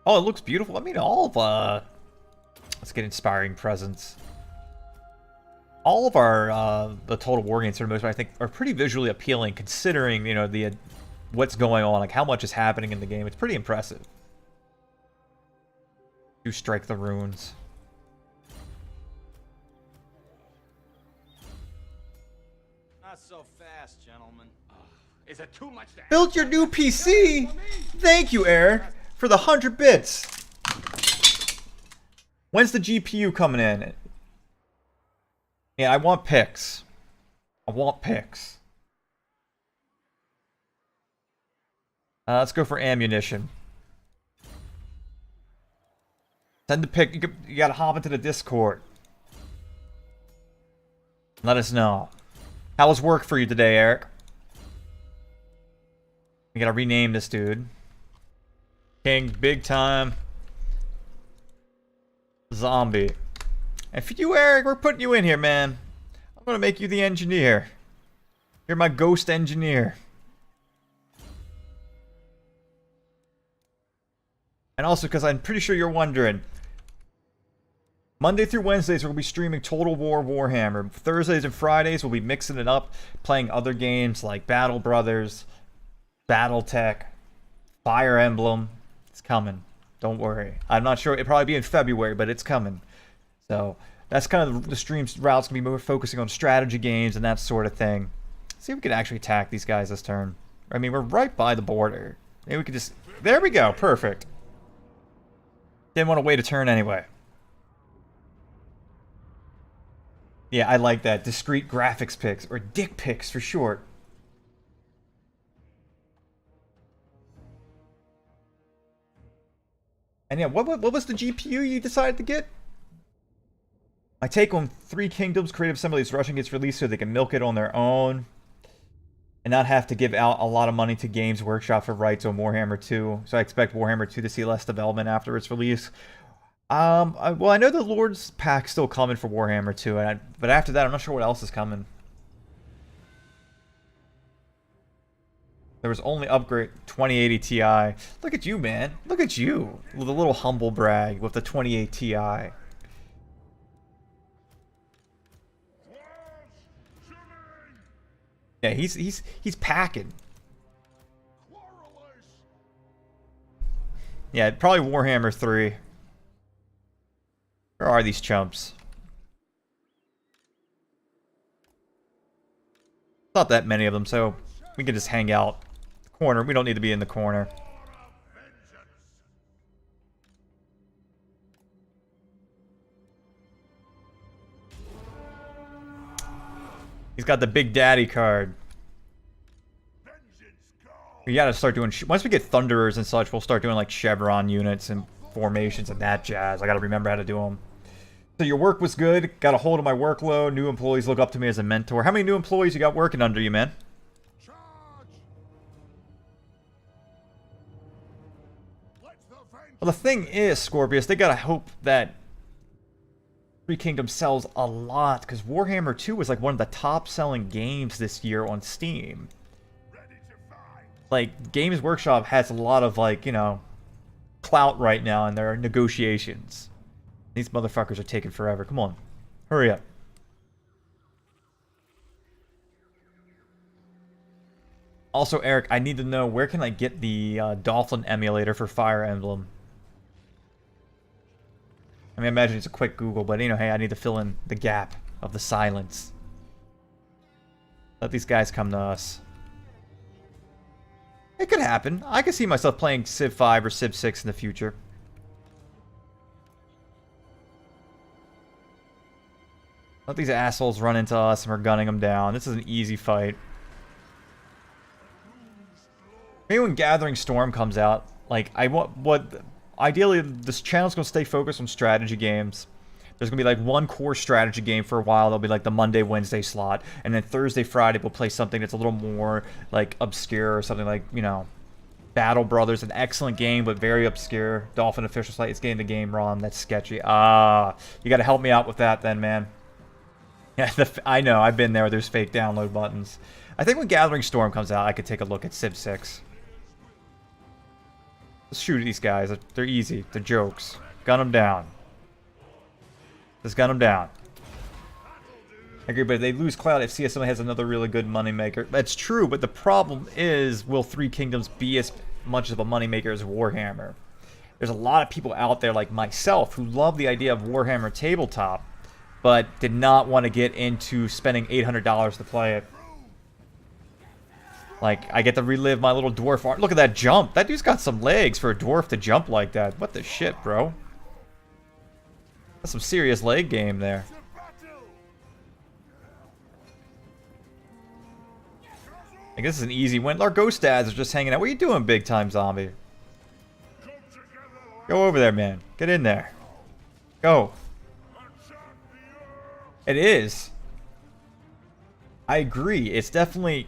Oh, it looks beautiful. I mean, all of let's get inspiring presents. All of our the Total War games for the most part, I think, are pretty visually appealing, considering, you know, what's going on, like how much is happening in the game. It's pretty impressive. Do strike the runes. Not so fast, gentlemen. Is it too much to ask? Built your new PC? Thank you, Eric, for the 100 bits. When's the GPU coming in? Yeah, I want pics. I want pics. Let's go for ammunition. Send the pic. You gotta hop into the Discord. Let us know. How was work for you today, Eric? We gotta rename this dude. King, big time. Zombie. And for you, Eric, we're putting you in here, man. I'm gonna make you the engineer. You're my ghost engineer. And also, because I'm pretty sure you're wondering, Monday through Wednesdays we'll be streaming Total War Warhammer. Thursdays and Fridays we'll be mixing it up, playing other games like Battle Brothers, Battletech, Fire Emblem. It's coming. Don't worry. I'm not sure. It'll probably be in February, but it's coming. So that's kind of the stream's route's gonna be more focusing on strategy games and that sort of thing. See if we can actually attack these guys this turn. I mean, we're right by the border. Maybe we could just... There we go. Perfect. Didn't want to wait a turn anyway. Yeah, I like that. Discrete graphics pics, or dick pics for short. And yeah, what was the GPU you decided to get? My take on Three Kingdoms Creative Assembly's rushing gets released so they can milk it on their own and not have to give out a lot of money to Games Workshop for rights on Warhammer 2. So I expect Warhammer 2 to see less development after its release. Well, I know the Lord's Pack's still coming for Warhammer 2, but after that, I'm not sure what else is coming. There was only upgrade 2080 Ti. Look at you, man. Look at you. With a little humble brag with the 2080 Ti. Yeah, he's packing. Yeah, probably Warhammer 3. Where are these chumps? Not that many of them, so we can just hang out. Corner. We don't need to be in the corner. He's got the Big Daddy card. We gotta start doing... Once we get Thunderers and such, we'll start doing like Chevron units and formations and that jazz. I gotta remember how to do them. So your work was good. Got a hold of my workload. New employees look up to me as a mentor. How many new employees you got working under you, man? Well, the thing is, Scorpius, they gotta hope that Three Kingdoms sells a lot, because Warhammer 2 was like one of the top-selling games this year on Steam. Like, Games Workshop has a lot of, like, you know, clout right now in their negotiations. These motherfuckers are taking forever. Come on. Hurry up. Also, Eric, I need to know, where can I get the Dolphin emulator for Fire Emblem? I mean, I imagine it's a quick Google, but, you know, hey, I need to fill in the gap of the silence. Let these guys come to us. It could happen. I could see myself playing Civ 5 or Civ 6 in the future. Let these assholes run into us and we're gunning them down. This is an easy fight. Maybe when Gathering Storm comes out, like, I want what... Ideally, this channel's going to stay focused on strategy games. There's going to be like one core strategy game for a while. There'll be like the Monday, Wednesday slot. And then Thursday, Friday, we'll play something that's a little more like obscure. Or something like, you know, Battle Brothers. An excellent game, but very obscure. Dolphin Official Site. It's getting the game wrong. That's sketchy. Ah, you got to help me out with that then, man. Yeah, I know. I've been there. There's fake download buttons. I think when Gathering Storm comes out, I could take a look at Civ 6. Let's shoot these guys. They're easy. They're jokes. Gun them down. Just gun them down. I agree, but if they lose clout if CSM has another really good moneymaker. That's true, but the problem is, will Three Kingdoms be as much of a moneymaker as Warhammer? there's a lot of people out there like myself who love the idea of Warhammer tabletop, but did not want to get into spending $800 to play it. Like, I get to relive my little dwarf art. Look at that jump. That dude's got some legs for a dwarf to jump like that. What the shit, bro? That's some serious leg game there. I guess it's an easy win. Our ghost dads are just hanging out. What are you doing, big time zombie? Go over there, man. Get in there. Go. It is. I agree. It's definitely...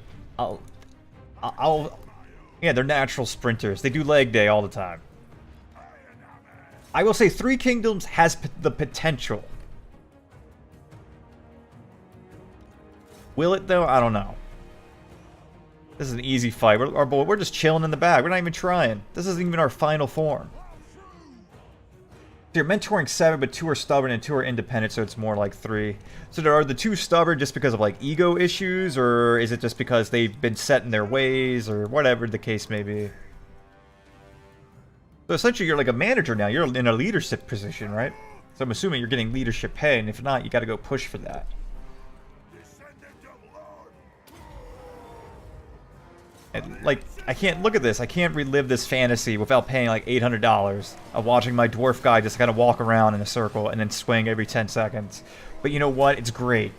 yeah, they're natural sprinters. They do leg day all the time. I will say Three Kingdoms has the potential. Will it, though? I don't know. This is an easy fight. We're just chilling in the back. We're not even trying. This isn't even our final form. You're mentoring 7, but 2 are stubborn and 2 are independent, so it's more like 3. So are the 2 stubborn just because of like ego issues, or is it just because they've been set in their ways, or whatever the case may be? So essentially you're like a manager now. You're in a leadership position, right? So I'm assuming you're getting leadership pay, and if not, you got to go push for that. And, like, I can't look at this. I can't relive this fantasy without paying like $800 of watching my dwarf guy just kind of walk around in a circle and then swing every 10 seconds. But you know what? It's great.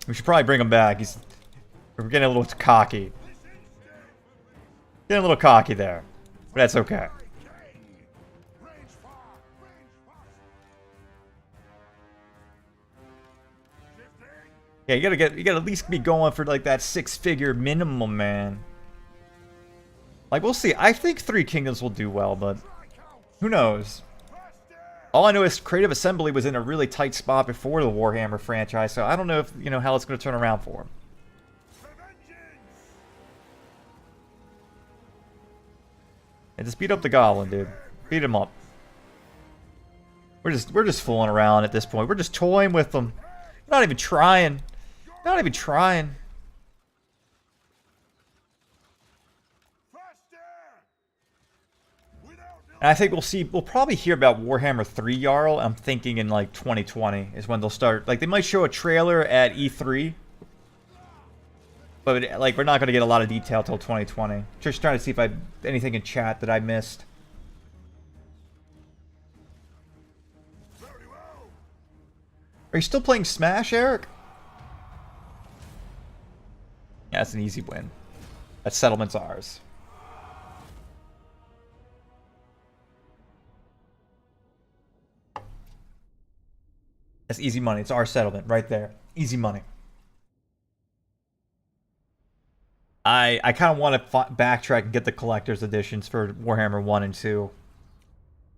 We should probably bring him back. We're getting a little cocky. Getting a little cocky there. But that's okay. Yeah, you gotta at least be going for like that 6-figure minimum, man. Like, we'll see. I think Three Kingdoms will do well, but who knows? All I know is Creative Assembly was in a really tight spot before the Warhammer franchise, so I don't know if, you know, how it's gonna turn around for them. And just beat up the goblin, dude. Beat him up. We're just fooling around at this point. We're just toying with them. We're not even trying. Not even trying. And I think we'll probably hear about Warhammer 3 Jarl. I'm thinking in like 2020 is when they'll start. Like, they might show a trailer at E3. But like, we're not going to get a lot of detail till 2020. Just trying to see if I anything in chat that I missed. Are you still playing Smash, Eric? Yeah, that's an easy win. That settlement's ours. That's easy money. It's our settlement right there. Easy money. I kind of want to backtrack and get the collector's editions for Warhammer 1 and 2.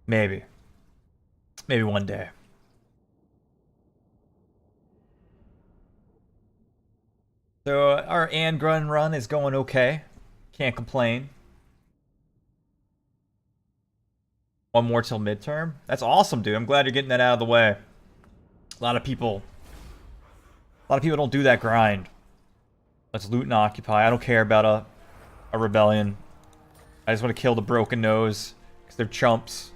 Maybe. Maybe one day. So our Angrund run is going okay. Can't complain. One more till midterm. That's awesome, dude. I'm glad you're getting that out of the way. A lot of people don't do that grind. Let's loot and occupy. I don't care about a rebellion. I just want to kill the broken nose because they're chumps.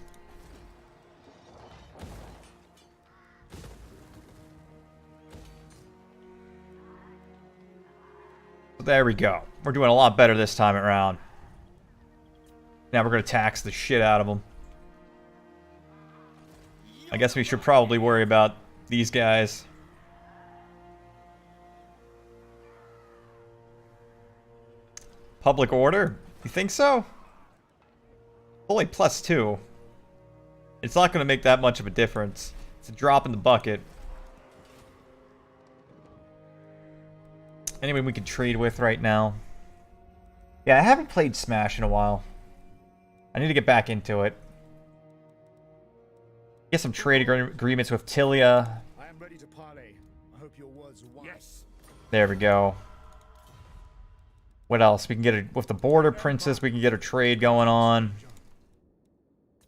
There we go. We're doing a lot better this time around. Now we're going to tax the shit out of them. I guess we should probably worry about these guys. Public order? You think so? Only +2. It's not going to make that much of a difference. It's a drop in the bucket. Anyone we can trade with right now. Yeah, I haven't played Smash in a while. I need to get back into it. Get some trade agreements with Tilia. I am ready to parley. I hope your words are wise. Yes. There we go. What else? We can get with the Border Princess. We can get a trade going on.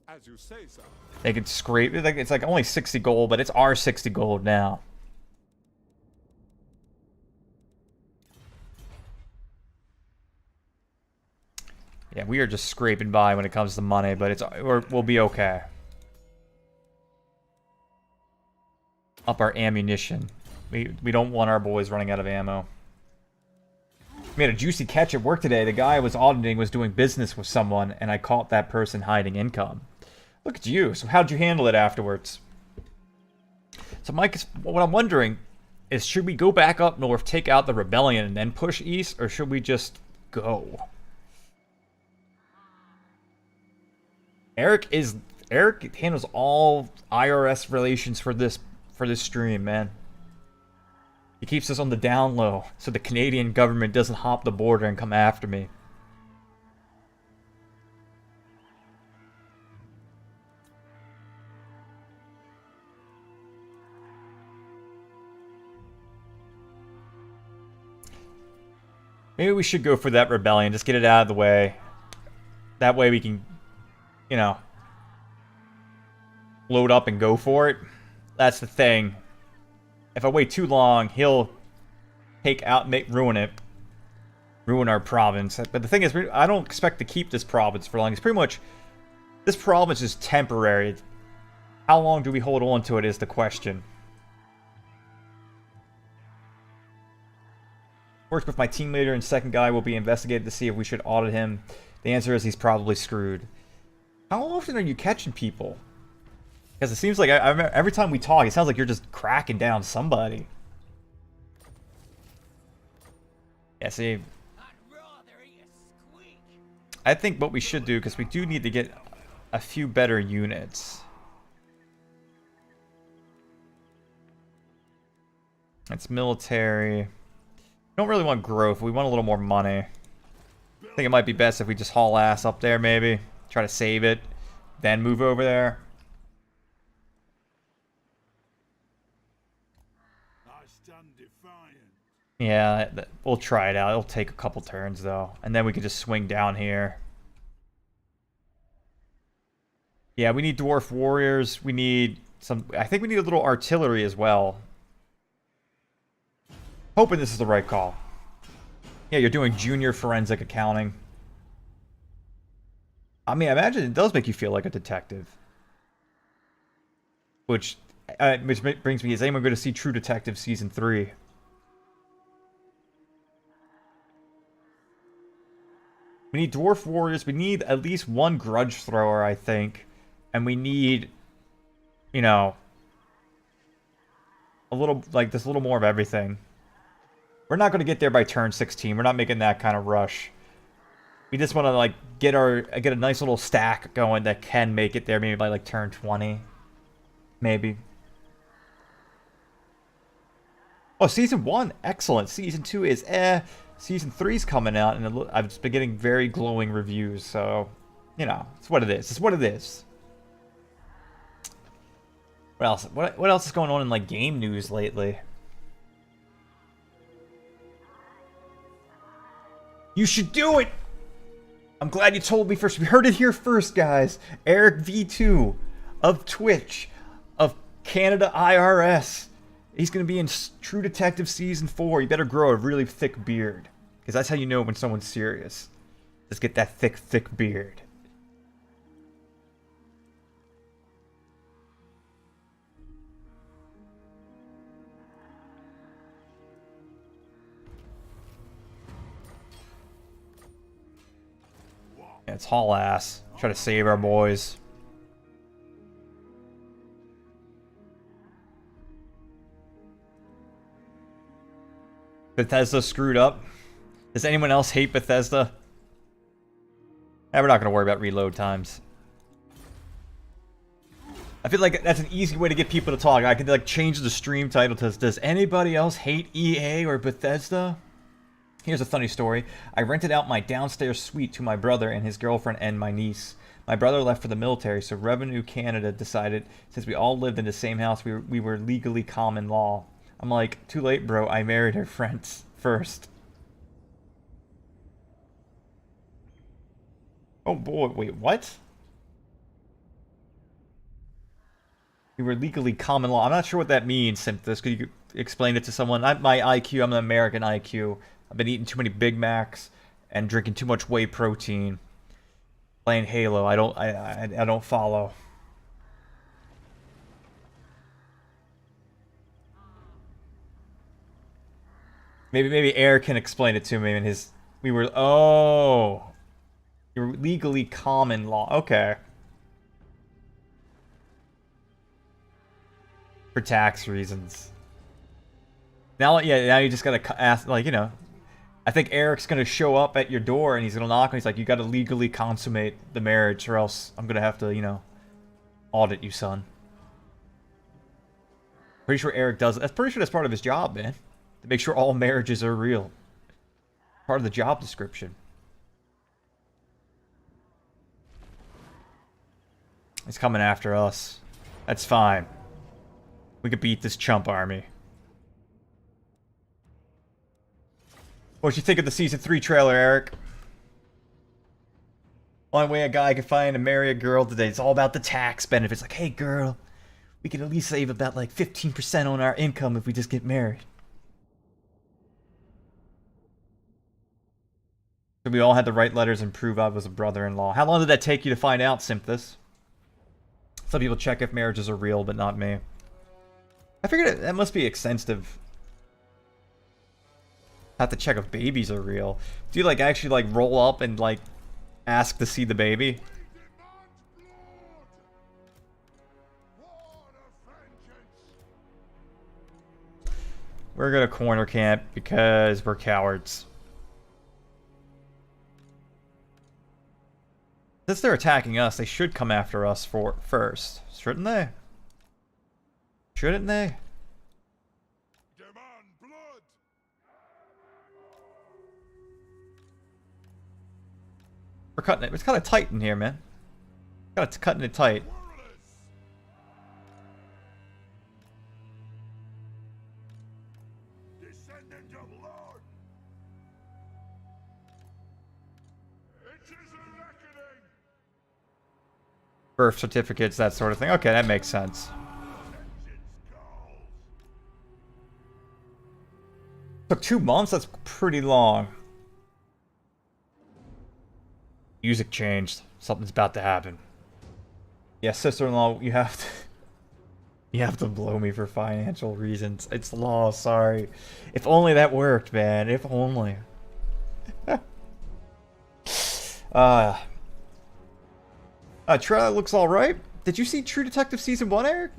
As you say, sir. They could scrape. It's like only 60 gold, but it's our 60 gold now. Yeah, we are just scraping by when it comes to money, but we'll be okay. Up our ammunition. We don't want our boys running out of ammo. We had a juicy catch at work today. The guy I was auditing was doing business with someone, and I caught that person hiding income. Look at you. So how'd you handle it afterwards? So Mike, what I'm wondering is, should we go back up north, take out the rebellion, and then push east, or should we just go? Eric handles all IRS relations for this stream, man. He keeps us on the down low so the Canadian government doesn't hop the border and come after me. Maybe we should go for that rebellion, just get it out of the way. That way we can, you know, load up and go for it. That's the thing. If I wait too long, he'll take out, ruin it. Ruin our province. But the thing is, I don't expect to keep this province for long. It's pretty much, this province is temporary. How long do we hold on to it is the question. Worked with my team leader and second guy will be investigated to see if we should audit him. The answer is he's probably screwed. How often are you catching people? Because it seems like every time we talk, it sounds like you're just cracking down somebody. Yeah, see. I think what we should do, because we do need to get a few better units. It's military. We don't really want growth. We want a little more money. I think it might be best if we just haul ass up there, maybe. Try to save it. Then move over there. Yeah, we'll try it out. It'll take a couple turns, though. And then we can just swing down here. Yeah, we need dwarf warriors. We need some... I think we need a little artillery as well. Hoping this is the right call. Yeah, you're doing junior forensic accounting. I mean, I imagine it does make you feel like a detective. Which brings me, is anyone going to see True Detective Season 3? We need dwarf warriors. We need at least one grudge thrower, I think. And we need, you know, a little, like, this little more of everything. We're not going to get there by turn 16. We're not making that kind of rush. We just want to, like, get a nice little stack going that can make it there maybe by, like, turn 20. Maybe. Oh, Season 1. Excellent. Season 2 is Season 3's coming out, and I've just been getting very glowing reviews, so, you know, it's what it is. It's what it is. What else? What else is going on in, like, game news lately? You should do it! I'm glad you told me first. We heard it here first, guys. Eric V2 of Twitch, of Canada IRS. He's going to be in True Detective Season 4. You better grow a really thick beard. Because that's how you know when someone's serious. Just get that thick, thick beard. Yeah, it's haul ass. Try to save our boys. Bethesda screwed up. Does anyone else hate Bethesda? We're not going to worry about reload times. I feel like that's an easy way to get people to talk. I could, like, change the stream title to, does anybody else hate EA or Bethesda? Here's a funny story. I rented out my downstairs suite to my brother and his girlfriend and my niece. My brother left for the military, so Revenue Canada decided, since we all lived in the same house, we were legally common law. I'm like, too late, bro. I married her friends first. Oh boy, wait, what? We were legally common law. I'm not sure what that means, Synthesis. Could you explain it to someone? My IQ, I'm an American IQ. I've been eating too many Big Macs and drinking too much whey protein. Playing Halo, I don't follow. Maybe Eric can explain it to me. And you're legally common law. Okay. For tax reasons. Now you just gotta ask, like, you know. I think Eric's gonna show up at your door and he's gonna knock and he's like, you gotta legally consummate the marriage or else I'm gonna have to, you know, audit you, son. Pretty sure Eric does. Pretty sure that's part of his job, man. To make sure all marriages are real. Part of the job description. He's coming after us. That's fine. We could beat this chump army. What'd you think of the Season 3 trailer, Eric? Only way a guy can find and marry a girl today. It's all about the tax benefits. Like, hey, girl, we can at least save about like 15% on our income if we just get married. So we all had to write letters and prove I was a brother-in-law. How long did that take you to find out, Simthus? Some people check if marriages are real, but not me. I figured that must be extensive. Have to check if babies are real. Do you like actually like roll up and like ask to see the baby? We're gonna corner camp because we're cowards. Since they're attacking us, they should come after us first, shouldn't they? Shouldn't they? Demand blood. We're cutting it. It's kind of tight in here, man. It's cutting it tight. Descendant of Lord. It is a reckoning. Birth certificates, that sort of thing. Okay, that makes sense. Took 2 months? That's pretty long. Music changed. Something's about to happen. Yeah, sister-in-law, you have to... You have to blow me for financial reasons. It's law, sorry. If only that worked, man. If only. Trailer looks alright. Did you see True Detective Season 1, Eric?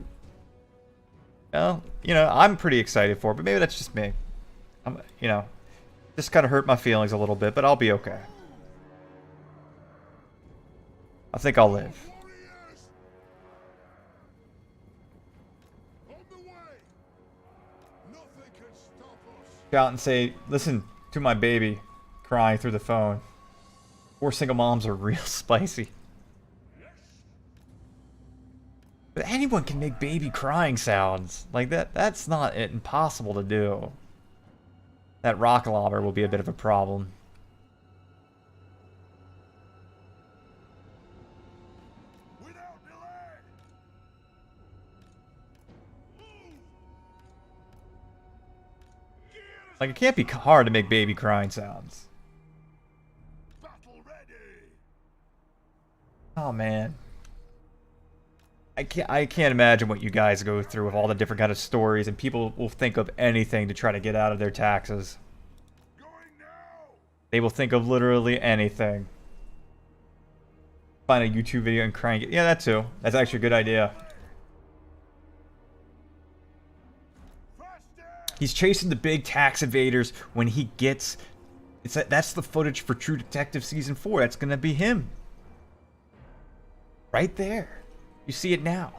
Well, you know, I'm pretty excited for it, but maybe that's just me. You know, just kind of hurt my feelings a little bit, but I'll be okay. I think I'll live. On the way. Nothing can stop us. Go out and say, listen to my baby crying through the phone. Poor single moms are real spicy. But anyone can make baby crying sounds. Like that's not impossible to do. That rock lobber will be a bit of a problem. Without delay. Move. Like, it can't be hard to make baby crying sounds. Battle ready. Oh, man. I can't imagine what you guys go through with all the different kind of stories, and people will think of anything to try to get out of their taxes. Going now. They will think of literally anything. Find a YouTube video and crank it. Yeah, that too. That's actually a good idea. He's chasing the big tax evaders when he gets... That's the footage for True Detective Season 4. That's gonna be him. Right there. You see it now.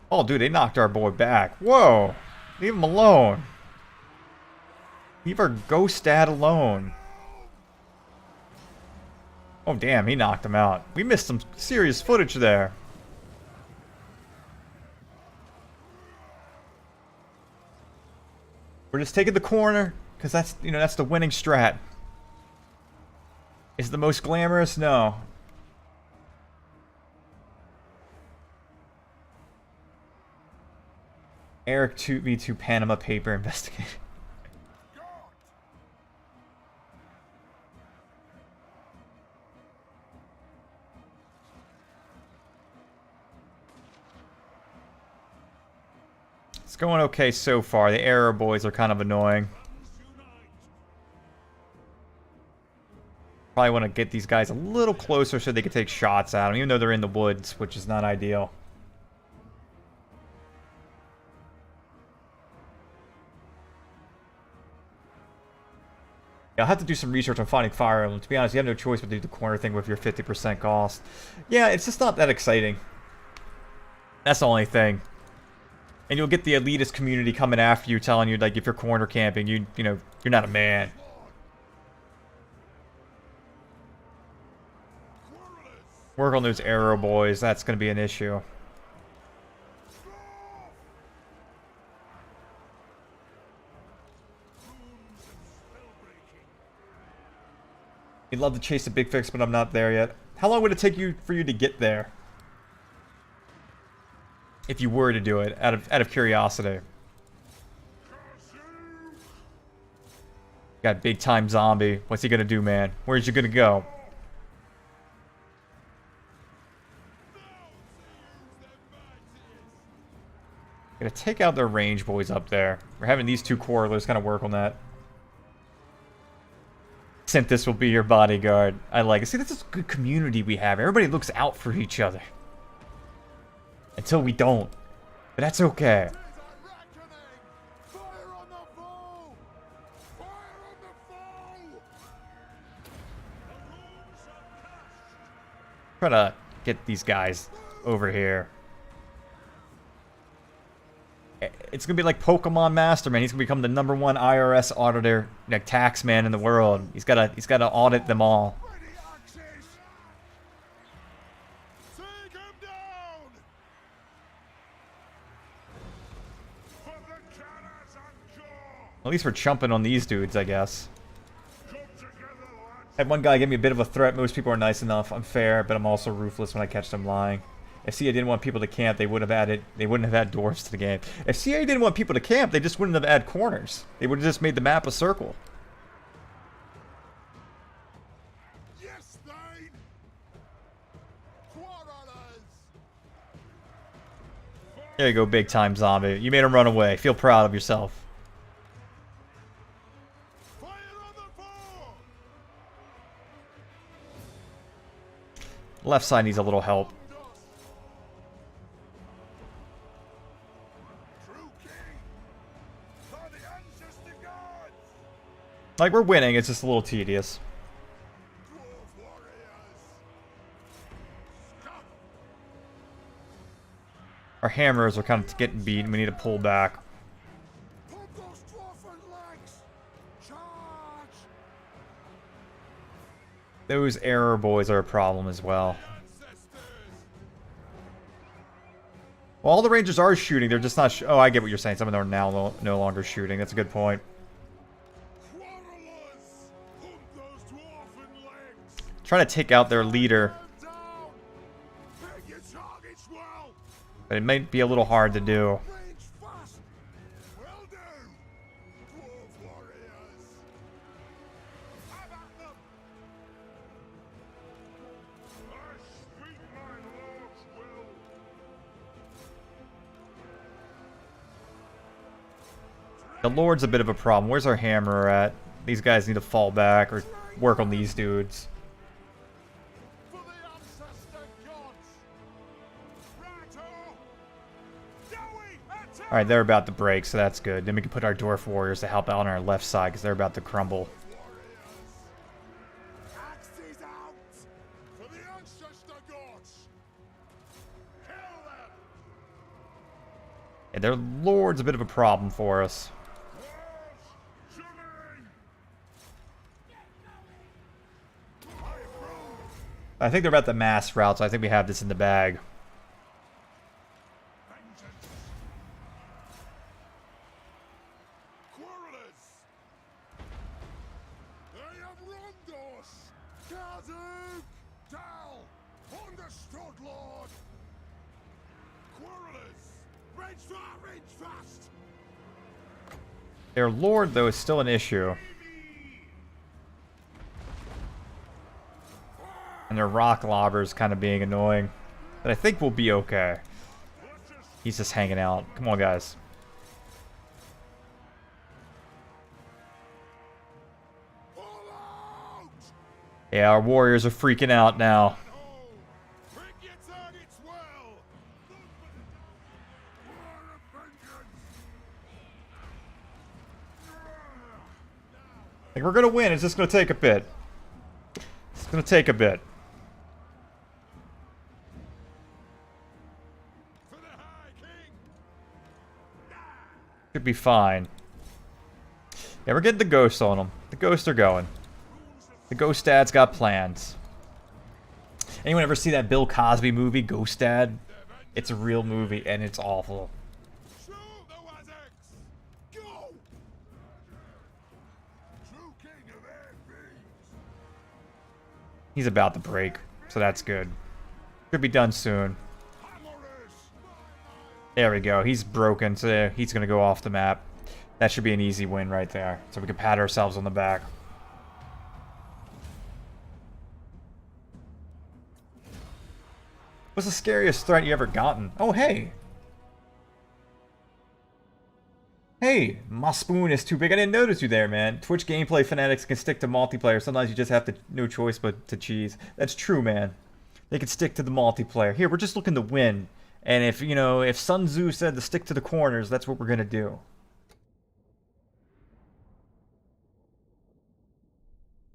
Oh, dude, they knocked our boy back. Whoa. Leave him alone. Leave our ghost dad alone. Oh, damn, he knocked him out. We missed some serious footage there. We're just taking the corner, because that's, you know, that's the winning strat. Is it the most glamorous? No. Eric 2v2 Panama paper investigator. It's going okay so far. The arrow boys are kind of annoying. Probably want to get these guys a little closer so they can take shots at them, even though they're in the woods, which is not ideal. Yeah, I'll have to do some research on finding fire emblems. To be honest, you have no choice but to do the corner thing with your 50% cost. Yeah, it's just not that exciting. That's the only thing. And you'll get the elitist community coming after you, telling you, like, if you're corner camping, you know, you're not a man. Work on those arrow boys. That's going to be an issue. You'd love to chase the big fix, but I'm not there yet. How long would it take you for you to get there? If you were to do it, out of curiosity. Got big time zombie. What's he gonna do, man? Where's you gonna go? Gonna take out their range boys up there. We're having these two correlers kind of work on that. This will be your bodyguard. I like it. See, this is a good community we have. Everybody looks out for each other. Until we don't. But that's okay. Try to get these guys over here. It's gonna be like Pokemon Master, man. He's gonna become the #1 IRS auditor, like tax man in the world. He's gotta audit them all. At least we're chumping on these dudes, I guess. Had one guy give me a bit of a threat. Most people are nice enough. I'm fair, but I'm also ruthless when I catch them lying. If CA didn't want people to camp, they wouldn't have added. They wouldn't have had dwarfs to the game. If CA didn't want people to camp, they just wouldn't have added corners. They would have just made the map a circle. Yes, Thane! Quarrelers! There you go, big time zombie. You made him run away. Feel proud of yourself. Fire on the foe! Left side needs a little help. Like, we're winning, it's just a little tedious. Our hammers are kind of getting beat, and we need to pull back. Those error boys are a problem as well. Well, all the rangers are shooting, they're just not oh, I get what you're saying. Some of them are now no longer shooting. That's a good point. Trying to take out their leader. But it might be a little hard to do. The Lord's a bit of a problem. Where's our hammer at? These guys need to fall back or work on these dudes. Alright, they're about to break, so that's good. Then we can put our Dwarf warriors to help out on our left side, because they're about to crumble. Yeah, their Lord's a bit of a problem for us. I think they're about the mass route, so I think we have this in the bag. Their Lord, though, is still an issue. And their rock lobbers kind of being annoying. But I think we'll be okay. He's just hanging out. Come on, guys. Yeah, our warriors are freaking out now. Pick your targets well. War of vengeance. Like, we're gonna win. It's just gonna take a bit. It's gonna take a bit. For the High King. Should be fine. Yeah, we're getting the ghosts on them. The ghosts are going. The Ghost Dad's got plans. Anyone ever see that Bill Cosby movie, Ghost Dad? It's a real movie, and it's awful. Shoot the Wazzaks. Go. True king of air thieves. He's about to break, so that's good. Should be done soon. Hammerers. There we go. He's broken, so he's going to go off the map. That should be an easy win right there. So we can pat ourselves on the back. What's the scariest threat you ever gotten? Oh, hey. Hey, my spoon is too big. I didn't notice you there, man. Twitch gameplay fanatics can stick to multiplayer. Sometimes you just have to, no choice but to cheese. That's true, man. They can stick to the multiplayer. Here, we're just looking to win. And if, you know, if Sun Tzu said to stick to the corners, that's what we're going to do.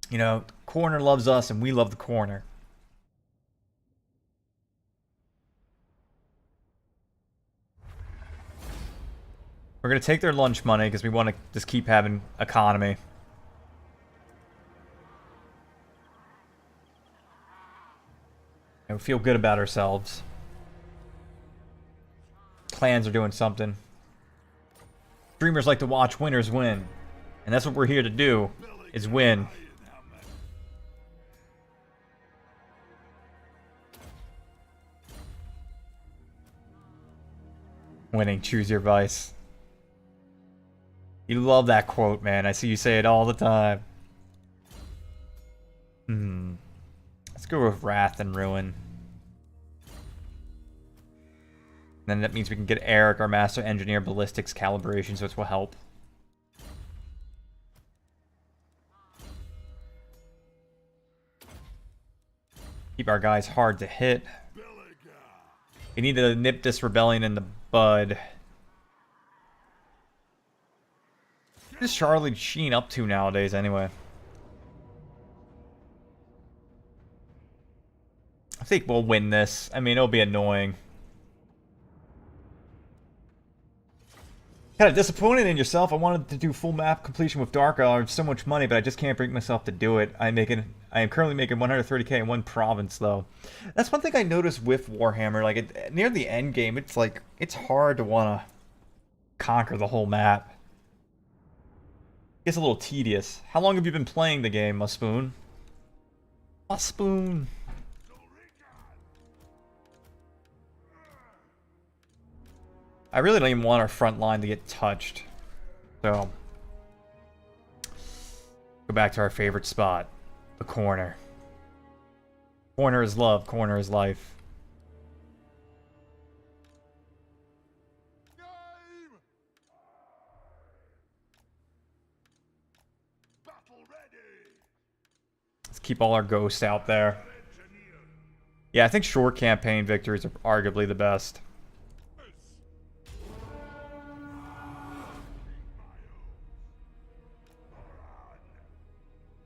You know, corner loves us and we love the corner. We're going to take their lunch money because we want to just keep having economy. And we feel good about ourselves. Clans are doing something. Streamers like to watch winners win. And that's what we're here to do, is win. Winning, choose your vice. You love that quote, man. I see you say it all the time. Let's go with Wrath and Ruin. Then that means we can get Eric, our Master Engineer, Ballistics calibration, so it will help. Keep our guys hard to hit. We need to nip this rebellion in the bud. What is Charlie Sheen up to nowadays, anyway? I think we'll win this. I mean, it'll be annoying. Kind of disappointed in yourself. I wanted to do full map completion with Dark Elves, so much money, but I just can't bring myself to do it. I am currently making 130k in one province, though. That's one thing I noticed with Warhammer. Like, near the end game, it's like, it's hard to want to conquer the whole map. It's a little tedious. How long have you been playing the game, Muspoon? Muspoon. I really don't even want our front line to get touched. So, go back to our favorite spot. The corner. Corner is love, corner is life. Let's keep all our ghosts out there. Yeah, I think short campaign victories are arguably the best.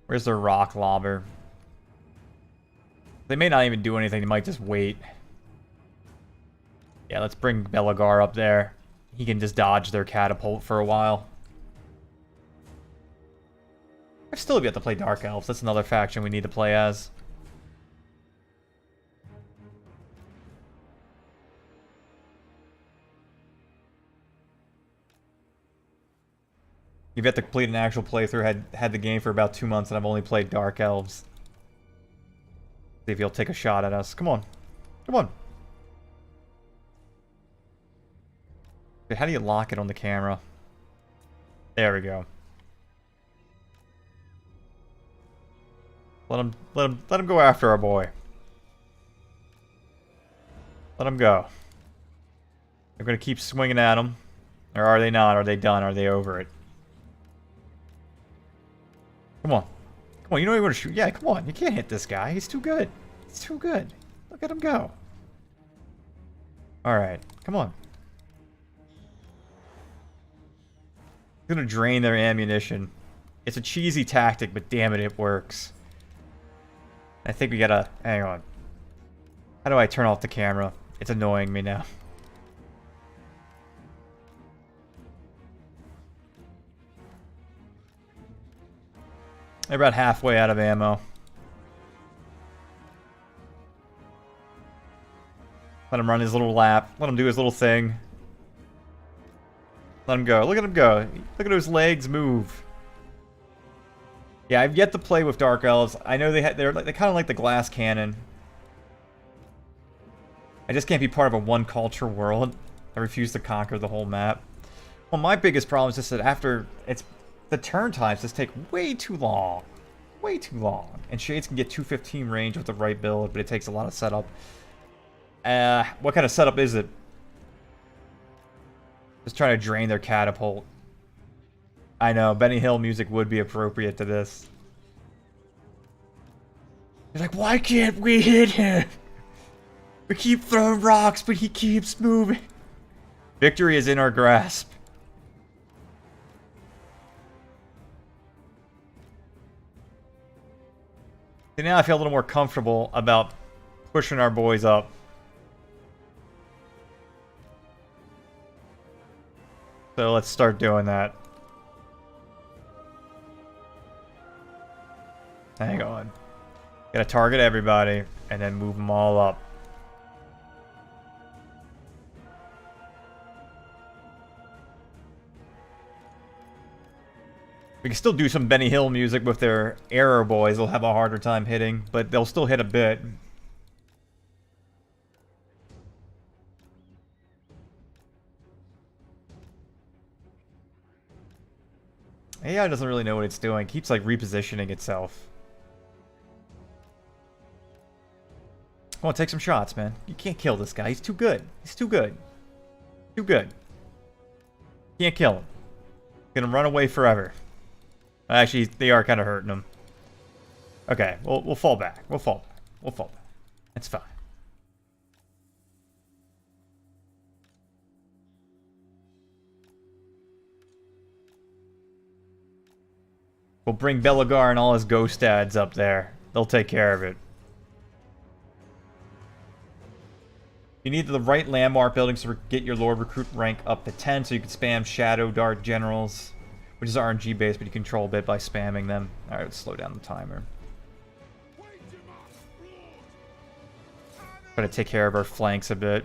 Where's their rock lobber? They may not even do anything, they might just wait. Yeah, let's bring Belagar up there. He can just dodge their catapult for a while. I've still yet to play Dark Elves. That's another faction we need to play as. You've yet to complete an actual playthrough. Had the game for about 2 months and I've only played Dark Elves. See if you'll take a shot at us. Come on. Come on. Okay, how do you lock it on the camera? There we go. Let him go after our boy. Let him go. They're gonna keep swinging at him. Or are they not? Are they done? Are they over it? Come on. Well, you know you want to shoot. Yeah, come on. You can't hit this guy. He's too good. He's too good. Look at him go. Alright, come on. It's gonna drain their ammunition. It's a cheesy tactic, but damn it, it works. I think we gotta... Hang on. How do I turn off the camera? It's annoying me now. They're about halfway out of ammo. Let him run his little lap. Let him do his little thing. Let him go. Look at him go. Look at his legs move. Yeah, I've yet to play with Dark Elves. I know they're kind of like the glass cannon. I just can't be part of a one culture world. I refuse to conquer the whole map. Well, my biggest problem is just that after the turn times just take way too long. Way too long. And Shades can get 215 range with the right build, but it takes a lot of setup. What kind of setup is it? Just trying to drain their catapult. I know, Benny Hill music would be appropriate to this. You're like, why can't we hit him? We keep throwing rocks, but he keeps moving. Victory is in our grasp. So now I feel a little more comfortable about pushing our boys up. So let's start doing that. Hang on. Gotta target everybody and then move them all up. We can still do some Benny Hill music with their arrow boys. They'll have a harder time hitting, but they'll still hit a bit. AI doesn't really know what it's doing. It keeps like repositioning itself. Come on, take some shots, man. You can't kill this guy. He's too good. He's too good. Too good. Can't kill him. Gonna run away forever. Actually, they are kind of hurting him. Okay, we'll fall back. We'll fall back. We'll fall back. It's fine. We'll bring Belagar and all his ghost ads up there. They'll take care of it. You need the right landmark buildings to get your Lord Recruit rank up to 10 so you can spam Shadow Dart Generals, which is RNG based, but you control a bit by spamming them. Alright, let's slow down the timer. Try to take care of our flanks a bit.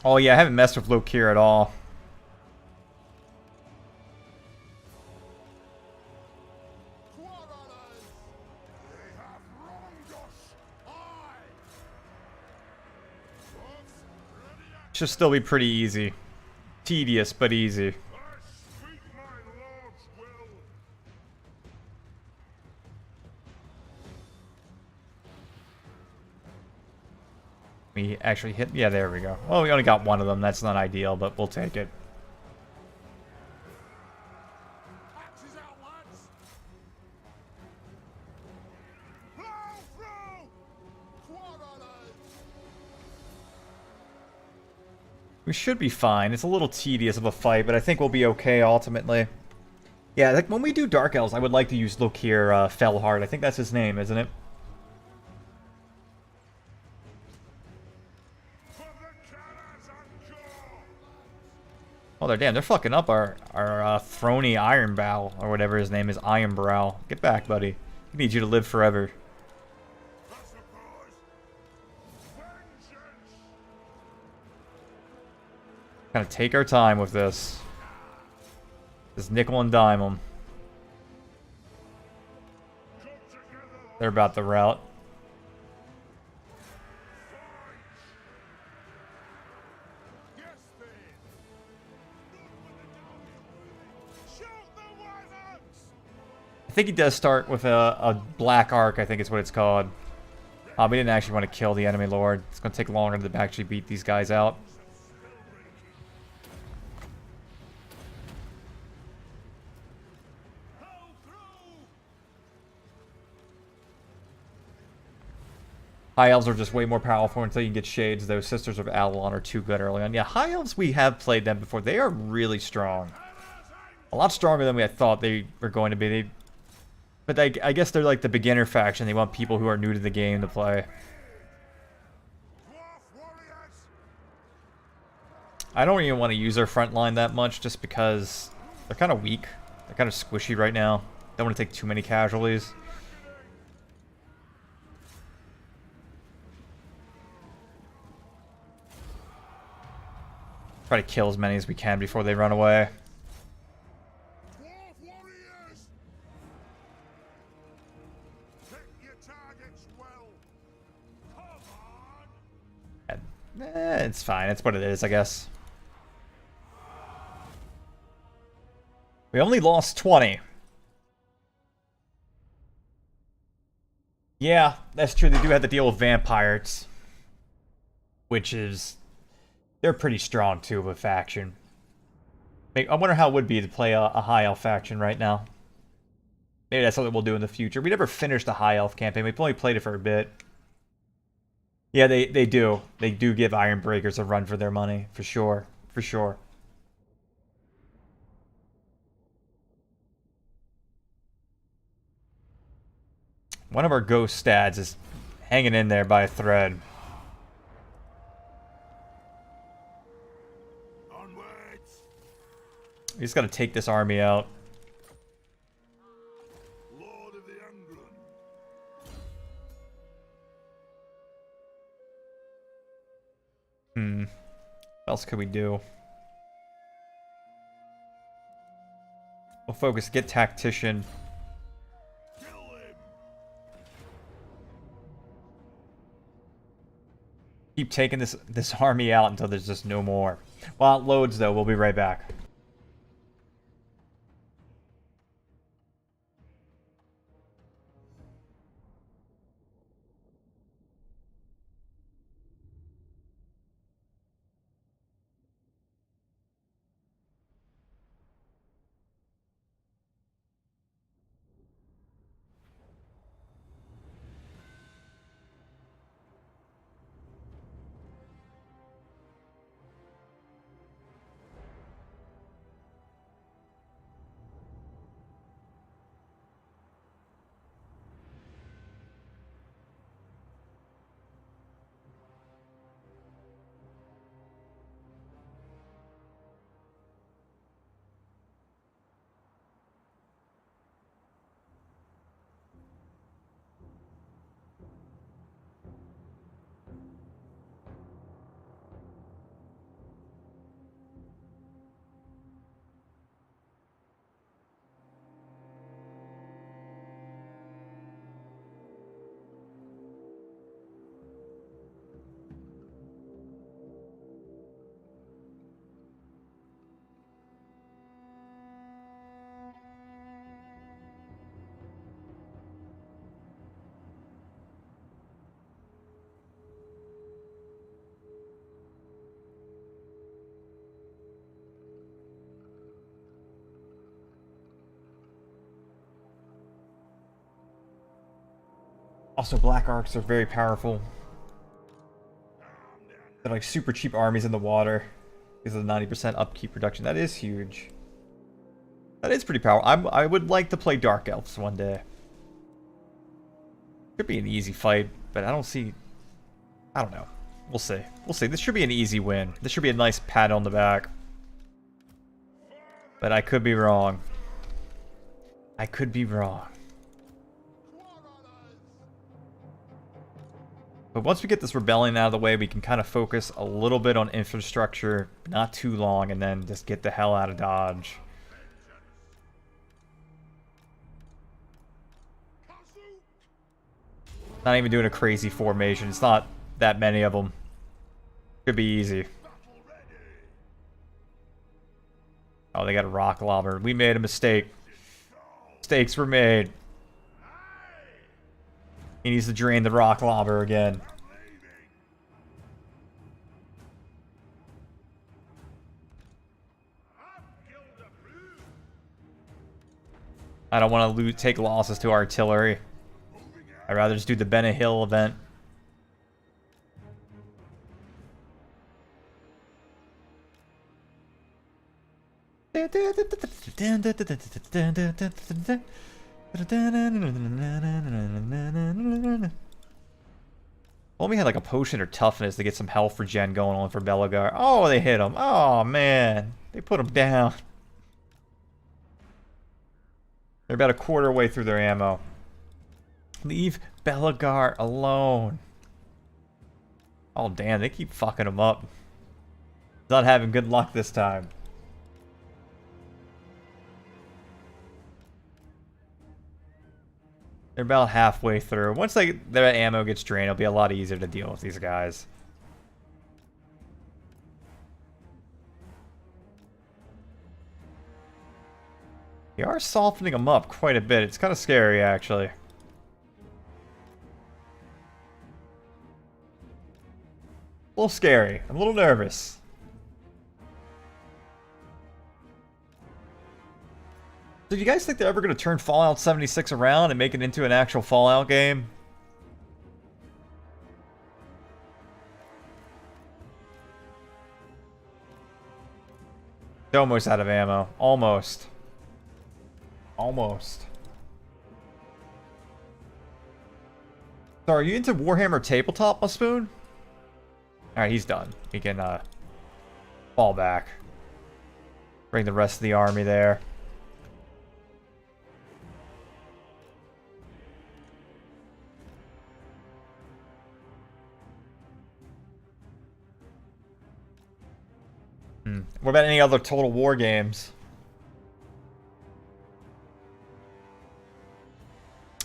Oh yeah, I haven't messed with Lokir at all. Should still be pretty easy. Tedious, but easy. We actually hit... Yeah, there we go. Well, we only got one of them. That's not ideal, but we'll take it. We should be fine. It's a little tedious of a fight, but I think we'll be okay ultimately. Yeah, like when we do Dark Elves, I would like to use Lokir Fellheart. I think that's his name, isn't it? Oh, they're fucking up our Throny Ironbow, or whatever his name is, Ironbrow. Get back, buddy. We need you to live forever. Kind of take our time with this. Just nickel and dime them. They're about the route. I think he does start with a black arc, I think is what it's called. We didn't actually want to kill the enemy lord. It's going to take longer to actually beat these guys out. High elves are just way more powerful until you can get shades. Those Sisters of Avalon are too good early on. Yeah, high elves, we have played them before. They are really strong. A lot stronger than we thought they were going to be. But I guess they're like the beginner faction. They want people who are new to the game to play. I don't even want to use their front line that much just because they're kind of weak. They're kind of squishy right now. Don't want to take too many casualties. Try to kill as many as we can before they run away. Dwarf warriors! Pick your targets well. Come on! It's fine. It's what it is, I guess. We only lost 20. Yeah, that's true. They do have to deal with vampires. Which is... They're pretty strong, too, of a faction. I wonder how it would be to play a high elf faction right now. Maybe that's something we'll do in the future. We never finished the high elf campaign. We've only played it for a bit. Yeah, they do. They do give Iron Breakers a run for their money. For sure. For sure. One of our ghost stats is hanging in there by a thread. Onwards! We just gotta take this army out. Lord of the Angrund! What else could we do? We'll focus, get Tactician. Kill him! Keep taking this army out until there's just no more. While it loads, though, we'll be right back. Also, Black Arcs are very powerful. They're like super cheap armies in the water because of the 90% upkeep reduction. That is huge. That is pretty powerful. I would like to play Dark Elves one day. Could be an easy fight, but I don't see... I don't know. We'll see. We'll see. This should be an easy win. This should be a nice pat on the back. But I could be wrong. I could be wrong. But once we get this rebellion out of the way, we can kind of focus a little bit on infrastructure, not too long, and then just get the hell out of Dodge. Not even doing a crazy formation. It's not that many of them. Could be easy. Oh, they got a rock lobber. We made a mistake. Mistakes were made. He needs to drain the rock lobber again. I don't want to take losses to artillery. I'd rather just do the Bennett Hill event. Only had like a potion or toughness to get some health regen going on for Belagar. Oh, they hit him. Oh, man. They put him down. They're about a quarter way through their ammo. Leave Belagar alone. Oh, damn. They keep fucking him up. Not having good luck this time. They're about halfway through. Once their ammo gets drained, it'll be a lot easier to deal with these guys. They are softening them up quite a bit. It's kind of scary, actually. A little scary. I'm a little nervous. So do you guys think they're ever going to turn Fallout 76 around and make it into an actual Fallout game? They're almost out of ammo. Almost. Almost. So are you into Warhammer Tabletop, my spoon? Alright, he's done. He can fall back. Bring the rest of the army there. What about any other Total War games?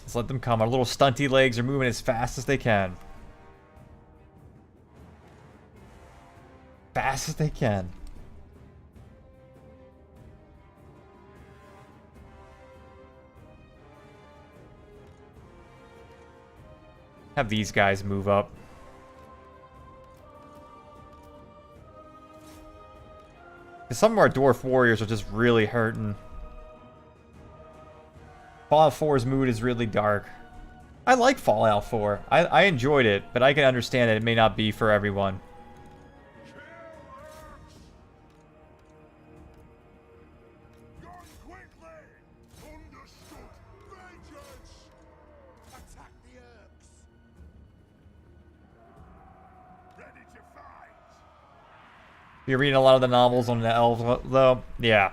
Let's let them come. Our little stunty legs are moving as fast as they can. Fast as they can. Have these guys move up. Some of our Dwarf warriors are just really hurting. Fallout 4's mood is really dark. I like Fallout 4. I enjoyed it, but I can understand that it may not be for everyone. You're reading a lot of the novels on the elves, though? Yeah.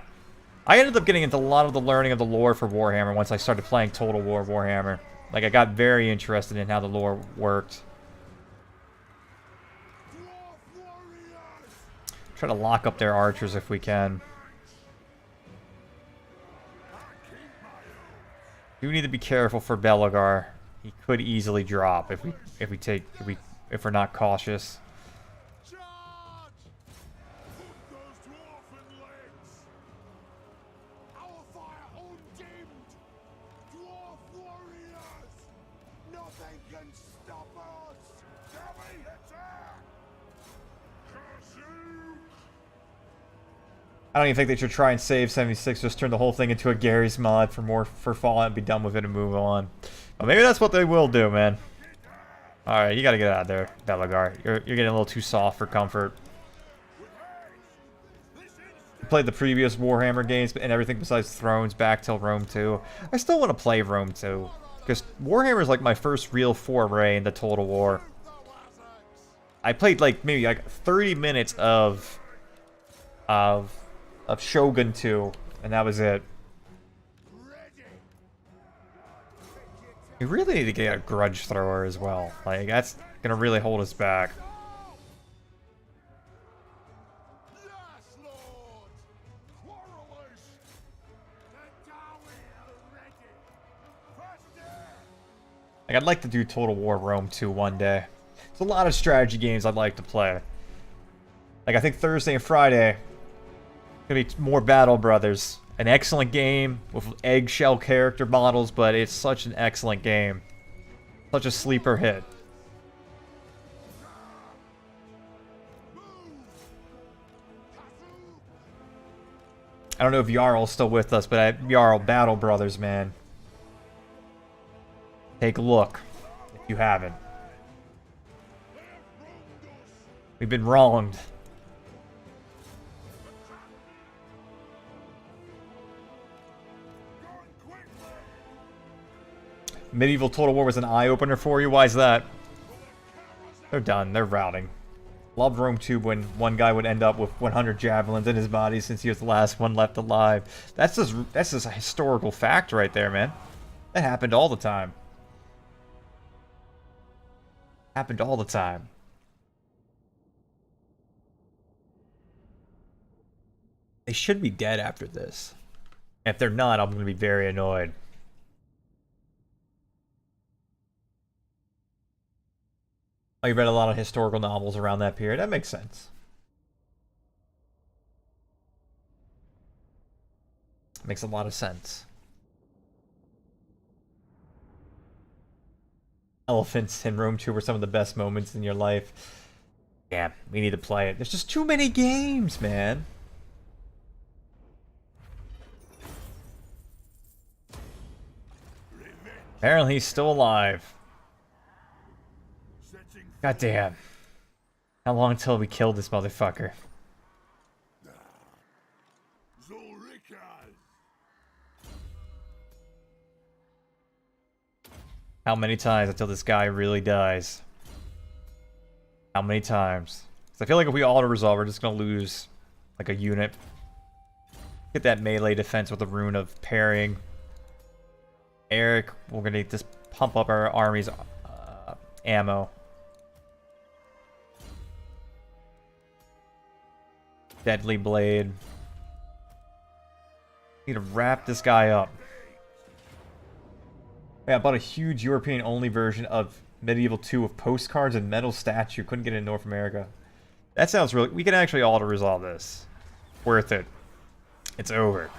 I ended up getting into a lot of the learning of the lore for Warhammer once I started playing Total War Warhammer. Like, I got very interested in how the lore worked. Try to lock up their archers if we can. Do need to be careful for Belagar. He could easily drop if we're not cautious. I don't even think they should try and save 76. Just turn the whole thing into a Gary's mod for Fallout and be done with it and move on. But maybe that's what they will do, man. Alright, you gotta get out of there, Belagar. You're getting a little too soft for comfort. Played the previous Warhammer games and everything besides Thrones back till Rome 2. I still want to play Rome 2. Because Warhammer is like my first real foray into Total War. I played like maybe like 30 minutes of Shogun 2, and that was it. We really need to get a grudge thrower as well. Like, that's gonna really hold us back. Like, I'd like to do Total War Rome 2 one day. There's a lot of strategy games I'd like to play. Like, I think Thursday and Friday gonna be more Battle Brothers. An excellent game with eggshell character models, but it's such an excellent game. Such a sleeper hit. I don't know if Jarl's still with us, but Jarl Battle Brothers, man. Take a look, if you haven't. We've been wronged. Medieval Total War was an eye-opener for you? Why is that? They're done. They're routing. Loved Rome 2 when one guy would end up with 100 javelins in his body since he was the last one left alive. That's just a historical fact right there, man. That happened all the time. Happened all the time. They should be dead after this. If they're not, I'm going to be very annoyed. I read a lot of historical novels around that period. That makes sense. Makes a lot of sense. Elephants in Rome 2 were some of the best moments in your life. Yeah, we need to play it. There's just too many games, man. Apparently he's still alive. God damn. How long until we kill this motherfucker? How many times until this guy really dies? How many times? 'Cause I feel like if we auto-resolve, we're just gonna lose like a unit. Get that melee defense with the rune of parrying. Eric, we're gonna just pump up our army's ammo. Deadly Blade. Need to wrap this guy up. Yeah, I bought a huge European-only version of Medieval 2 with postcards and metal statue. Couldn't get it in North America. That sounds really... We can actually auto-resolve this. Worth it. It's over.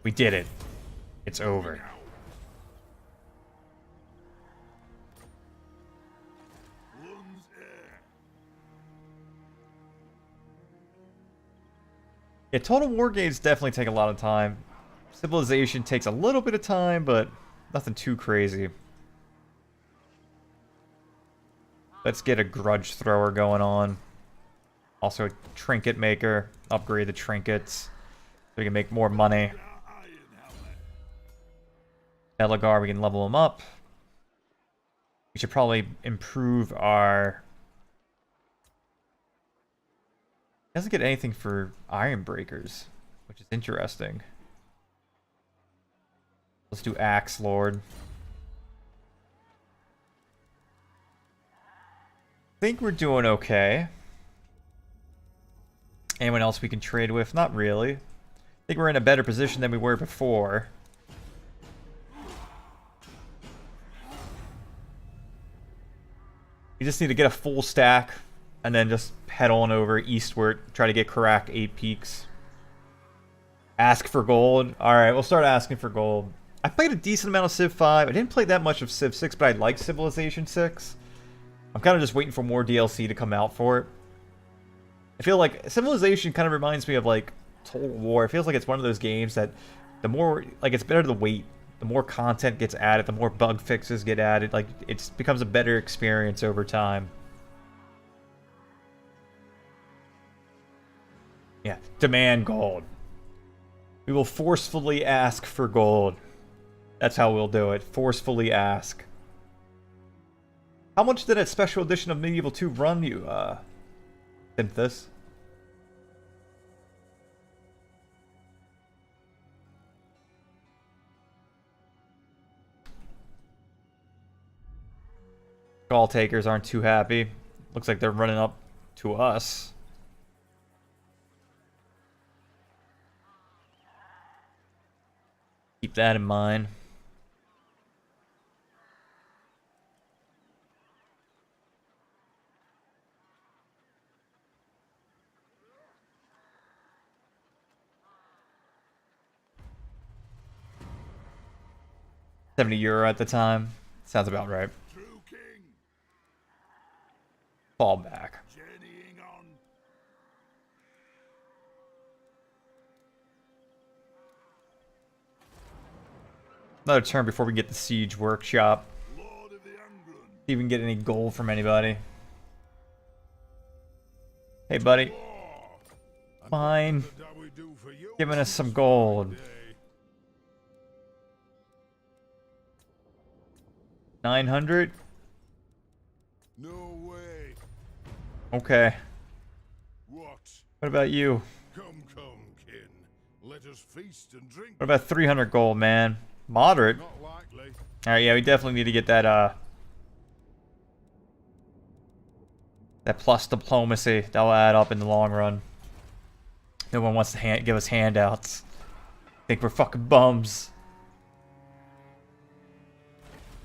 We did it. It's over. Yeah, Total War games definitely take a lot of time. Civilization takes a little bit of time, but nothing too crazy. Let's get a grudge thrower going on. Also a trinket maker. Upgrade the trinkets so we can make more money. Elegar, we can level him up. We should probably improve our... Doesn't get anything for iron breakers, which is interesting. Let's do Axe Lord. Think we're doing okay. Anyone else we can trade with? Not really. I think we're in a better position than we were before. We just need to get a full stack and then just head on over eastward, try to get Karak 8 Peaks. Ask for gold. Alright, we'll start asking for gold. I played a decent amount of Civ 5. I didn't play that much of Civ 6, but I like Civilization 6. I'm kind of just waiting for more DLC to come out for it. I feel like Civilization kind of reminds me of like Total War. It feels like it's one of those games that the more, like, it's better to wait. The more content gets added, the more bug fixes get added. Like, it becomes a better experience over time. Yeah, demand gold. We will forcefully ask for gold. That's how we'll do it. Forcefully ask. How much did that special edition of Medieval 2 run you, Synthus? Call takers aren't too happy. Looks like they're running up to us. Keep that in mind. €70 at the time. Sounds about right. True king, Fall back. journeying on. Another turn before we get the siege workshop. Lord of the Angrund. See if we can get any gold from anybody. Hey, buddy. Fine. What do we do for you? Giving us some gold. Day? 900? No way. Okay. What? What about you? Come, kin. Let us feast and drink. What about 300 gold, man? Moderate. Not likely. Alright, yeah, we definitely need to get that, that plus diplomacy. That'll add up in the long run. No one wants to give us handouts. Think we're fucking bums.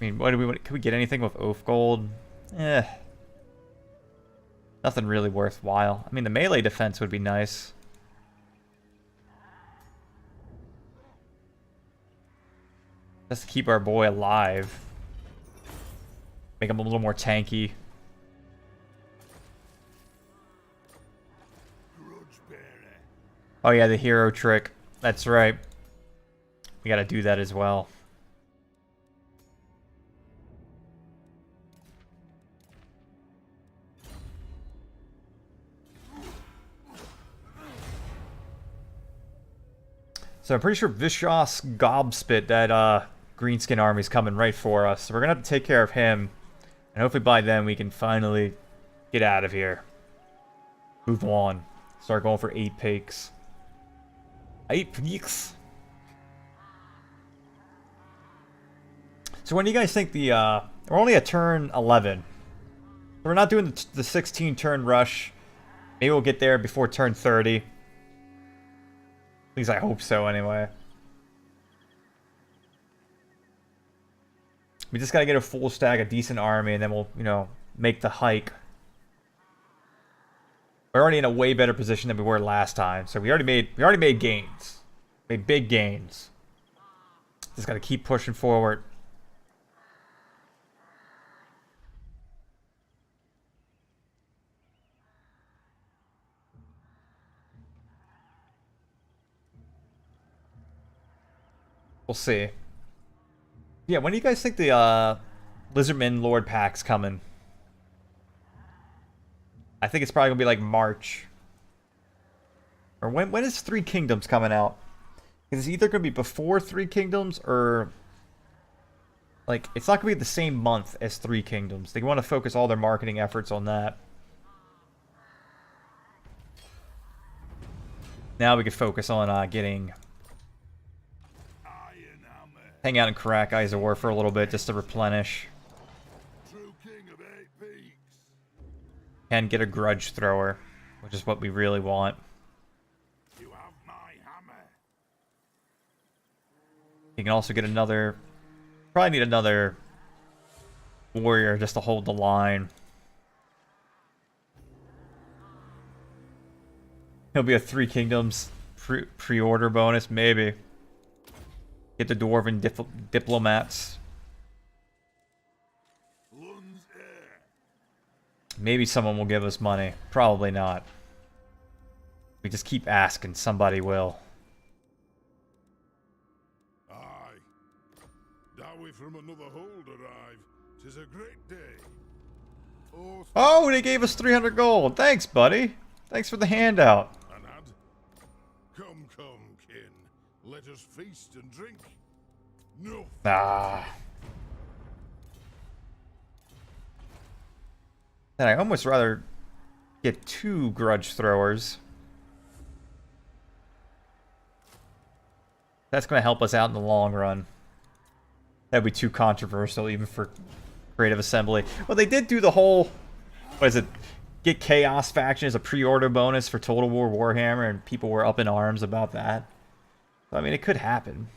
I mean, what do we want? Can we get anything with oath gold? Eh. Nothing really worthwhile. I mean, the melee defense would be nice. Just to keep our boy alive. Make him a little more tanky. Grudge bearer. Oh yeah, the hero trick. That's right. We gotta do that as well. So I'm pretty sure Vishos Gobspit, that greenskin army's coming right for us. So we're gonna have to take care of him. And hopefully by then we can finally get out of here. Move on. Start going for 8 peaks. 8 peaks. So when do you guys think the we're only at turn 11. We're not doing the 16 turn rush. Maybe we'll get there before turn 30. At least I hope so anyway. We just gotta get a full stack, a decent army, and then we'll, you know, make the hike. We're already in a way better position than we were last time, so we already made gains. Made big gains. Just gotta keep pushing forward. We'll see. Yeah, when do you guys think the Lizardman Lord pack's coming? I think it's probably gonna be like March. Or when is Three Kingdoms coming out? It's either gonna be before Three Kingdoms or like it's not gonna be the same month as Three Kingdoms. They want to focus all their marketing efforts on that. Now we can focus on getting hang out in Karak Izor for a little bit just to replenish. True king of 8 peaks. And get a grudge thrower, which is what we really want. You have my hammer. You can also get another... Probably need another warrior just to hold the line. He'll be a Three Kingdoms pre-order bonus, maybe. Get the Dwarven diplomats. Lund's heir. Maybe someone will give us money. Probably not. We just keep asking. Somebody will. Aye. Dowie from another hold arrive. 'Tis a great day. Oh, they gave us 300 gold. Thanks, buddy. Thanks for the handout. Anad. Come, kin. Let us feast and drink. No. Ah. And I almost rather get 2 grudge throwers. That's going to help us out in the long run. That'd be too controversial even for Creative Assembly. Well, they did do the whole... What is it? Get Chaos Faction as a pre-order bonus for Total War Warhammer, and people were up in arms about that. I mean, it could happen.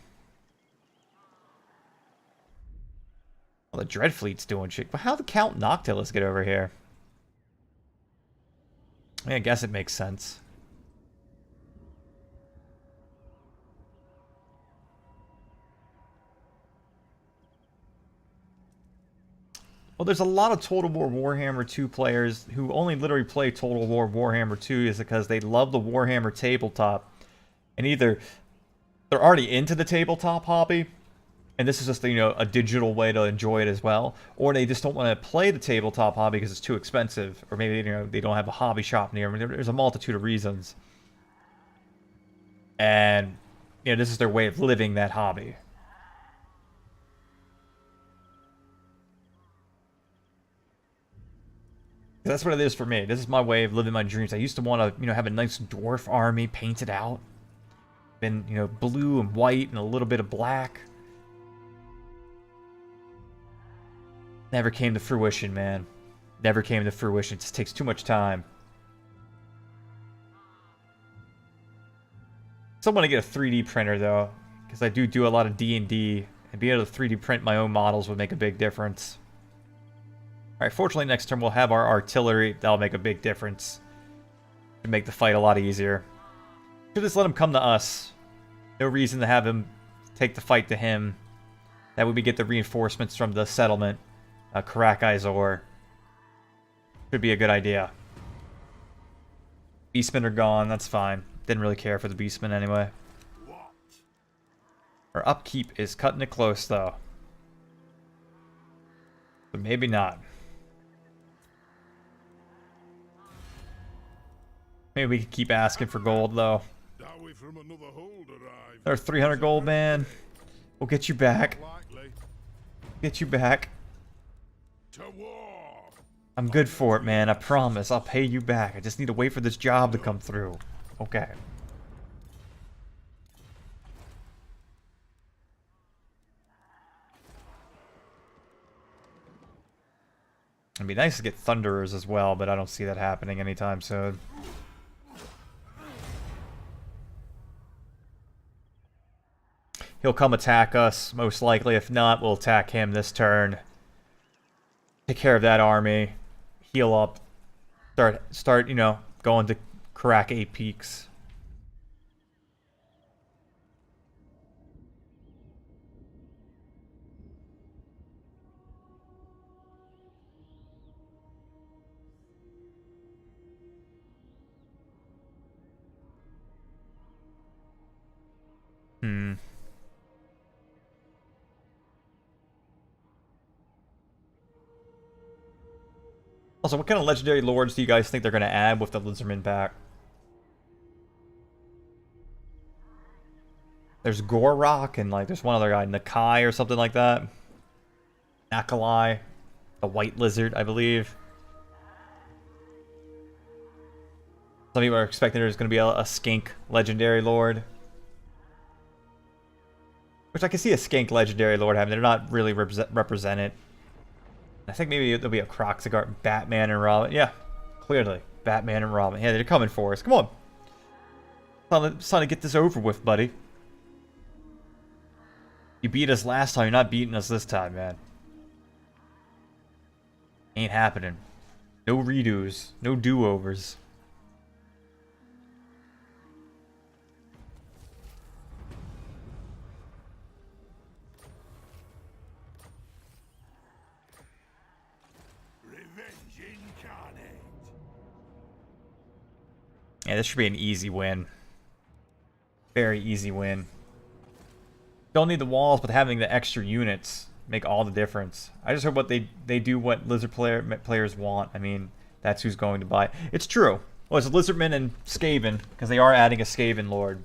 Well, the Dreadfleet's doing shit. But how did Count Noctilus get over here? I mean, I guess it makes sense. Well, there's a lot of Total War Warhammer 2 players who only literally play Total War Warhammer 2 is because they love the Warhammer tabletop. And either they're already into the tabletop hobby, and this is just, you know, a digital way to enjoy it as well, or they just don't want to play the tabletop hobby because it's too expensive, or maybe, you know, they don't have a hobby shop near them. There's a multitude of reasons. And, you know, this is their way of living that hobby. That's what it is for me. This is my way of living my dreams. I used to want to, you know, have a nice dwarf army painted out. Been, you know, blue and white and a little bit of black. Never came to fruition, man. Never came to fruition. It just takes too much time. Still want to get a 3D printer, though. Because I do a lot of D&D. And being able to 3D print my own models would make a big difference. Alright, fortunately next turn we'll have our artillery. That'll make a big difference. To make the fight a lot easier. Should just let him come to us. No reason to have him take the fight to him. That way we get the reinforcements from the settlement. Karak Izor. Should be a good idea. Beastmen are gone, that's fine. Didn't really care for the Beastmen anyway. Our upkeep is cutting it close though. But maybe not. Maybe we can keep asking for gold though. Our 300 gold, man. We'll get you back. Get you back. I'm good for it, man. I promise. I'll pay you back. I just need to wait for this job to come through. Okay. It'd be nice to get Thunderers as well, but I don't see that happening anytime soon. He'll come attack us, most likely. If not, we'll attack him this turn. Take care of that army. Heal up. Start, you know, going to crack 8 peaks. Also, what kind of legendary lords do you guys think they're going to add with the Lizardmen back? There's Gorok and, like, there's one other guy, Nakai or something like that. Nakalai. The white lizard, I believe. Some people are expecting there's going to be a skink legendary lord. Which I can see a skink legendary lord having. They're not really represented. I think maybe there'll be a Kroxigart, Batman, and Robin. Yeah, clearly. Batman and Robin. Yeah, they're coming for us. Come on. It's time to get this over with, buddy. You beat us last time. You're not beating us this time, man. Ain't happening. No redos. No do-overs. Yeah, this should be an easy win. Very easy win. Don't need the walls, but having the extra units make all the difference. I just hope what they do what Lizard players want. I mean, that's who's going to buy. It's true. Well, it's Lizardmen and Skaven, because they are adding a Skaven Lord.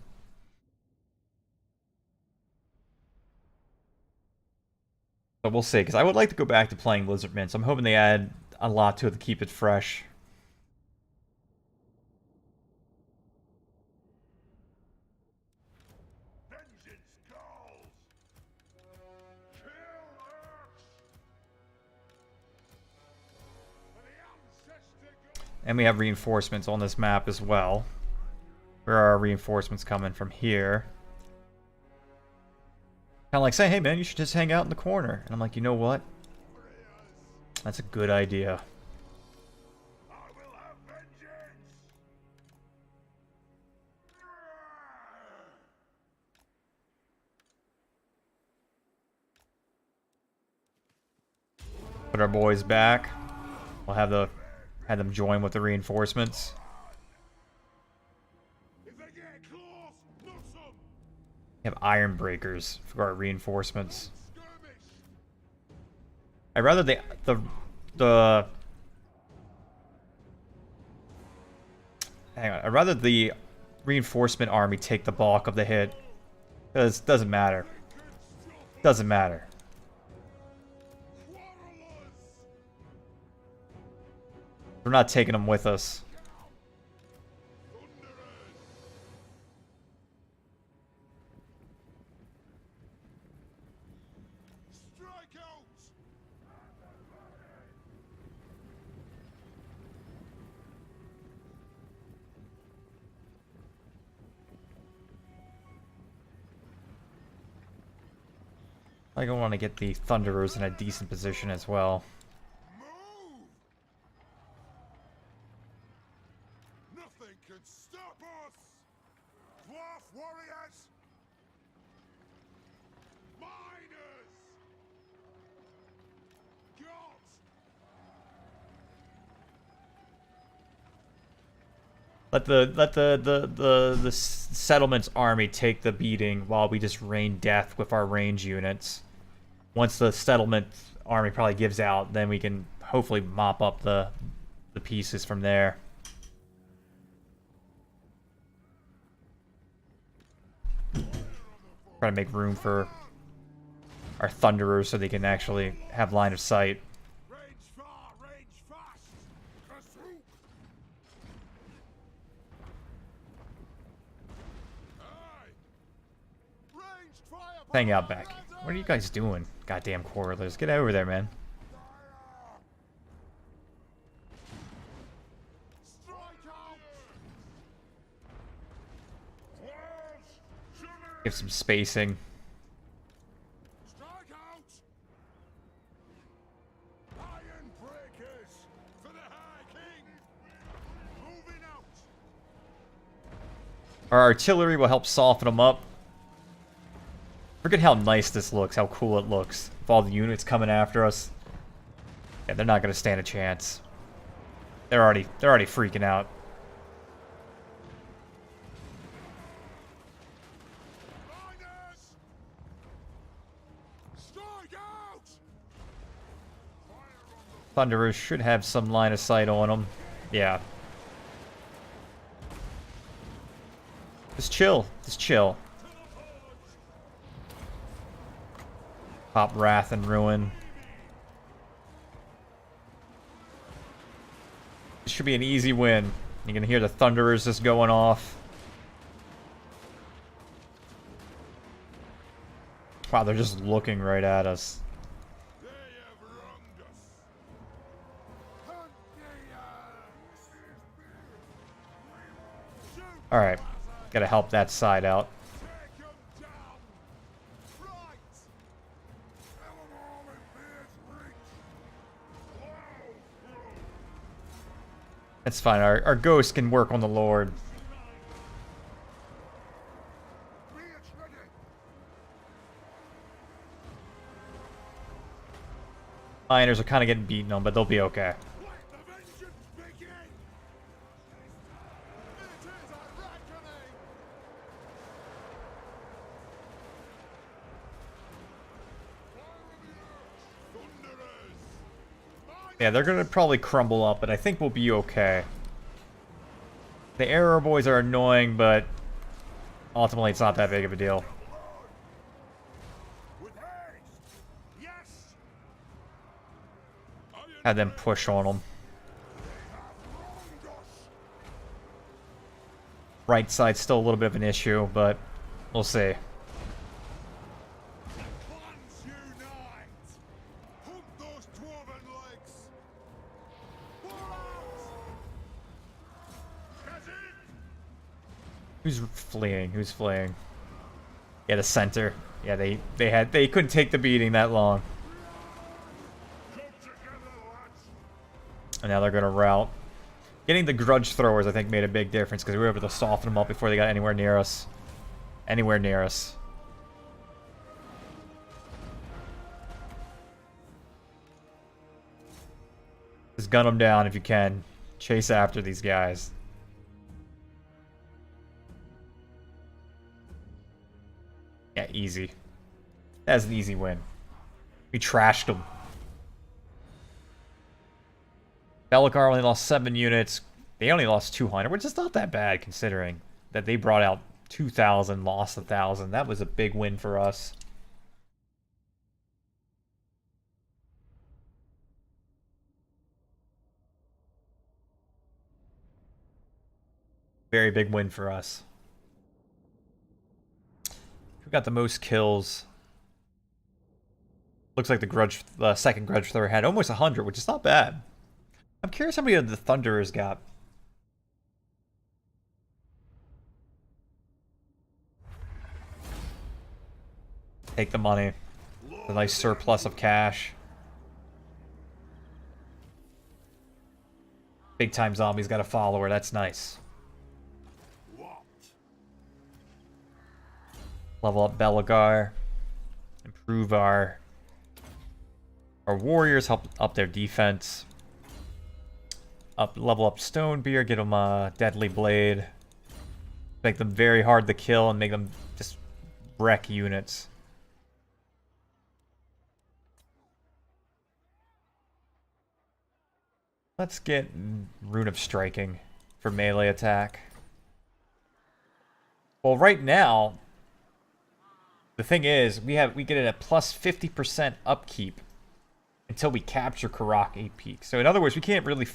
But we'll see, because I would like to go back to playing Lizardmen, so I'm hoping they add a lot to it to keep it fresh. And we have reinforcements on this map as well. Where are our reinforcements coming from here? Kind of like saying, hey man, you should just hang out in the corner. And I'm like, you know what? That's a good idea. put our boys back. We'll have them join with the reinforcements. If they get close, nuts 'em. We have iron breakers for our reinforcements. Skirmish. I'd rather the hang on. I'd rather the reinforcement army take the bulk of the hit. Because it doesn't matter. Doesn't matter. We're not taking them with us. Strike out. I want to get the Thunderers in a decent position as well. Move. Nothing can stop us. Dwarf warriors. Miners. Gods. Let the settlement's army take the beating while we just rain death with our range units. Once the settlement army probably gives out, then we can hopefully mop up the pieces from there. Try to make room for our Thunderers so they can actually have line of sight. Range far, range fast. Kasuk. Aye. Ranged fire. Hang out back. What are you guys doing? Goddamn quarrelers. Get over there, man. Strike out. Dwarves. Shimmy. Give some spacing. Strike out. Iron breakers for the High King. Moving out. Our artillery will help soften them up. Forget how nice this looks, how cool it looks. With all the units coming after us. Yeah, they're not gonna stand a chance. They're already freaking out. Miners. Strike out. Thunderers should have some line of sight on them. Yeah. Just chill. Just chill. Pop Wrath and Ruin. This should be an easy win. You can hear the Thunderers just going off. Wow, they're just looking right at us. They have wronged us. Hunt the Shoot. Alright. Gotta help that side out. Take 'em down. Right. Kill 'em all in Beard's reach. That's fine. Our ghost can work on the Lord. Beard's ready. Miners are kind of getting beaten on, but they'll be okay. Let the vengeance begin. It is a reckoning. Thunderers. Yeah, they're gonna probably crumble up, but I think we'll be okay. The Arrow Boys are annoying, but ultimately it's not that big of a deal. With haste. Yes. Had them push on them. Wronged us. Right side's still a little bit of an issue, but we'll see. Clans unite. Hunt those dwarven legs. Pour out. Get in. Who's fleeing? Who's fleeing? Yeah, the center. Yeah, they couldn't take the beating that long. Come together, lads. And now they're gonna rout. Getting the grudge throwers, I think, made a big difference because we were able to soften them up before they got anywhere near us. Anywhere near us. Just gun them down if you can. Chase after these guys. Yeah, easy. That's an easy win. We trashed them. Belgar only lost 7 units. They only lost 200, which is not that bad considering that they brought out 2,000, lost 1,000. That was a big win for us. Very big win for us. Who got the most kills? Looks like the second Grudge Thrower had almost 100, which is not bad. I'm curious how many of the Thunderers got. Take the money. A nice surplus of cash. Big time zombies got a follower. That's nice. Level up Belagar. Improve our warriors. Help up their defense. Level up Stonebeard. Get them a Deadly Blade. Make them very hard to kill and make them just wreck units. Let's get Rune of Striking for melee attack. Well, right now, the thing is, we get it at plus 50% upkeep until we capture Karak 8 peaks. So in other words, we can't really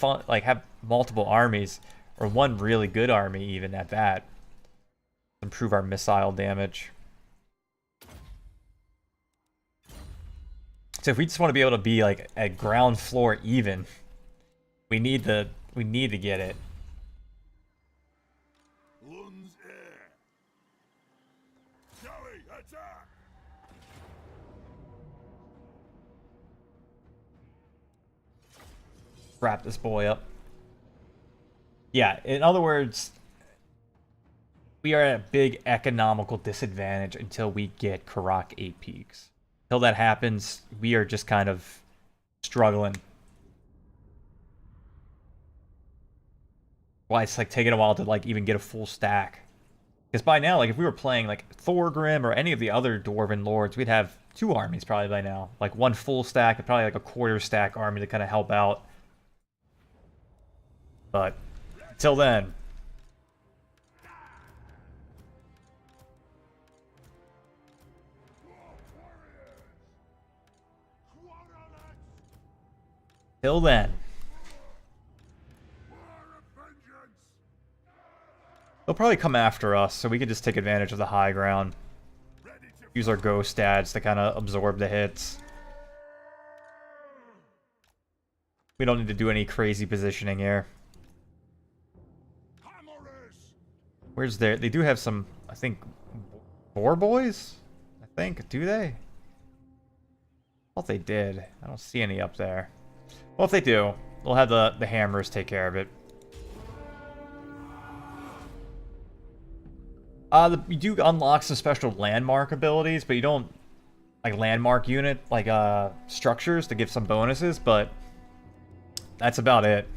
have multiple armies or one really good army even at that. Improve our missile damage. So if we just want to be able to be like at ground floor even, we need to get it. Wrap this boy up. Yeah, in other words, we are at a big economical disadvantage until we get Karak 8 peaks. Until that happens, we are just kind of struggling. Why it's like taking a while to like even get a full stack. Because by now, like if we were playing like Thorgrim or any of the other Dwarven lords, we'd have 2 armies probably by now. Like 1 full stack and probably like a quarter stack army to kind of help out. But until then. Till then. They'll probably come after us, so we can just take advantage of the high ground. Use our ghost stats to kind of absorb the hits. We don't need to do any crazy positioning here. Where's their... They do have some, I think, boar boys? I think. Do they? I thought they did. I don't see any up there. Well, if they do, we'll have the hammers take care of it. You do unlock some special landmark abilities, but you don't like landmark unit like structures to give some bonuses, but that's about it.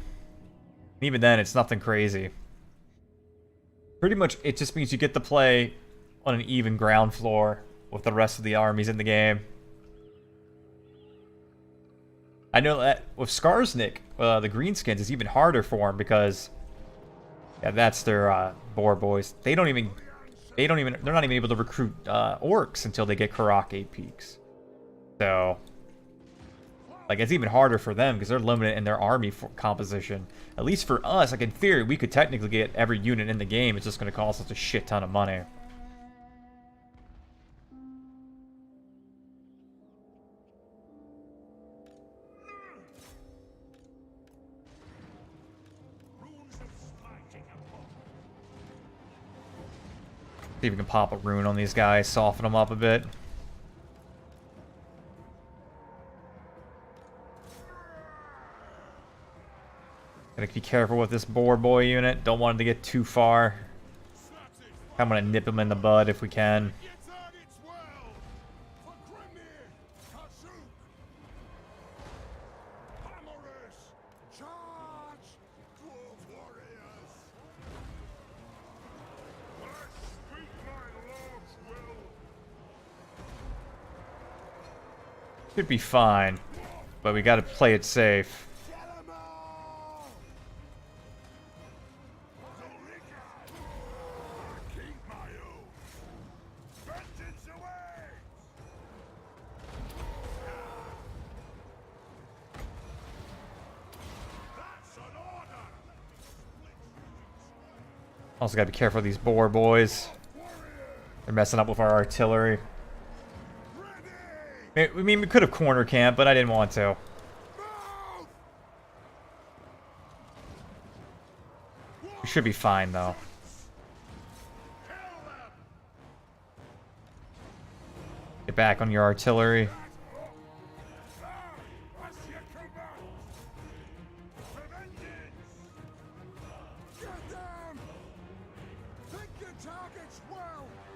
Even then, it's nothing crazy. Pretty much, it just means you get to play on an even ground floor with the rest of the armies in the game. I know that with Skarsnik, the greenskins is even harder for them because yeah, that's their boar boys. They're not even able to recruit orcs until they get Karak 8 peaks. So, like, it's even harder for them because they're limited in their army composition. At least for us, like in theory, we could technically get every unit in the game. It's just going to cost us a shit ton of money. See if we can pop a rune on these guys, soften them up a bit. Gotta be careful with this boar boy unit. Don't want him to get too far. I'm gonna nip him in the bud if we can. Should be fine. But we gotta play it safe. Also gotta be careful of these boar boys. They're messing up with our artillery. I mean, we could have corner camped, but I didn't want to. We should be fine, though. Get back on your artillery.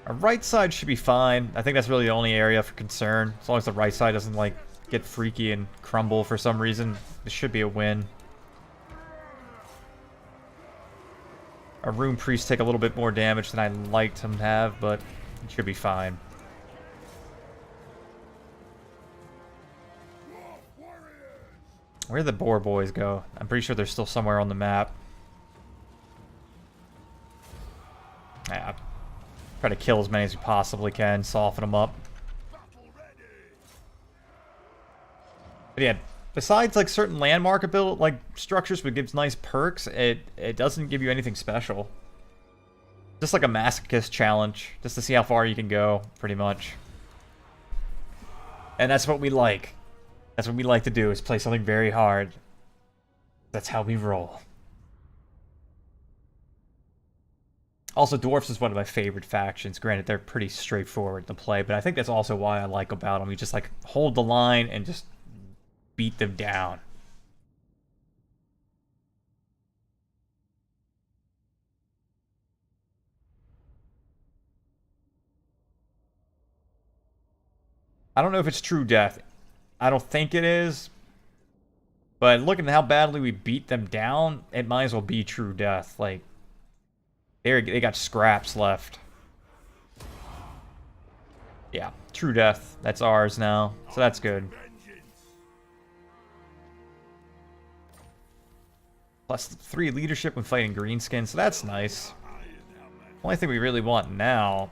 Our right side should be fine. I think that's really the only area for concern. As long as the right side doesn't, like, get freaky and crumble for some reason, this should be a win. Our rune priests take a little bit more damage than I'd like them to have, but it should be fine. Where did the boar boys go? I'm pretty sure they're still somewhere on the map. Yeah. Try to kill as many as we possibly can, soften them up. But yeah, besides like certain landmark ability, like structures, which gives nice perks, it doesn't give you anything special. Just like a masochist challenge, just to see how far you can go, pretty much. And that's what we like. That's what we like to do, is play something very hard. That's how we roll. Also, Dwarfs is one of my favorite factions. Granted, they're pretty straightforward to play, but I think that's also why I like about them. You just, like, hold the line and just beat them down. I don't know if it's true death. I don't think it is. But looking at how badly we beat them down, it might as well be true death. Like, they got scraps left. Yeah, true death. That's ours now. So that's good. Plus 3 leadership when fighting greenskin. So that's nice. Only thing we really want now.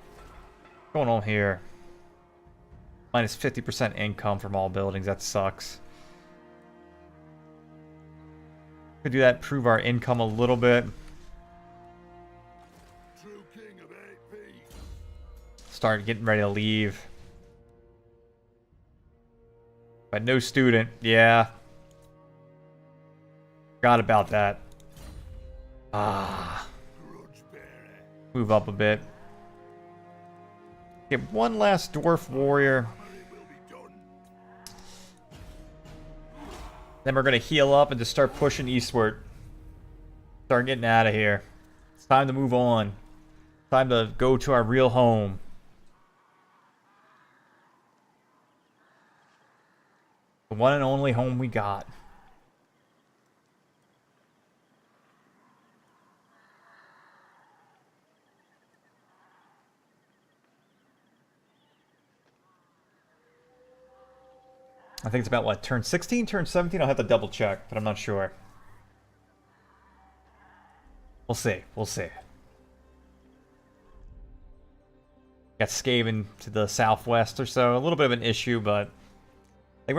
What's going on here? Minus 50% income from all buildings. That sucks. Could do that. Prove our income a little bit. Start getting ready to leave. But no student. Yeah. Forgot about that. Ah. Move up a bit. Get one last dwarf warrior. Then we're going to heal up and just start pushing eastward. Start getting out of here. It's time to move on. Time to go to our real home. The one and only home we got. I think it's about, what, turn 16, turn 17? I'll have to double check, but I'm not sure. We'll see. We'll see. Got Skaven to the southwest or so. A little bit of an issue, but like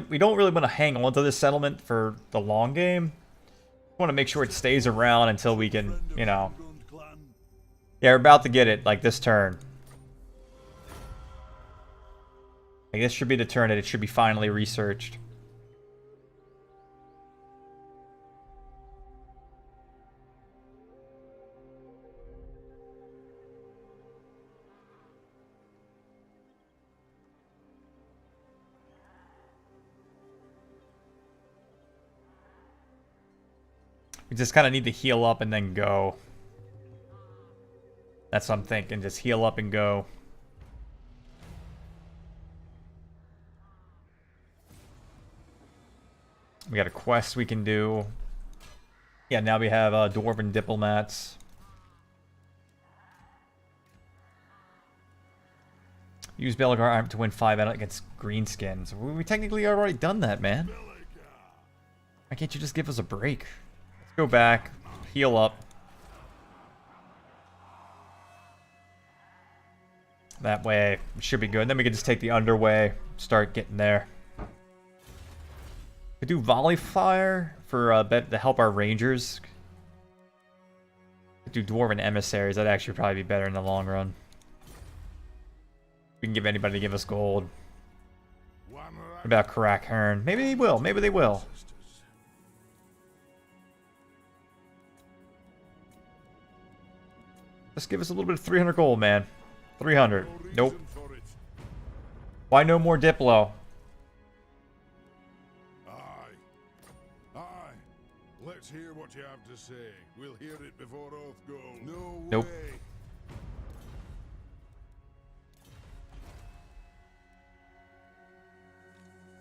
we don't really want to hang on to this settlement for the long game. We want to make sure it stays around until we can, you know. Yeah, we're about to get it, like this turn. Like, this should be the turn that it should be finally researched. We just kind of need to heal up and then go. That's what I'm thinking. Just heal up and go. We got a quest we can do. Yeah, now we have Dwarven diplomats. Use Belgar arm to win 5 out against greenskins. We technically already done that, man. Why can't you just give us a break? Let's go back, heal up. That way, it should be good. Then we can just take the underway, start getting there. We do volley fire for to help our rangers. Do dwarven emissaries. That'd actually probably be better in the long run. We can give anybody to give us gold. What about Karak Hearn? Maybe they will. Maybe they will. Just give us a little bit of 300 gold, man. 300. Nope. Why no more Diplo? Aye. Let's hear what you have to say. We'll hear it before oath go. No Nope. way.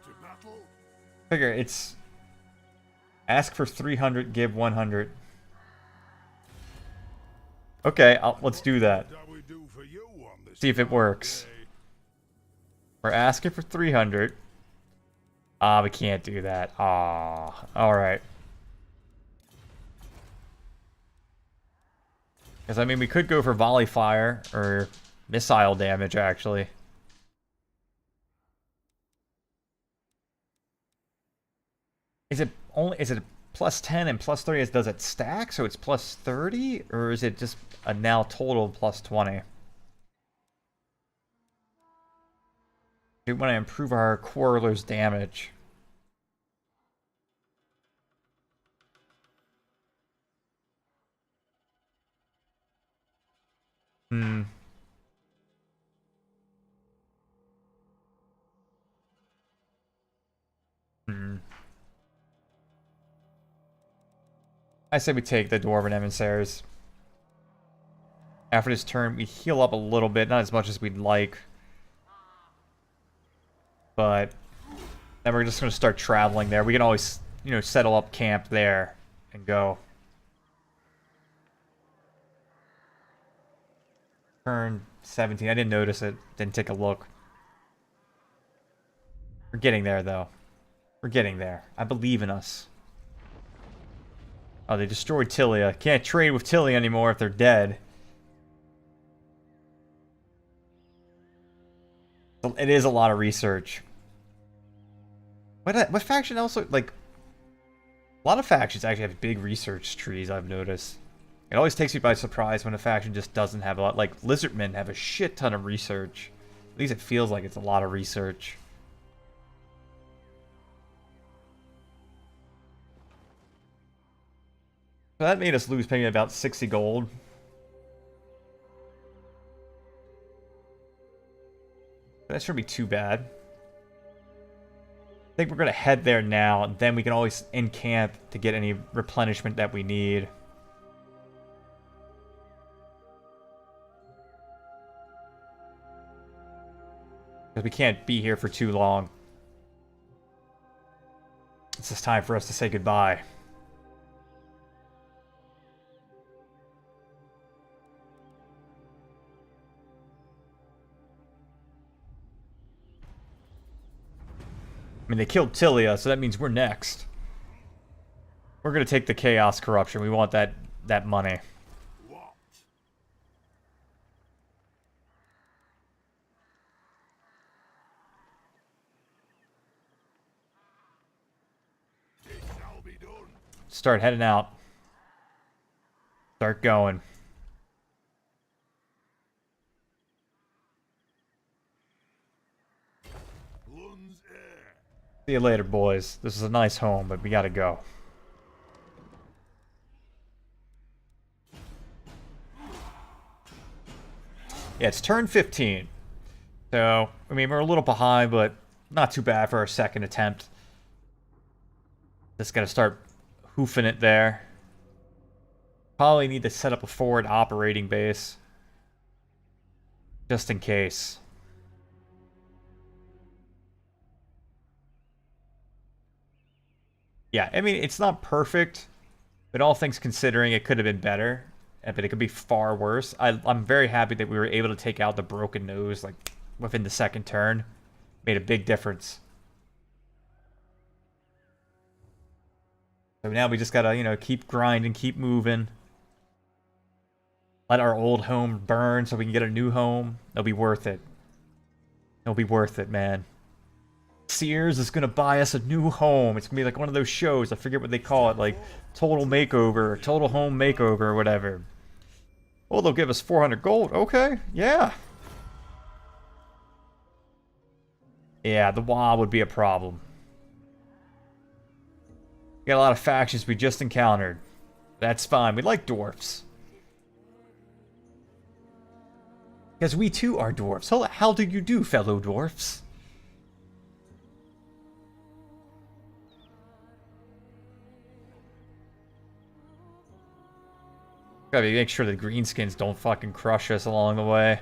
To battle. Figure it's ask for 300, give 100. Okay, let's do that. See if it works. We're asking for 300. Ah, we can't do that. Ah, all right. Because I mean, we could go for volley fire or missile damage, actually. Is it plus 10 and plus 30? Does it stack? So it's plus 30, or is it just a now total plus 20? We want to improve our quarreler's damage. Hmm. I say we take the Dwarven Emissaries. After this turn, we heal up a little bit, not as much as we'd like. But then we're just going to start traveling there. We can always, you know, settle up camp there and go. Turn 17. I didn't notice it. Didn't take a look. We're getting there, though. We're getting there. I believe in us. Oh, they destroyed Tilia. Can't trade with Tilia anymore if they're dead. It is a lot of research. What faction also, like... A lot of factions actually have big research trees, I've noticed. It always takes me by surprise when a faction just doesn't have a lot. Like, Lizardmen have a shit ton of research. At least it feels like it's a lot of research. So that made us lose maybe about 60 gold. That shouldn't be too bad. I think we're going to head there now, and then we can always encamp to get any replenishment that we need. Because we can't be here for too long. It's just time for us to say goodbye. I mean, they killed Tilia, so that means we're next. We're gonna take the Chaos Corruption. We want that money. What? It shall be done. Start heading out. Start going. See you later, boys. This is a nice home, but we gotta go. Yeah, it's turn 15. So, I mean, we're a little behind, but not too bad for our second attempt. Just gotta start hoofing it there. Probably need to set up a forward operating base. Just in case. Yeah, I mean, it's not perfect, but all things considering, it could have been better. But it could be far worse. I'm very happy that we were able to take out the broken nose, like, within the second turn. Made a big difference. So now we just gotta, you know, keep grinding, keep moving. Let our old home burn so we can get a new home. It'll be worth it. It'll be worth it, man. Sears is gonna buy us a new home. It's gonna be like one of those shows. I forget what they call it, like Total Makeover, Total Home Makeover, or whatever. Oh, they'll give us 400 gold. Okay, yeah. Yeah, the WoW would be a problem. We got a lot of factions we just encountered. That's fine. We like dwarfs. Because we too are dwarfs. How do you do, fellow dwarfs? Gotta make sure the greenskins don't fucking crush us along the way.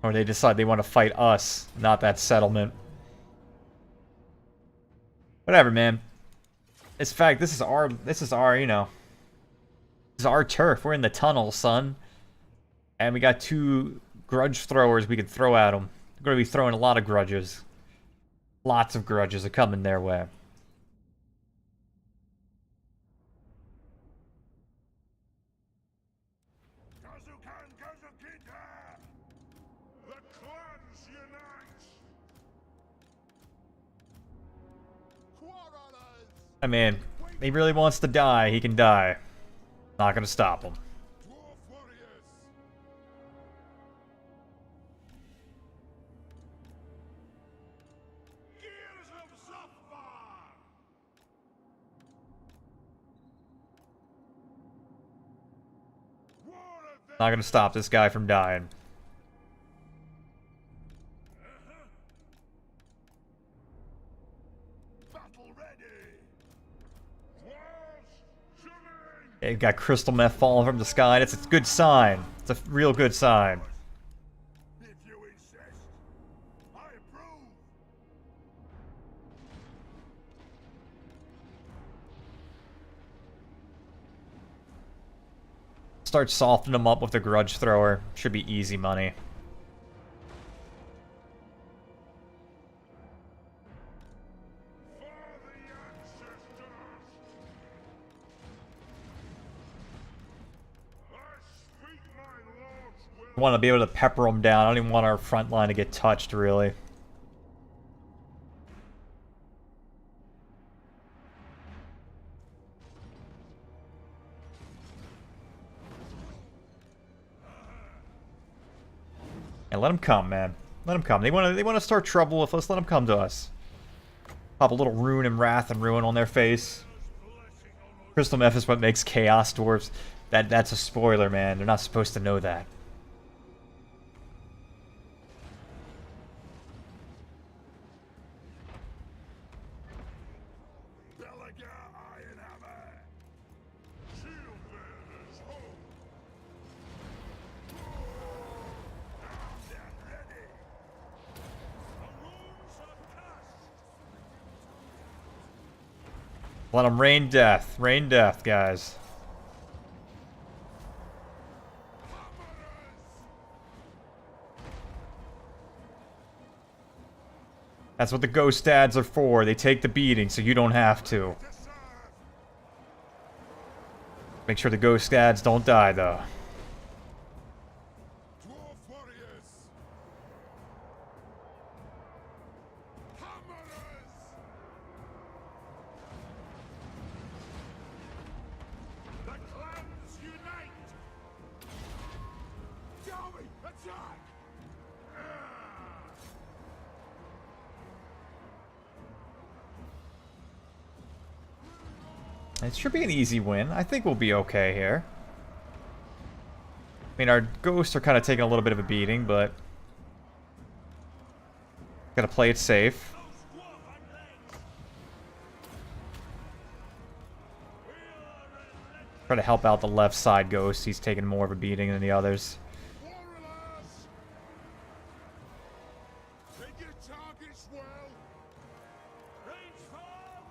Or they decide they want to fight us, not that settlement. Whatever, man. It's fact, this is our, you know, this is our turf. We're in the tunnel, son. And we got 2 grudge throwers we can throw at them. We're gonna be throwing a lot of grudges. Lots of grudges are coming their way. The clans unite! Quarrelers! I mean, he really wants to die, he can die. Not gonna stop him. Dwarf warriors! Gears of Zafar! War of Not gonna stop this guy from dying. battle ready! Walls shooting! Yeah, you got crystal meth falling from the sky. It's a good sign. It's a real good sign. If you insist, I approve! Start softening them up with the grudge thrower. Should be easy money. For the ancestors! I speak my lord's will! I want to be able to pepper them down. I don't even want our front line to get touched, really. And let them come, man. Let them come. They want to start trouble with us. Let them come to us. Pop a little rune and wrath and ruin on their face. Crystal meth is what makes chaos dwarves. That's a spoiler, man. They're not supposed to know that. Belagar Ironhammer! Shield bearers home! Armed and ready! The runes are cast! Let them rain death. Rain death, guys. That's what the ghost dads are for. They take the beating so you don't have to. To serve! Make sure the ghost dads don't die, though. Dwarf warriors! Hammerers! The clans unite! Joey, attack! It should be an easy win. I think we'll be okay here. I mean, our ghosts are kind of taking a little bit of a beating, but... Gotta play it safe. Try to help out the left side ghost. He's taking more of a beating than the others. Warriors! Take your targets well! Range far,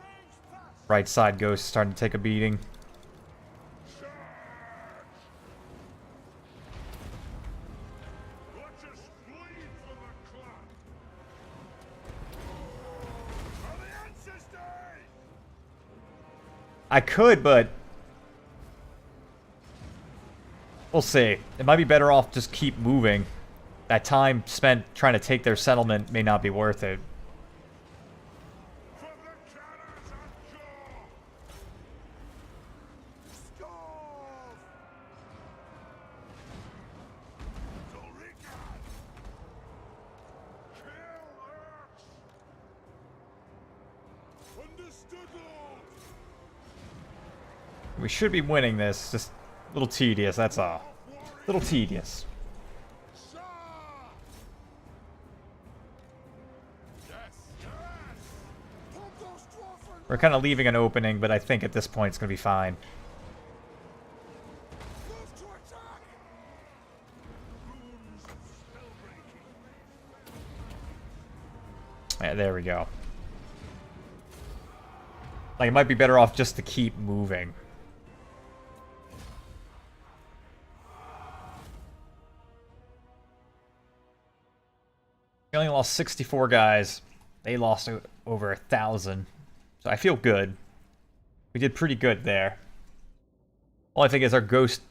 range fast! Right side ghost is starting to take a beating. Charge! I could, but we'll see. It might be better off just keep moving. That time spent trying to take their settlement may not be worth it. From the cannons of Jaw! Stove! Dorica! Kill Urks! Understood, Lord! We should be winning this. Just a little tedious, that's all. A little tedious. Sir! Yes, yes! Pump those Dwarf and We're kind of leaving an opening, but I think at this point it's going to be fine. move to attack! Runes of spellbreaking. Yeah, there we go. Like, it might be better off just to keep moving. We only lost 64 guys. They lost over 1,000. So I feel good. We did pretty good there. Only thing is our ghost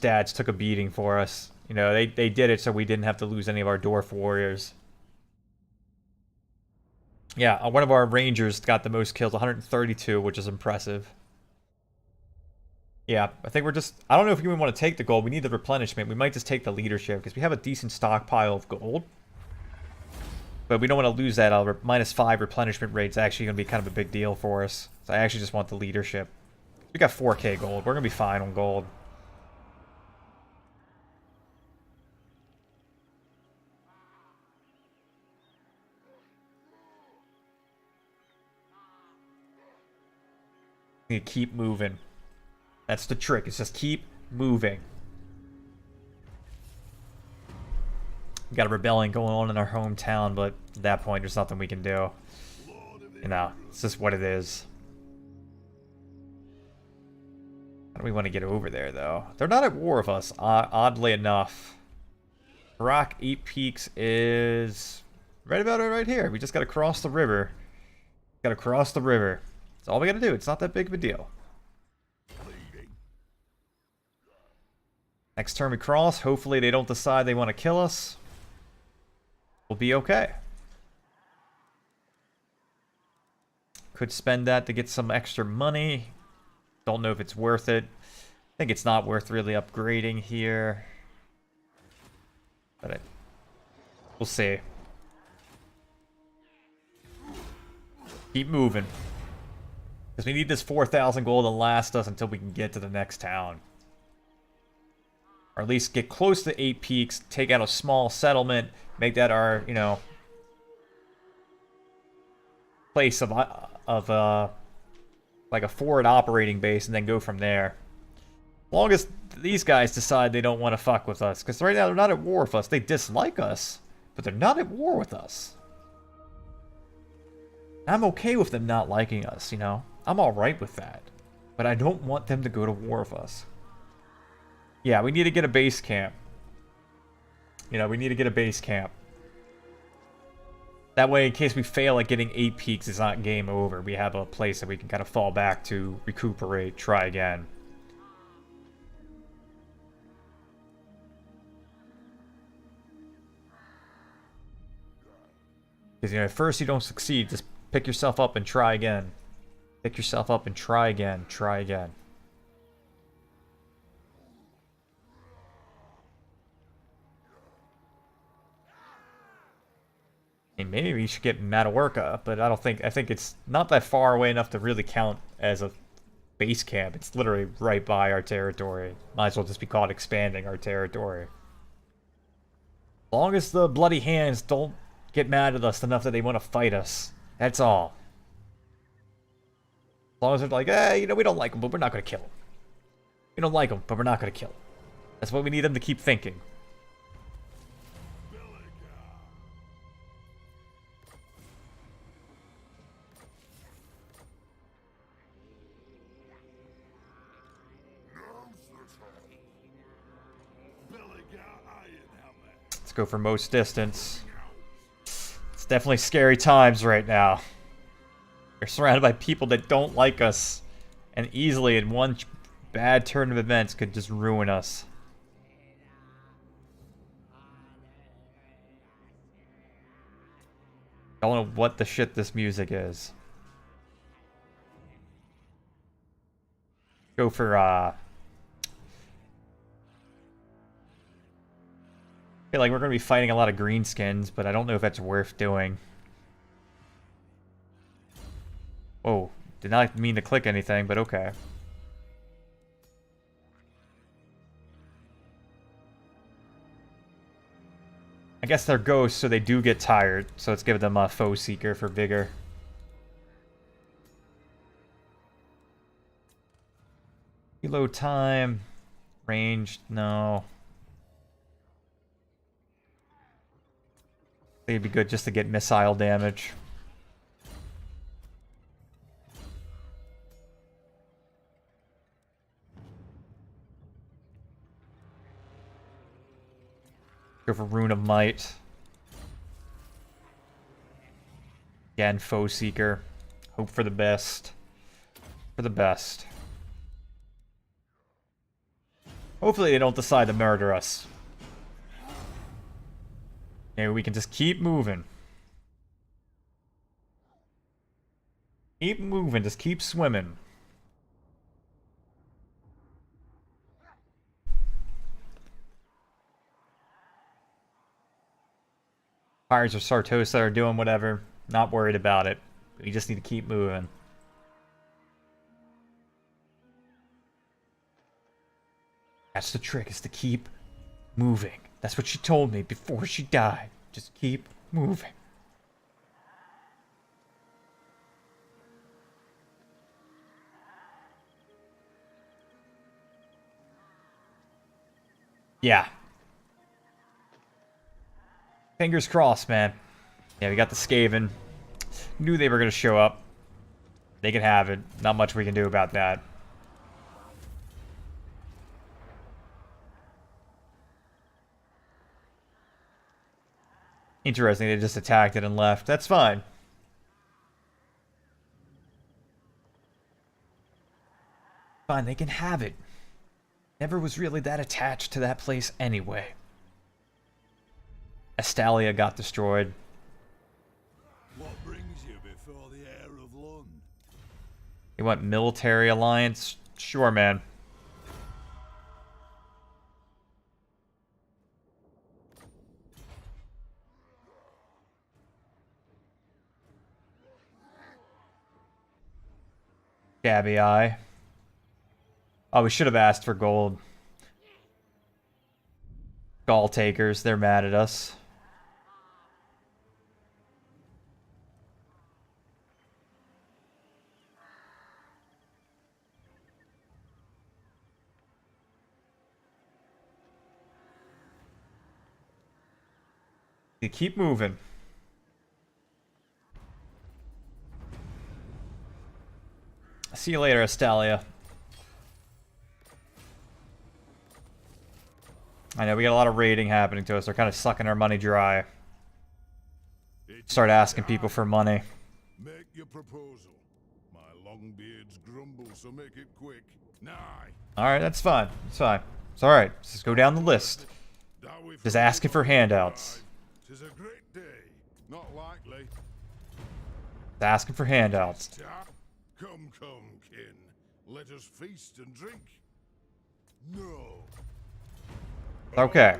dads took a beating for us. You know, they did it so we didn't have to lose any of our dwarf warriors. Yeah, one of our rangers got the most kills, 132, which is impressive. Yeah, I think we're just... I don't know if we even want to take the gold. We need the replenishment. We might just take the leadership, because we have a decent stockpile of gold. But we don't want to lose that. Our -5 replenishment rate's actually going to be kind of a big deal for us. So I actually just want the leadership. We got 4k gold. We're going to be fine on gold. You keep moving. That's the trick. It's just keep moving. We got a rebellion going on in our hometown, but at that point, there's nothing we can do. You know, it's just what it is. How do we want to get over there, though? They're not at war with us, oddly enough. Rock 8 Peaks is right about it right here. We just got to cross the river. Got to cross the river. That's all we got to do. It's not that big of a deal. Next turn we cross. Hopefully they don't decide they want to kill us. We'll be okay. Could spend that to get some extra money. Don't know if it's worth it. I think it's not worth really upgrading here. But we'll see. Keep moving. Because we need this 4,000 gold to last us until we can get to the next town. Or at least get close to 8 Peaks, take out a small settlement, make that our, you know, place of like a forward operating base, and then go from there. As long as these guys decide they don't want to fuck with us. Because right now they're not at war with us. They dislike us, but they're not at war with us. I'm okay with them not liking us, you know? I'm alright with that. But I don't want them to go to war with us. Yeah, we need to get a base camp. You know, we need to get a base camp. That way, in case we fail at getting 8 Peaks, it's not game over. We have a place that we can kind of fall back to, recuperate, try again. Because, you know, at first you don't succeed, just pick yourself up and try again. Pick yourself up and try again, try again. And maybe we should get Matawarka, but I think it's not that far away enough to really count as a base camp. It's literally right by our territory. Might as well just be called expanding our territory. As long as the bloody hands don't get mad at us enough that they want to fight us. That's all. As long as they're like, hey, you know, we don't like them, but we're not going to kill them. We don't like them, but we're not going to kill them. That's what we need them to keep thinking. Let's go for most distance. It's definitely scary times right now. We're surrounded by people that don't like us. And easily in one bad turn of events could just ruin us. I don't know what the shit this music is. Go for, I feel like we're going to be fighting a lot of greenskins, but I don't know if that's worth doing. Whoa, did not mean to click anything, but okay. I guess they're ghosts, so they do get tired, so let's give them a Foe Seeker for vigor. Reload time. Ranged, no. I think it'd be good just to get missile damage. Go for Rune of Might. Again, Foe Seeker. Hope for the best. For the best. Hopefully they don't decide to murder us. Maybe we can just keep moving. Keep moving, just keep swimming. Pirates of Sartosa are doing whatever. Not worried about it. We just need to keep moving. That's the trick, is to keep moving. That's what she told me before she died. Just keep moving. Yeah. Fingers crossed, man. Yeah, we got the Skaven. Knew they were going to show up. They can have it. Not much we can do about that. Interesting, they just attacked it and left. That's fine. Fine, they can have it. Never was really that attached to that place anyway. Estalia got destroyed. What brings you before the heir of Lund? You want military alliance? Sure, man. Gabby Eye. Oh, we should have asked for gold. Gall takers, they're mad at us. You keep moving. See you later, Estalia. I know we got a lot of raiding happening to us. They're kind of sucking our money dry. Start asking people for money. Make your proposal. My longbeards grumble, so make it quick. Nigh. Alright, that's fine. It's fine. It's alright. Let's just go down the list. Just asking for handouts. 'Tis a great day. Not likely. Just asking for handouts. Come, kin. Let us feast and drink. No. Okay.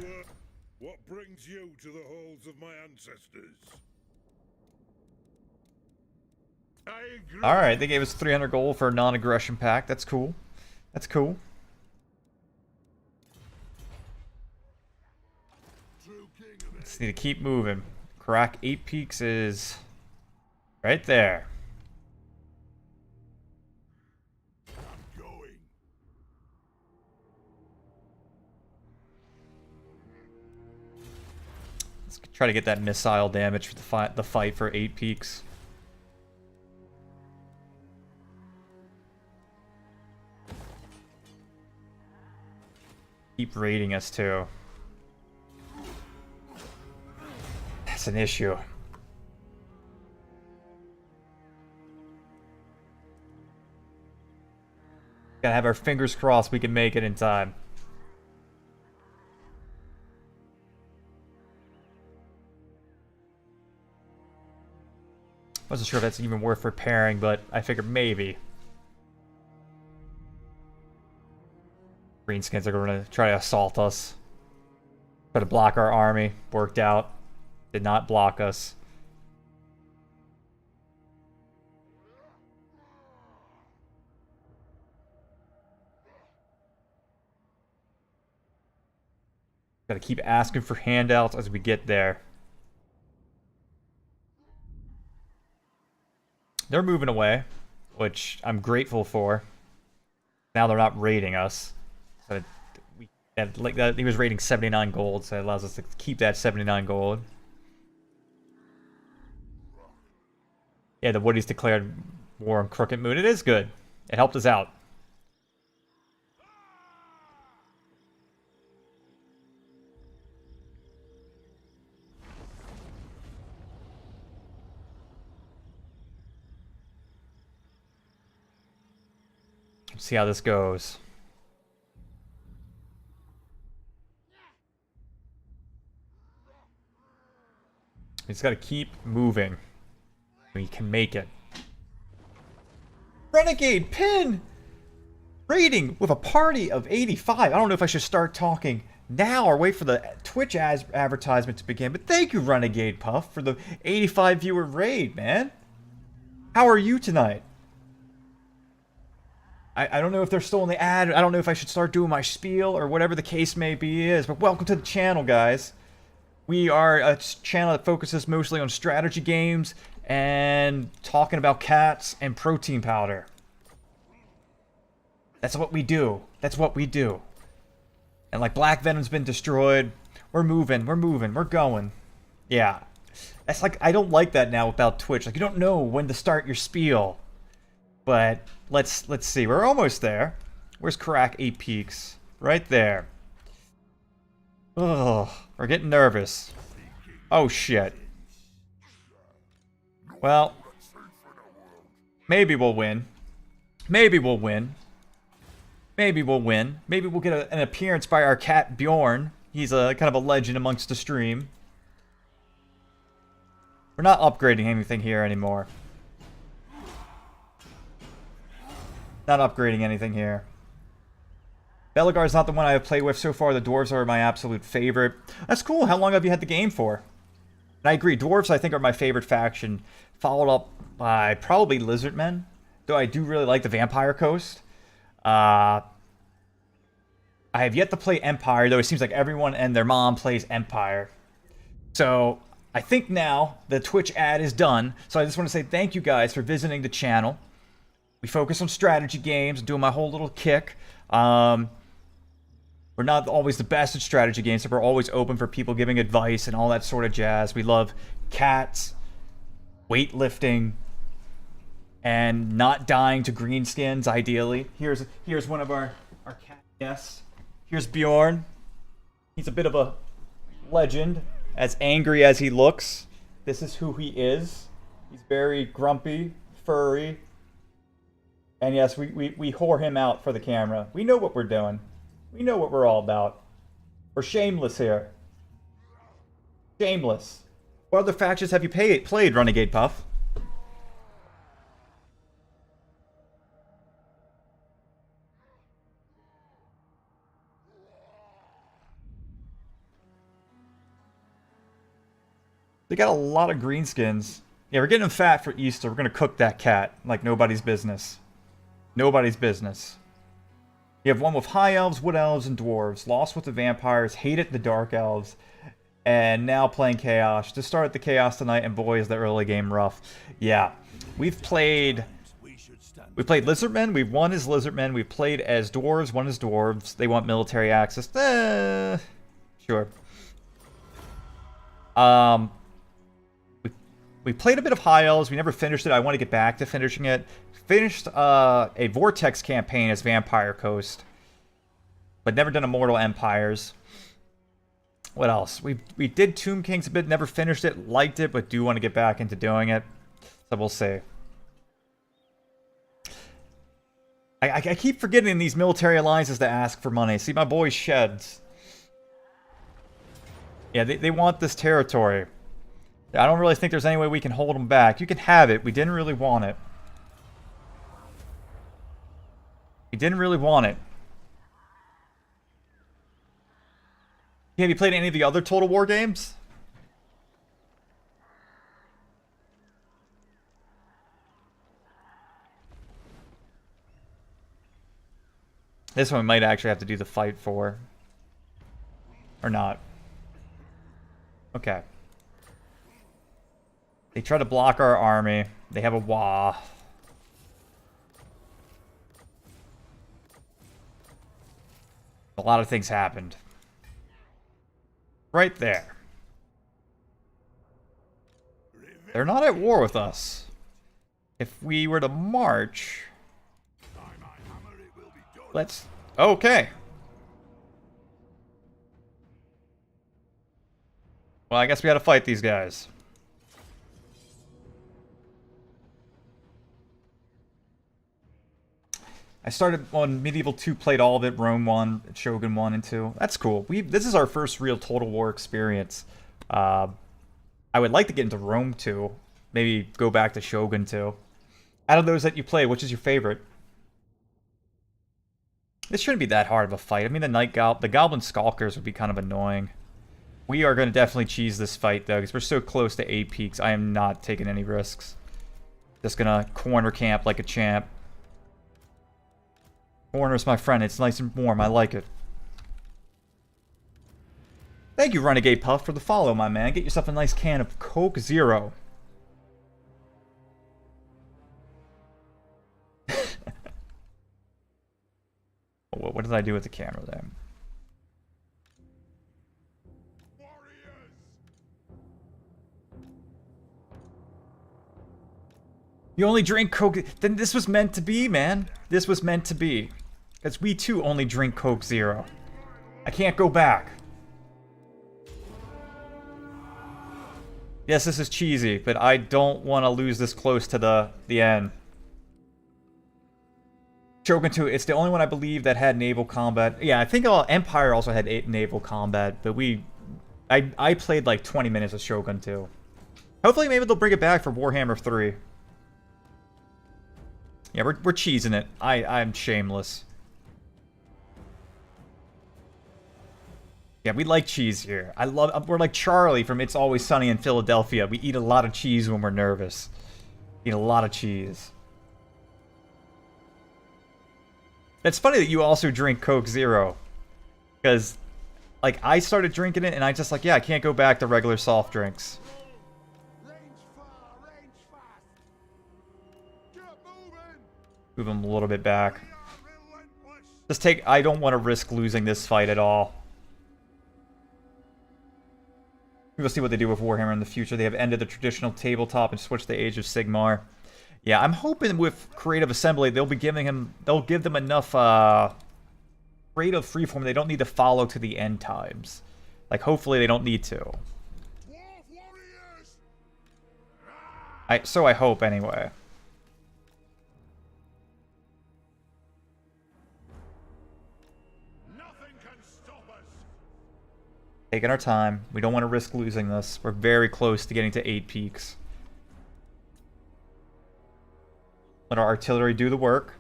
What brings you to the halls of my ancestors? I agree. Alright, they gave us 300 gold for a non-aggression pact. That's cool. That's cool. Just need to keep moving. Crack 8 Peaks is right there. I'm going. Let's try to get that missile damage for the fight for 8 Peaks. Keep raiding us too. That's an issue. Gotta have our fingers crossed we can make it in time. Wasn't sure if that's even worth repairing, but I figured maybe. Greenskins are going to try to assault us. Try to block our army. Worked out. Did not block us. Gotta keep asking for handouts as we get there. They're moving away, which I'm grateful for. Now they're not raiding us. So he was raiding 79 gold, so it allows us to keep that 79 gold. Yeah, the Woodies declared war on Crooked Moon. It is good. It helped us out. Let's see how this goes. We just gotta keep moving. We can make it. Renegade pin! Raiding with a party of 85. I don't know if I should start talking now or wait for the Twitch advertisement to begin, but thank you, Renegade Puff, for the 85 viewer raid, man. How are you tonight? I don't know if they're still in the ad. I don't know if I should start doing my spiel or whatever the case may be is, but welcome to the channel, guys. We are a channel that focuses mostly on strategy games and talking about cats and protein powder. That's what we do. That's what we do. And like Black Venom's been destroyed. We're moving, we're going. Yeah. That's like, I don't like that now about Twitch. Like, you don't know when to start your spiel. But let's see. We're almost there. Where's Karak 8 Peaks? Right there. Ugh, we're getting nervous. Oh shit. Well, maybe we'll win. Maybe we'll win. Maybe we'll win. Maybe we'll get an appearance by our cat Bjorn. He's a kind of a legend amongst the stream. We're not upgrading anything here anymore. Not upgrading anything here. Belagar's not the one I have played with so far. The Dwarves are my absolute favorite. That's cool. How long have you had the game for? And I agree. Dwarves, I think, are my favorite faction. Followed up by probably Lizardmen. Though I do really like the Vampire Coast. I have yet to play Empire, though it seems like everyone and their mom plays Empire. So I think now the Twitch ad is done. So I just want to say thank you guys for visiting the channel. We focus on strategy games, doing my whole little kick. We're not always the best at strategy games, so we're always open for people giving advice and all that sort of jazz. We love cats, weightlifting, and not dying to greenskins, ideally. Here's one of our cat guests. Here's Bjorn. He's a bit of a legend, as angry as he looks. This is who he is. He's very grumpy, furry. And yes, we whore him out for the camera. We know what we're doing. We know what we're all about. We're shameless here. Shameless. What other factions have you played, Renegade Puff? They got a lot of greenskins. Yeah, we're getting them fat for Easter. We're going to cook that cat like nobody's business. Nobody's business. You have one with High Elves, Wood Elves, and Dwarves. Lost with the Vampires, hated the Dark Elves, and now playing Chaos. Just started the Chaos tonight, and boy, is the early game rough. Yeah. We played Lizardmen. We've won as Lizardmen. We've played as Dwarves, won as Dwarves. They want military access. Sure. We played a bit of High Elves. We never finished it. I want to get back to finishing it. Finished a Vortex campaign as Vampire Coast, but never done Immortal Empires. What else? We did Tomb Kings a bit, never finished it, liked it, but do want to get back into doing it. So we'll see. I keep forgetting these military alliances to ask for money. See, my boy Sheds. Yeah, they want this territory. I don't really think there's any way we can hold them back. You can have it. We didn't really want it. We didn't really want it. Have you played any of the other Total War games? This one we might actually have to do the fight for. Or not. Okay. They try to block our army. They have a wah. A lot of things happened. Right there. They're not at war with us. If we were to march... Let's... Okay. Well, I guess we gotta fight these guys. I started on Medieval 2, played all of it, Rome 1, Shogun 1 and 2. That's cool. This is our first real Total War experience. I would like to get into Rome 2. Maybe go back to Shogun 2. Out of those that you play, which is your favorite? This shouldn't be that hard of a fight. I mean, the Goblin Skulkers would be kind of annoying. We are going to definitely cheese this fight, though, because we're so close to 8 peaks. I am not taking any risks. Just going to corner camp like a champ. Corner's my friend. It's nice and warm. I like it. Thank you, Renegade Puff, for the follow, my man. Get yourself a nice can of Coke Zero. What did I do with the camera there? You only drink Coke... Then this was meant to be, man. This was meant to be. Because we, too, only drink Coke Zero. I can't go back. Yes, this is cheesy, but I don't want to lose this close to the end. Shogun 2, it's the only one I believe that had naval combat. Yeah, I think Empire also had naval combat, but I played like 20 minutes of Shogun 2. Hopefully maybe they'll bring it back for Warhammer 3. Yeah, we're cheesing it. I'm shameless. Yeah, we like cheese here. We're like Charlie from It's Always Sunny in Philadelphia. We eat a lot of cheese when we're nervous. Eat a lot of cheese. It's funny that you also drink Coke Zero. Because, like, I started drinking it and I just like, yeah, I can't go back to regular soft drinks. Move him a little bit back. I don't want to risk losing this fight at all. We'll see what they do with Warhammer in the future. They have ended the traditional tabletop and switched the Age of Sigmar. Yeah, I'm hoping with Creative Assembly they'll give them enough creative freeform they don't need to follow to the end times. Like, hopefully they don't need to. So I hope anyway. Taking our time. We don't want to risk losing this. We're very close to getting to 8 peaks. Let our artillery do the work.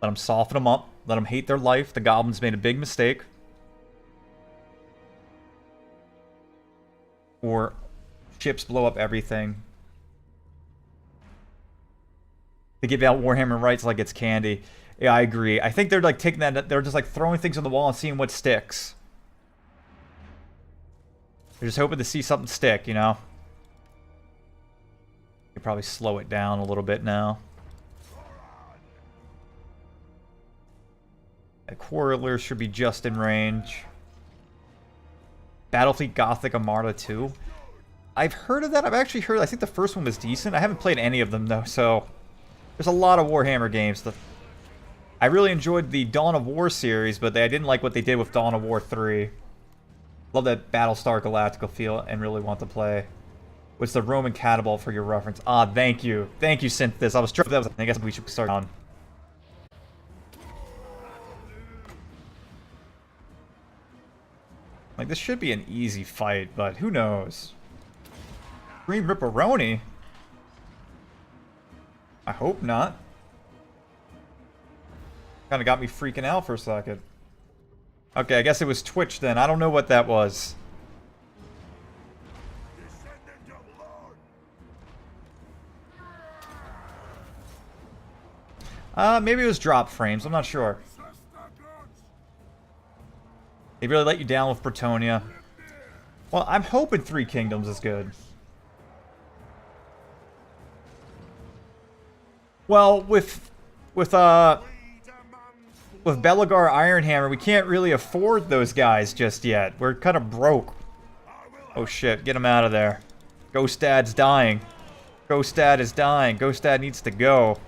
Let them soften them up. Let them hate their life. The goblins made a big mistake. Or ships blow up everything. They give out Warhammer rights like it's candy. Yeah, I agree. I think they're like taking that, they're just like throwing things on the wall and seeing what sticks. They're just hoping to see something stick, you know? You probably slow it down a little bit now. The Quarreler should be just in range. Battlefleet Gothic Armada 2. I've heard of that. I've actually heard, I think the first one was decent. I haven't played any of them though, so there's a lot of Warhammer games. I really enjoyed the Dawn of War series, but I didn't like what they did with Dawn of War 3. Love that Battlestar Galactica feel and really want to play. What's the Roman catapult for your reference? Ah, thank you. Thank you, Synthesis. I was trying. I guess we should start on. Like, this should be an easy fight, but who knows? Green Ripperoni? I hope not. Kind of got me freaking out for a second. Okay, I guess it was Twitch then. I don't know what that was. Maybe it was drop frames. I'm not sure. They really let you down with Bretonia. Well, I'm hoping Three Kingdoms is good. Well, with Belegar Ironhammer, we can't really afford those guys just yet. We're kind of broke. Oh shit, get him out of there. Ghostad's dying. Ghostad is dying. Ghostad needs to go.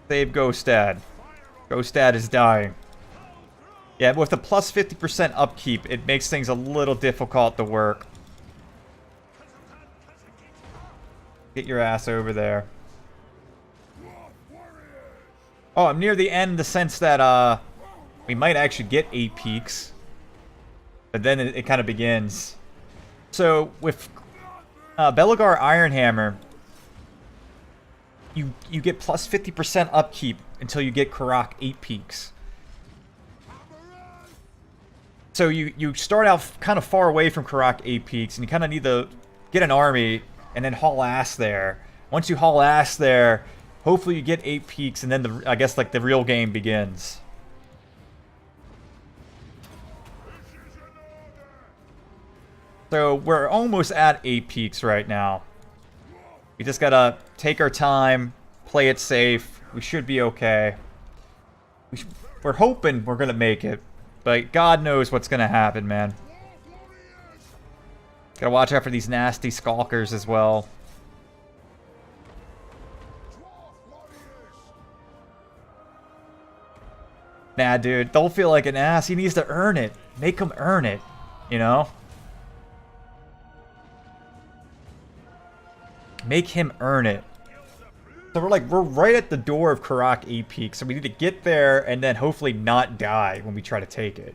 Save Ghostad. Ghostad is dying. Yeah, with the plus 50% upkeep, it makes things a little difficult to work. Get your ass over there. Oh, I'm near the end in the sense that, we might actually get 8 peaks. But then it kind of begins. So, with Belegar Ironhammer, you get plus 50% upkeep until you get Karak 8 peaks. So you start out kind of far away from Karak 8 peaks, and you kind of need to get an army and then haul ass there. Once you haul ass there, hopefully you get 8 peaks, and then I guess like the real game begins. So we're almost at 8 peaks right now. We just gotta take our time, play it safe. We should be okay. We're hoping we're gonna make it, but God knows what's gonna happen, man. Gotta watch out for these nasty skulkers as well. Nah, dude, don't feel like an ass. He needs to earn it. Make him earn it, you know? Make him earn it. So we're right at the door of Karak 8 peaks, so we need to get there and then hopefully not die when we try to take it.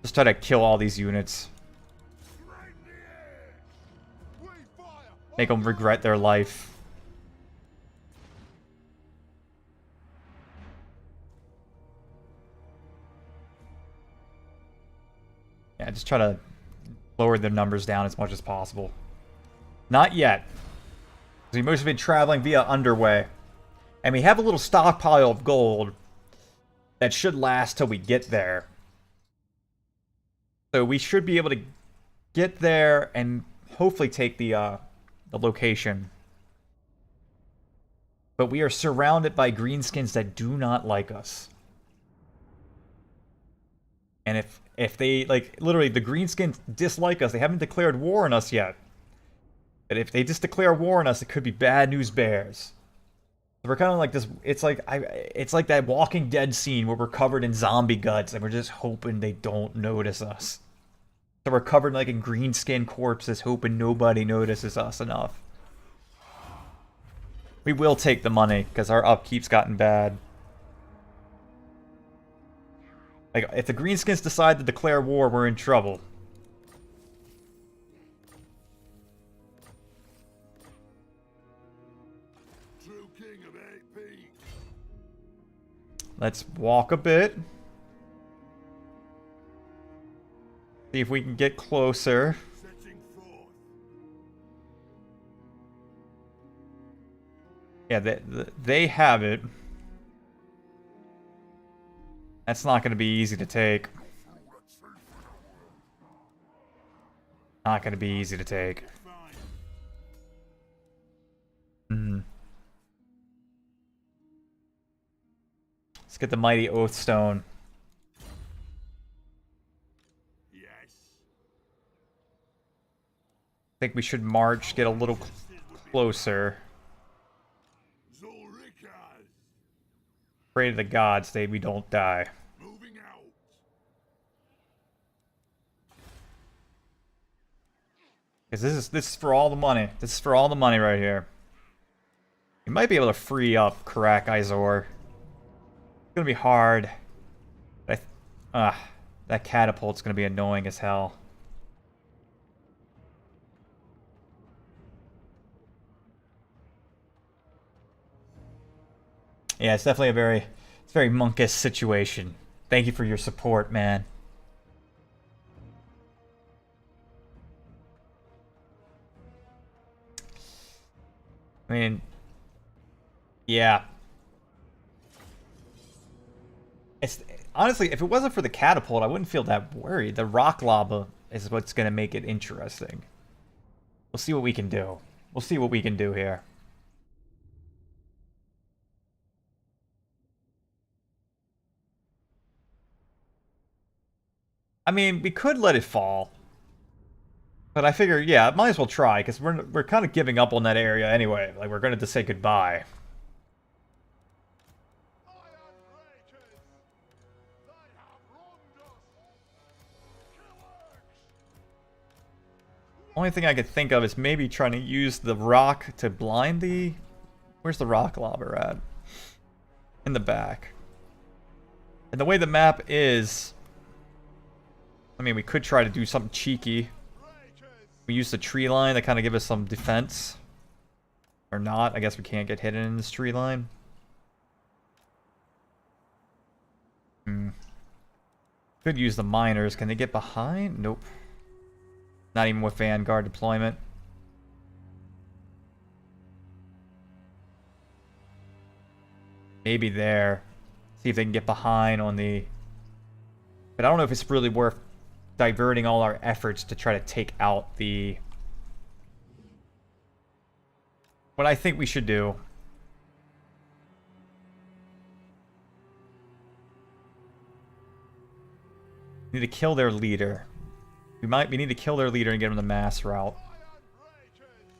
Just try to kill all these units. Make them regret their life. Yeah, just try to lower their numbers down as much as possible. Not yet. We've mostly been traveling via underway. And we have a little stockpile of gold that should last till we get there. So we should be able to get there and hopefully take the location. But we are surrounded by greenskins that do not like us. And if they, like, literally, the greenskins dislike us. They haven't declared war on us yet. But if they just declare war on us, it could be bad news bears. So we're kind of like this, it's like that Walking Dead scene where we're covered in zombie guts and we're just hoping they don't notice us. So we're covered like in greenskin corpses, hoping nobody notices us enough. We will take the money, because our upkeep's gotten bad. Like, if the greenskins decide to declare war, we're in trouble. Let's walk a bit. See if we can get closer. Yeah, they have it. That's not going to be easy to take. Not going to be easy to take. Let's get the mighty Oathstone. Yes. I think we should march, get a little closer. Pray to the gods that we don't die. Moving out. Because this is for all the money. This is for all the money right here. You might be able to free up Karak Izor. It's gonna be hard. That catapult's gonna be annoying as hell. Yeah, it's definitely a very monkish situation. Thank you for your support, man. I mean, yeah. It's honestly, if it wasn't for the catapult, I wouldn't feel that worried. The rock lava is what's going to make it interesting. We'll see what we can do. We'll see what we can do here. I mean, we could let it fall. But I figure, yeah, might as well try, because we're kind of giving up on that area anyway. Like, we're going to say goodbye. Iron breakers. They have wronged us. Killers. Only thing I could think of is maybe trying to use the rock to blind the... Where's the rock lava at? In the back. And the way the map is... I mean, we could try to do something cheeky. We use the tree line to kind of give us some defense. Or not. I guess we can't get hidden in this tree line. Could use the miners. Can they get behind? Nope. Not even with Vanguard deployment. Maybe there. See if they can get behind on the... But I don't know if it's really worth diverting all our efforts to try to take out the... What I think we should do... We need to kill their leader. We need to kill their leader and get them the mass route.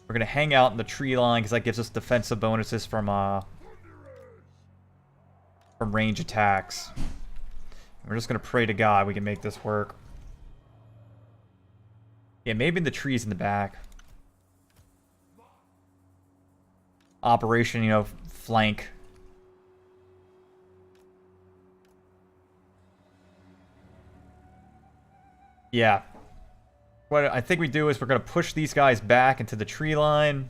We're going to hang out in the tree line because that gives us defensive bonuses from range attacks. We're just going to pray to God we can make this work. Yeah, maybe in the trees in the back. Operation, you know, flank. Yeah. What I think we do is we're going to push these guys back into the tree line.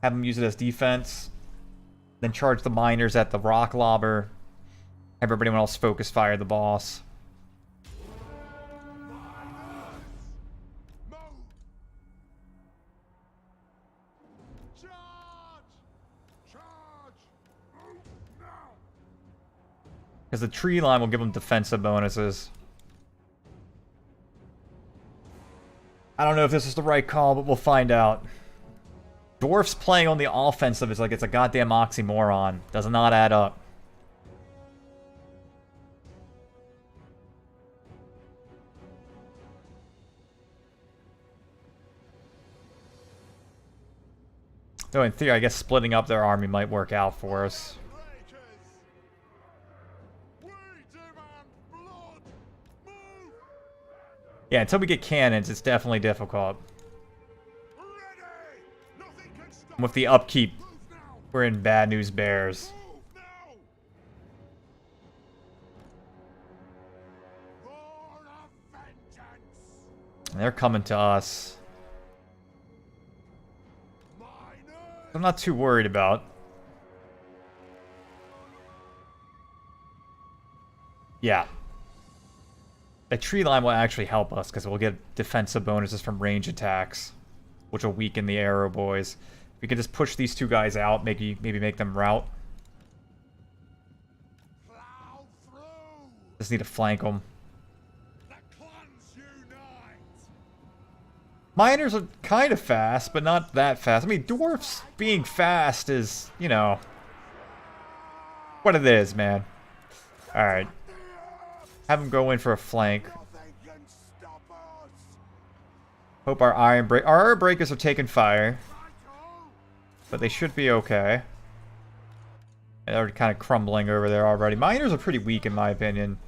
Have them use it as defense. Then charge the miners at the rock lobber. Everybody else focus fire the boss. Because the tree line will give them defensive bonuses. I don't know if this is the right call, but we'll find out. Dwarfs playing on the offensive is like it's a goddamn oxymoron. Does not add up. Though in theory, I guess splitting up their army might work out for us. Yeah, until we get cannons, it's definitely difficult. With the upkeep, we're in bad news bears. And they're coming to us. I'm not too worried about. Yeah. The tree line will actually help us because we'll get defensive bonuses from range attacks, which will weaken the arrow boys. We can just push these two guys out, maybe make them rout. Just need to flank them. Miners are kind of fast, but not that fast. I mean, dwarfs being fast is, you know, what it is, man. Alright. Have them go in for a flank. Hope our iron breakers are taking fire. But they should be okay. They're kind of crumbling over there already. Miners are pretty weak in my opinion.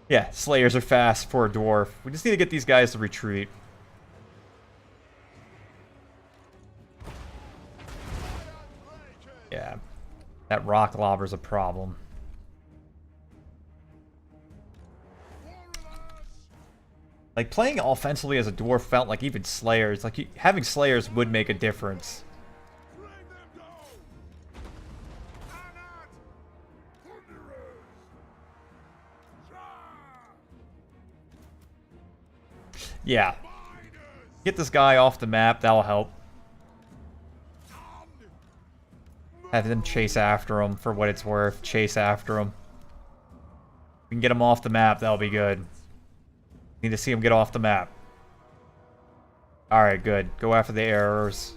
Yeah, Slayers are fast for a Dwarf. We just need to get these guys to retreat. Yeah, that rock lobber's a problem. Like, playing offensively as a Dwarf felt like even Slayers, like, having Slayers would make a difference. Yeah. Get this guy off the map, that'll help. Have them chase after him for what it's worth. Chase after him. We can get him off the map, that'll be good. Need to see him get off the map. Alright, good. Go after the errors.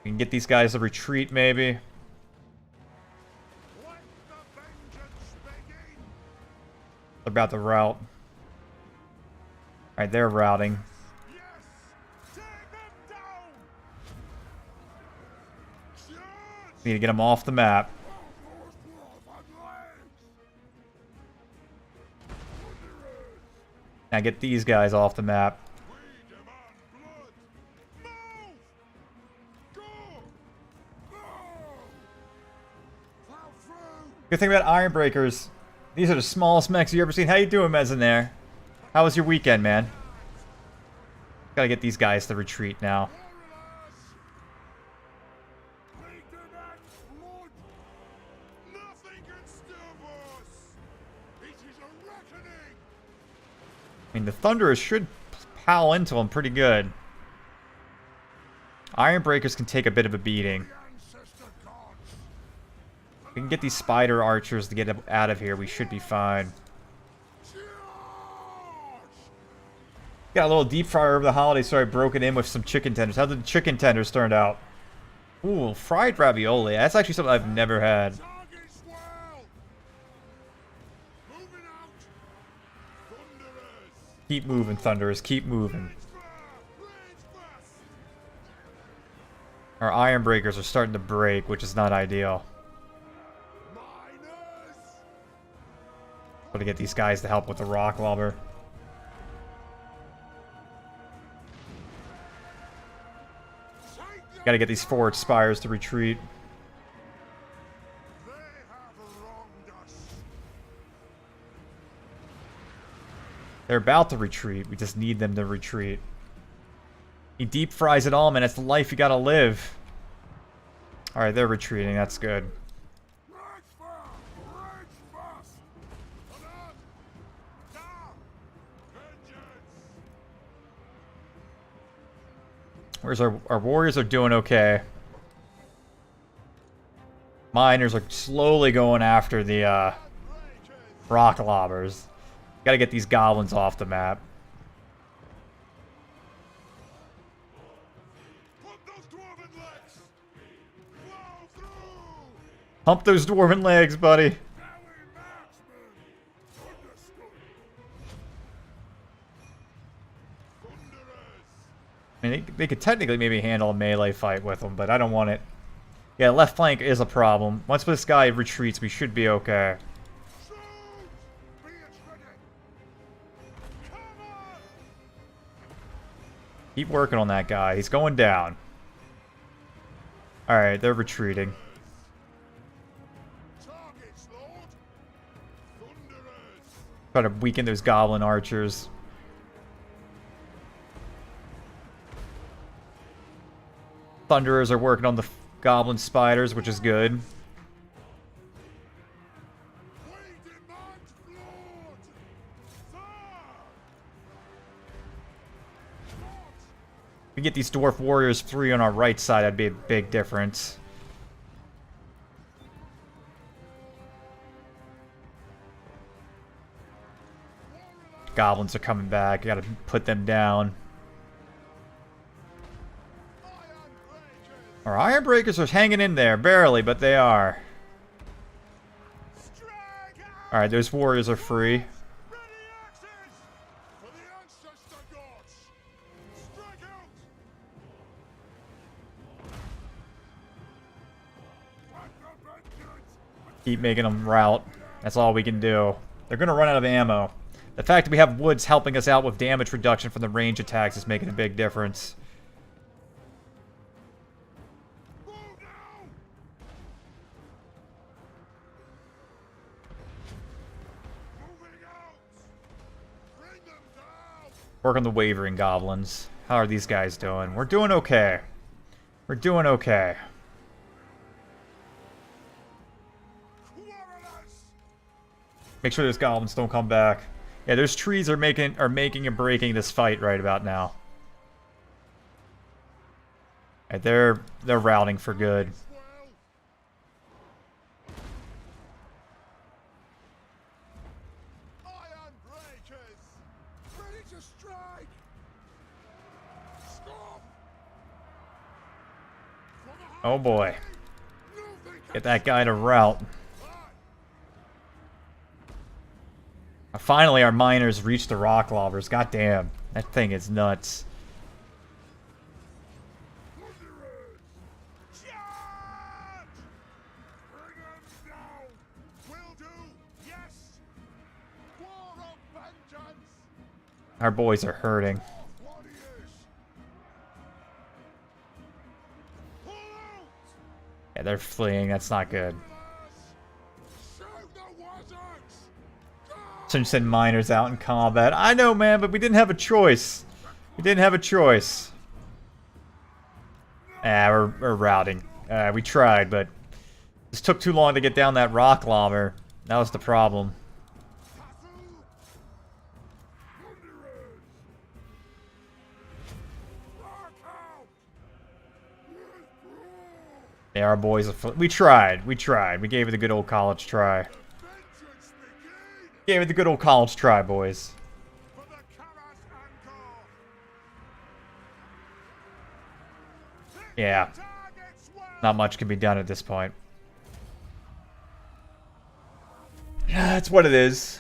We can get these guys to retreat, maybe. They're about to rout. Alright, they're routing. Need to get them off the map. Now get these guys off the map. Good thing about Iron Breakers. These are the smallest mechs you've ever seen. How you doing, Mez, in there? How was your weekend, man? Gotta get these guys to retreat now. I mean, the Thunderers should pal into them pretty good. Iron Breakers can take a bit of a beating. We can get these spider archers to get out of here. We should be fine. Got a little deep fryer over the holidays, so I broke it in with some chicken tenders. How did the chicken tenders turn out? Ooh, fried ravioli. That's actually something I've never had. Keep moving, Thunderers. Keep moving. Our Iron Breakers are starting to break, which is not ideal. Gotta get these guys to help with the rock lobber. Gotta get these forward spires to retreat. They're about to retreat. We just need them to retreat. He deep fries it all, man. That's the life you gotta live. Alright, they're retreating. That's good. Where's our warriors are doing okay. Miners are slowly going after the rock lobbers. Gotta get these goblins off the map. Hump those dwarven legs, buddy. I mean, they could technically maybe handle a melee fight with them, but I don't want it. Yeah, left flank is a problem. Once this guy retreats, we should be okay. Keep working on that guy. He's going down. Alright, they're retreating. Try to weaken those goblin archers. Thunderers are working on the goblin spiders, which is good. If we get these dwarf warriors free on our right side, that'd be a big difference. Goblins are coming back. I gotta put them down. Our Iron Breakers are hanging in there, barely, but they are. Alright, those warriors are free. Keep making them rout. That's all we can do. They're going to run out of ammo. The fact that we have woods helping us out with damage reduction from the range attacks is making a big difference. Move now! Moving out! Bring them down! Work on the wavering goblins. How are these guys doing? We're doing okay. We're doing okay. Quarrelers! Make sure those goblins don't come back. Yeah, those trees are making and breaking this fight right about now. Right, they're routing for good. Well, iron breakers! Ready to strike! Stop! For the high Oh boy. king! Nothing can Get that guy to rout. stop. Finally, our miners reached the rock lobbers. God damn. That thing is nuts. Wanderers! Charge! Bring them down! Will do! Yes! War of vengeance! Our boys are hurting. Warriors! Pull out! Yeah, they're fleeing. That's not good. Show the wizards! Shouldn't send miners out in combat. I know, man, but we didn't have a choice. We didn't have a choice. Ah, we're routing. We tried, but this took too long to get down that rock lobber. That was the problem. Wanderers! Rock out! Yeah, our boys are we tried. We tried. We gave it a good old college try. Vengeance begin! Gave it the good old college try, boys. For the Clan Angrund! Yeah. Targets well! Not much can be done at this point. That's what it is.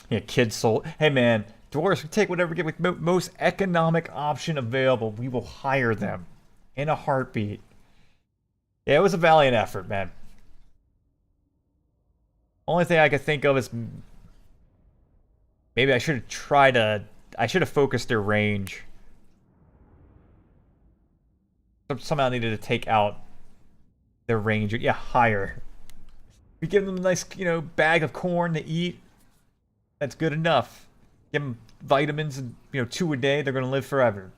Yeah, kid soul. Hey man, Dwarfs, we take whatever we get with most economic option available. We will hire them in a heartbeat. Yeah, it was a valiant effort, man. Only thing I could think of is maybe I should have tried to. I should have focused their range. Somehow I needed to take out their range. Yeah, higher. We give them a nice, bag of corn to eat. That's good enough. Give them vitamins and 2 a day. They're gonna live forever.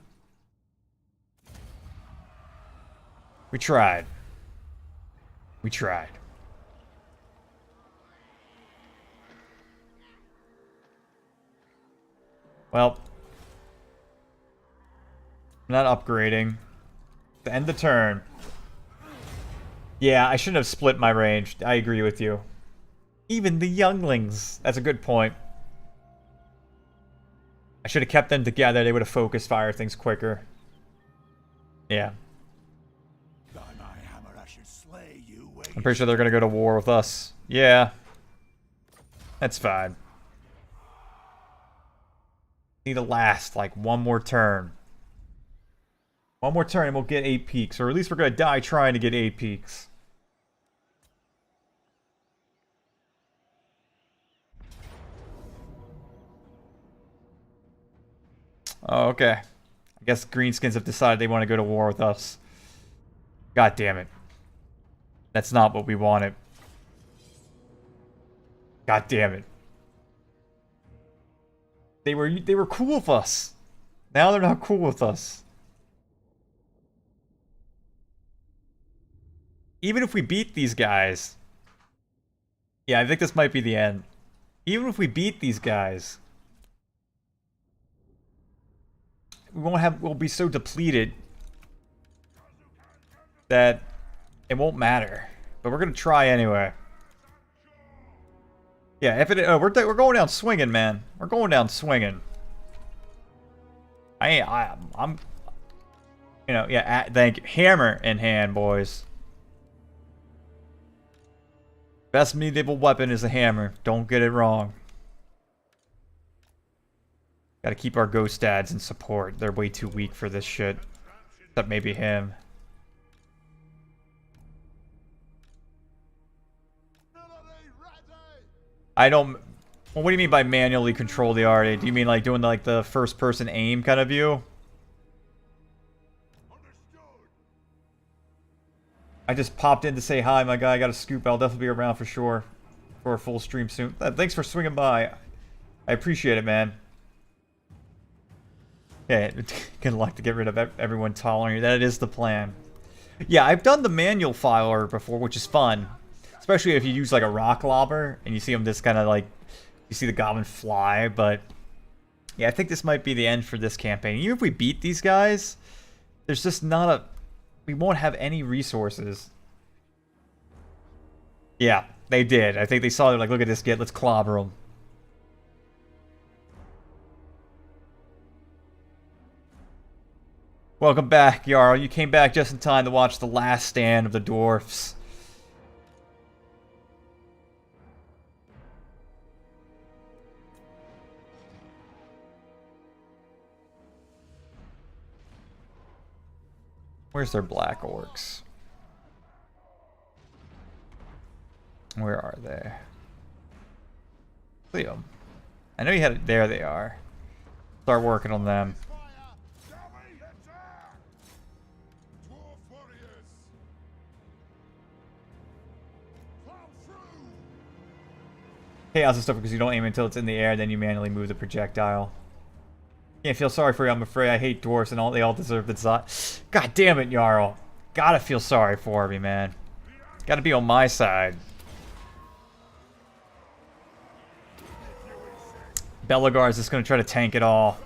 We tried. We tried. Well, I'm not upgrading. To end the turn. Yeah, I shouldn't have split my range. I agree with you. Even the younglings. That's a good point. I should have kept them together. They would have focused fire things quicker. Yeah. By my hammer, I should slay you. I'm pretty sure they're going to go to war with us. Yeah. That's fine. Need to last like one more turn. One more turn and we'll get 8 peaks. Or at least we're going to die trying to get 8 peaks. Oh, okay. I guess Greenskins have decided they want to go to war with us. God damn it. That's not what we wanted. God damn it. They were cool with us. Now they're not cool with us. Even if we beat these guys. Yeah, I think this might be the end. Even if we beat these guys. We'll be so depleted that it won't matter. But we're gonna try anyway. Yeah, if it we're going down swinging, man. We're going down swinging. I'm yeah, thank you. Hammer in hand, boys. Best medieval weapon is a hammer. Don't get it wrong. Gotta keep our ghost dads in support. They're way too weak for this shit. Except maybe him. I don't... Well, what do you mean by manually control the arty? Do you mean like doing like the first-person aim kind of view? I just popped in to say hi, my guy. I got a scoop. I'll definitely be around for sure for a full stream soon. Thanks for swinging by. I appreciate it, man. Yeah, gonna like to get rid of everyone tolerant you. That is the plan. Yeah, I've done the manual filer before, which is fun. Especially if you use like a rock lobber and you see them just kind of like... You see the goblin fly, but... Yeah, I think this might be the end for this campaign. Even if we beat these guys, there's just not a... We won't have any resources. Yeah, they did. I think they saw, they're like, look at this kid, let's clobber him. Welcome back, Jarl. You came back just in time to watch the last stand of the Dwarfs. Where's their black orcs? Where are they? See them. I know you had it. There they are. Start working on them. Chaos and stuff because you don't aim until it's in the air, then you manually move the projectile. Can't feel sorry for you, I'm afraid. I hate dwarfs and they all deserve the zot. God damn it, Jarl. Gotta feel sorry for me, man. Gotta be on my side. Belagar's just gonna try to tank it all.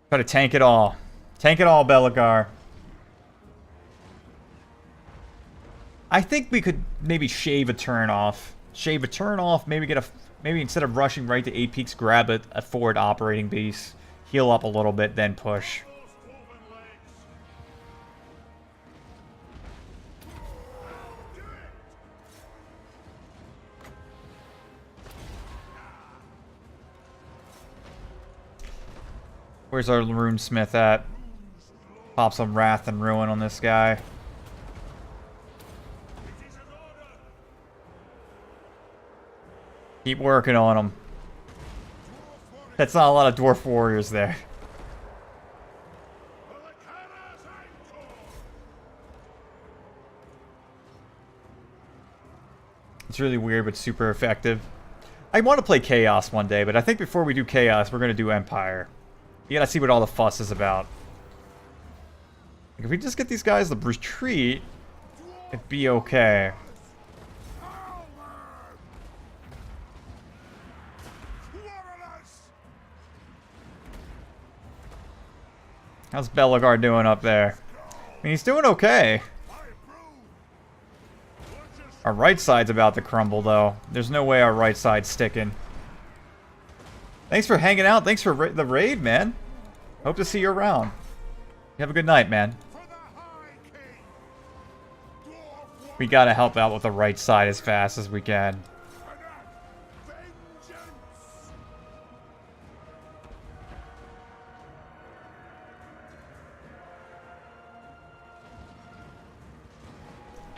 Try to tank it all. Tank it all, Belagar. I think we could maybe shave a turn off. Shave a turn off, maybe get a... Maybe instead of rushing right to 8 peaks, grab a forward operating base. Heal up a little bit, then push. Where's our runesmith at? Pop some Wrath and Ruin on this guy. Keep working on him. That's not a lot of dwarf warriors there. It's really weird, but super effective. I want to play Chaos one day, but I think before we do Chaos, we're going to do Empire. You gotta see what all the fuss is about. Like, if we just get these guys to retreat, it'd be okay. How's Belagar doing up there? I mean, he's doing okay. Our right side's about to crumble, though. There's no way our right side's sticking. Thanks for hanging out. Thanks for the raid, man. Hope to see you around. You have a good night, man. We gotta help out with the right side as fast as we can.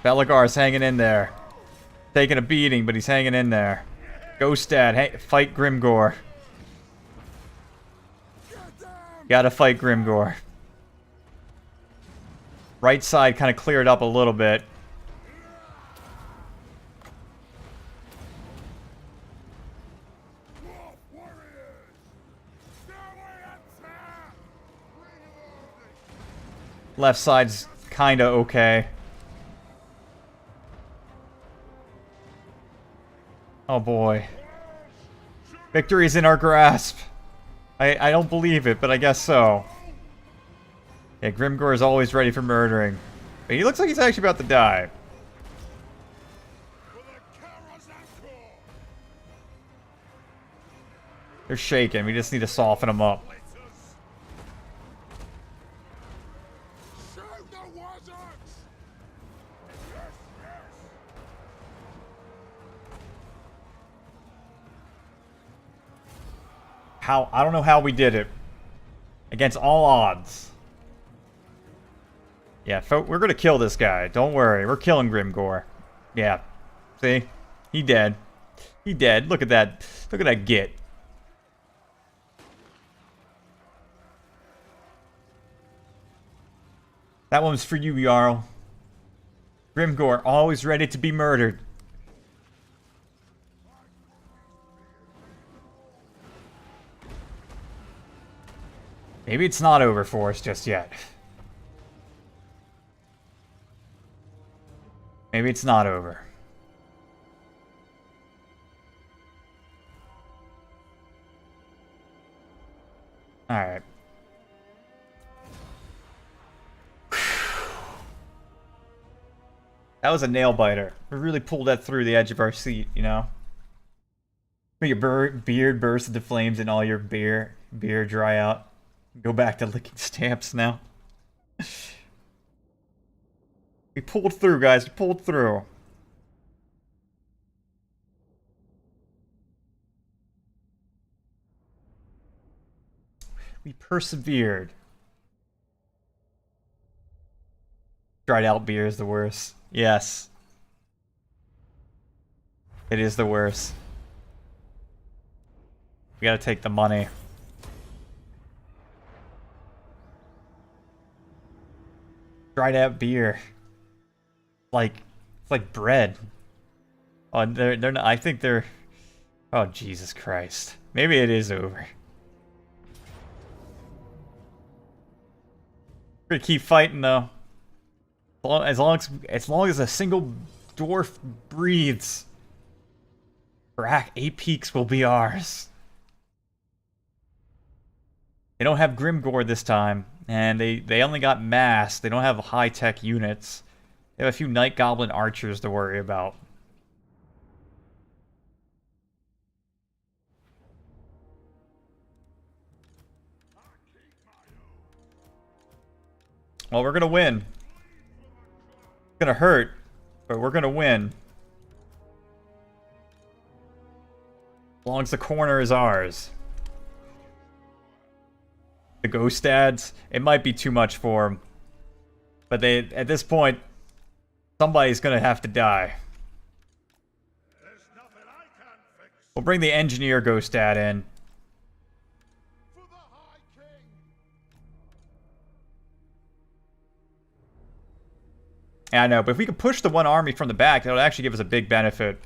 Belagar's hanging in there. Taking a beating, but he's hanging in there. Ghostad, hey, fight Grimgor. Gotta fight Grimgor. Right side kind of cleared up a little bit. Left side's kinda okay. Oh boy. Victory's in our grasp. I don't believe it, but I guess so. Yeah, Grimgor is always ready for murdering. But he looks like he's actually about to die. They're shaking. We just need to soften them up. I don't know how we did it. Against all odds. Yeah, we're gonna kill this guy. Don't worry. We're killing Grimgore. Yeah. See? He dead. He dead. Look at that. Look at that git. That one's for you, Jarl. Grimgore, always ready to be murdered. Maybe it's not over for us just yet. Maybe it's not over. Alright. That was a nail biter. We really pulled that through the edge of our seat, you know? Your beard burst into flames and all your beer dry out. Go back to licking stamps now. We pulled through, guys. We pulled through. We persevered. Dried out beer is the worst. Yes. It is the worst. We gotta take the money. Dried out beer. It's like bread. Oh, they're not, I think they're... Oh, Jesus Christ. Maybe it is over. We're gonna keep fighting though. As long as a single dwarf breathes, Eight Peaks will be ours. They don't have Grimgore this time, and they only got mass. They don't have high-tech units. They have a few Night Goblin archers to worry about. Well, we're gonna win. It's gonna hurt, but we're gonna win. As long as the corner is ours. The ghost ads, it might be too much for them. But at this point, somebody's gonna have to die. We'll bring the engineer ghost ad in. Yeah, I know, but if we could push the one army from the back, that would actually give us a big benefit.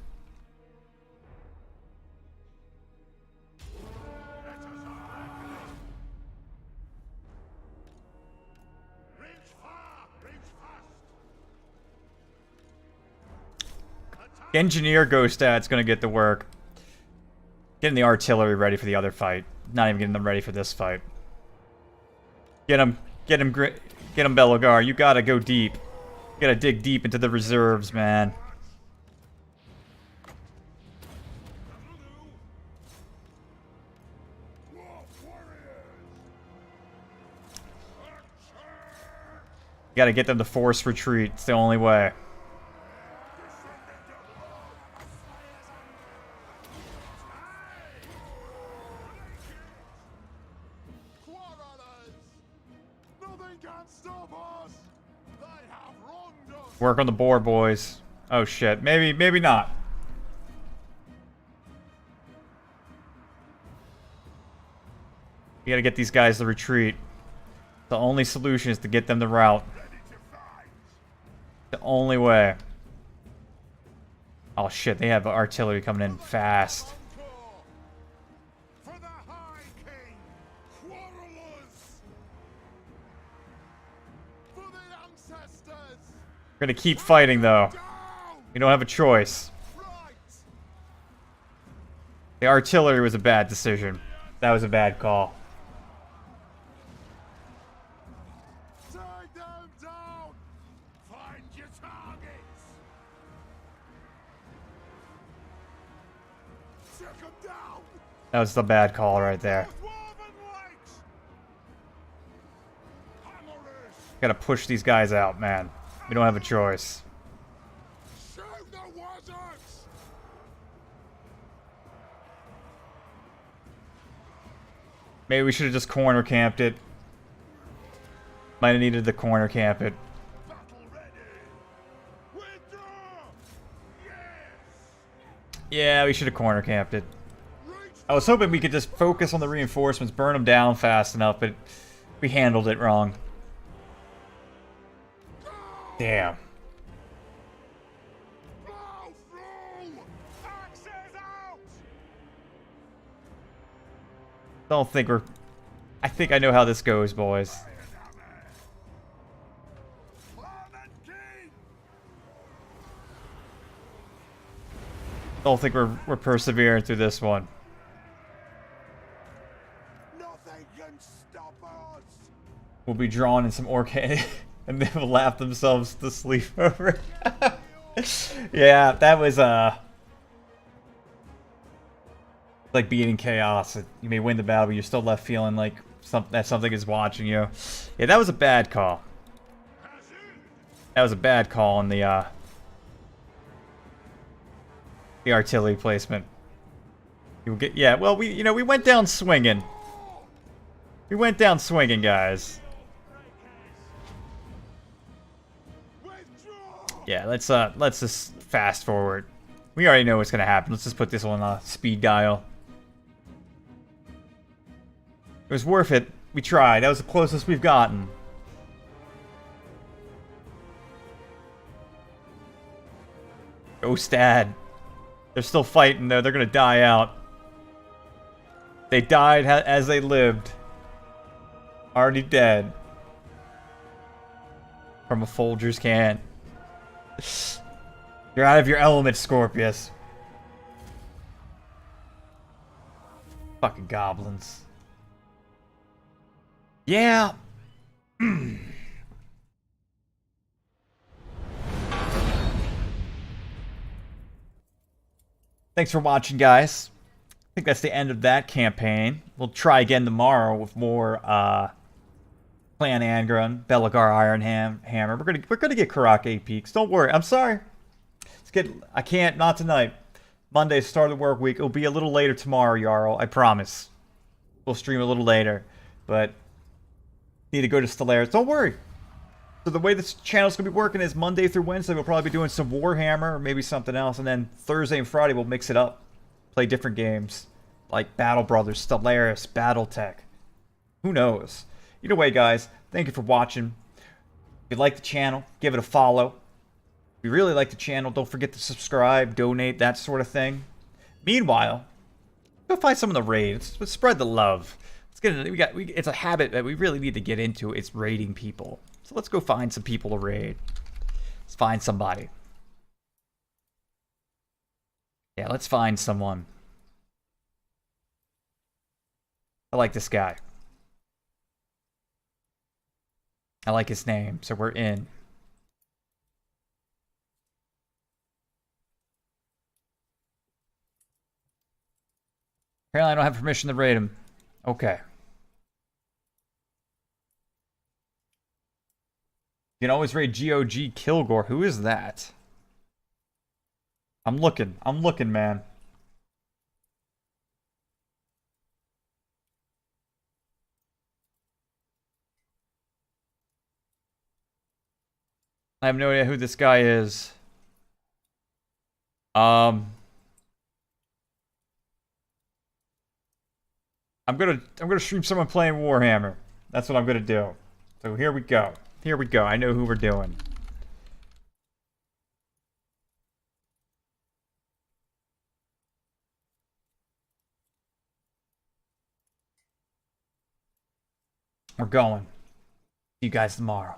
Engineer ghost ad's gonna get the work. Getting the artillery ready for the other fight. Not even getting them ready for this fight. Get him, Belugar. You gotta go deep. You gotta dig deep into the reserves, man. You gotta get them to force retreat. It's the only way. Work on the boar, boys. Oh shit. Maybe not. You gotta get these guys to retreat. The only solution is to get them to rout. The only way. Oh shit, they have artillery coming in fast. We're gonna keep fighting, though. We don't have a choice. The artillery was a bad decision. That was a bad call. That was the bad call right there. Gotta push these guys out, man. We don't have a choice. Maybe we should have just corner camped it. Might have needed the corner camp it. Yeah, we should have corner camped it. I was hoping we could just focus on the reinforcements, burn them down fast enough, but we handled it wrong. Damn. Blow through! Axes out! Don't think we're... I think I know how this goes, boys. Don't think we're persevering through this one. Nothing can stop us! We'll be drawn in some orc and they will laugh themselves to sleep over it. Yeah, that was like beating chaos. You may win the battle, but you're still left feeling like something is watching you. Yeah, that was a bad call. That was a bad call on the artillery placement. You get, yeah, well, we went down swinging. We went down swinging, guys. Yeah, let's just fast forward. We already know what's gonna happen. Let's just put this on speed dial. It was worth it. We tried. That was the closest we've gotten. Oh, Stad. They're still fighting, though. They're gonna die out. They died as they lived. Already dead. From a Folger's can. You're out of your element, Scorpius. Fucking goblins. Yeah. Thanks for watching, guys. I think that's the end of that campaign. We'll try again tomorrow with more Clan Angrund, Belagar Hammer. We're gonna get Karak 8 peaks. Don't worry. I'm sorry. I can't. Not tonight. Monday, start of the work week. It'll be a little later tomorrow, Jarl. I promise. We'll stream a little later, but need to go to Stellaris. Don't worry. So the way this channel's going to be working is Monday through Wednesday, we'll probably be doing some Warhammer or maybe something else. And then Thursday and Friday, we'll mix it up. Play different games. Like Battle Brothers, Stellaris, Battletech. Who knows? Either way, guys, thank you for watching. If you like the channel, give it a follow. If you really like the channel, don't forget to subscribe, donate, that sort of thing. Meanwhile, go find some of the raids. Let's spread the love. Let's get into, it's a habit that we really need to get into. It's raiding people. So let's go find some people to raid. Let's find somebody. Yeah, let's find someone. I like this guy. I like his name, so we're in. Apparently I don't have permission to raid him. Okay. You can always raid GOG Kilgore. Who is that? I'm looking, man. I have no idea who this guy is. I'm gonna stream someone playing Warhammer. That's what I'm gonna do. So here we go. Here we go. I know who we're doing. We're going. See you guys tomorrow.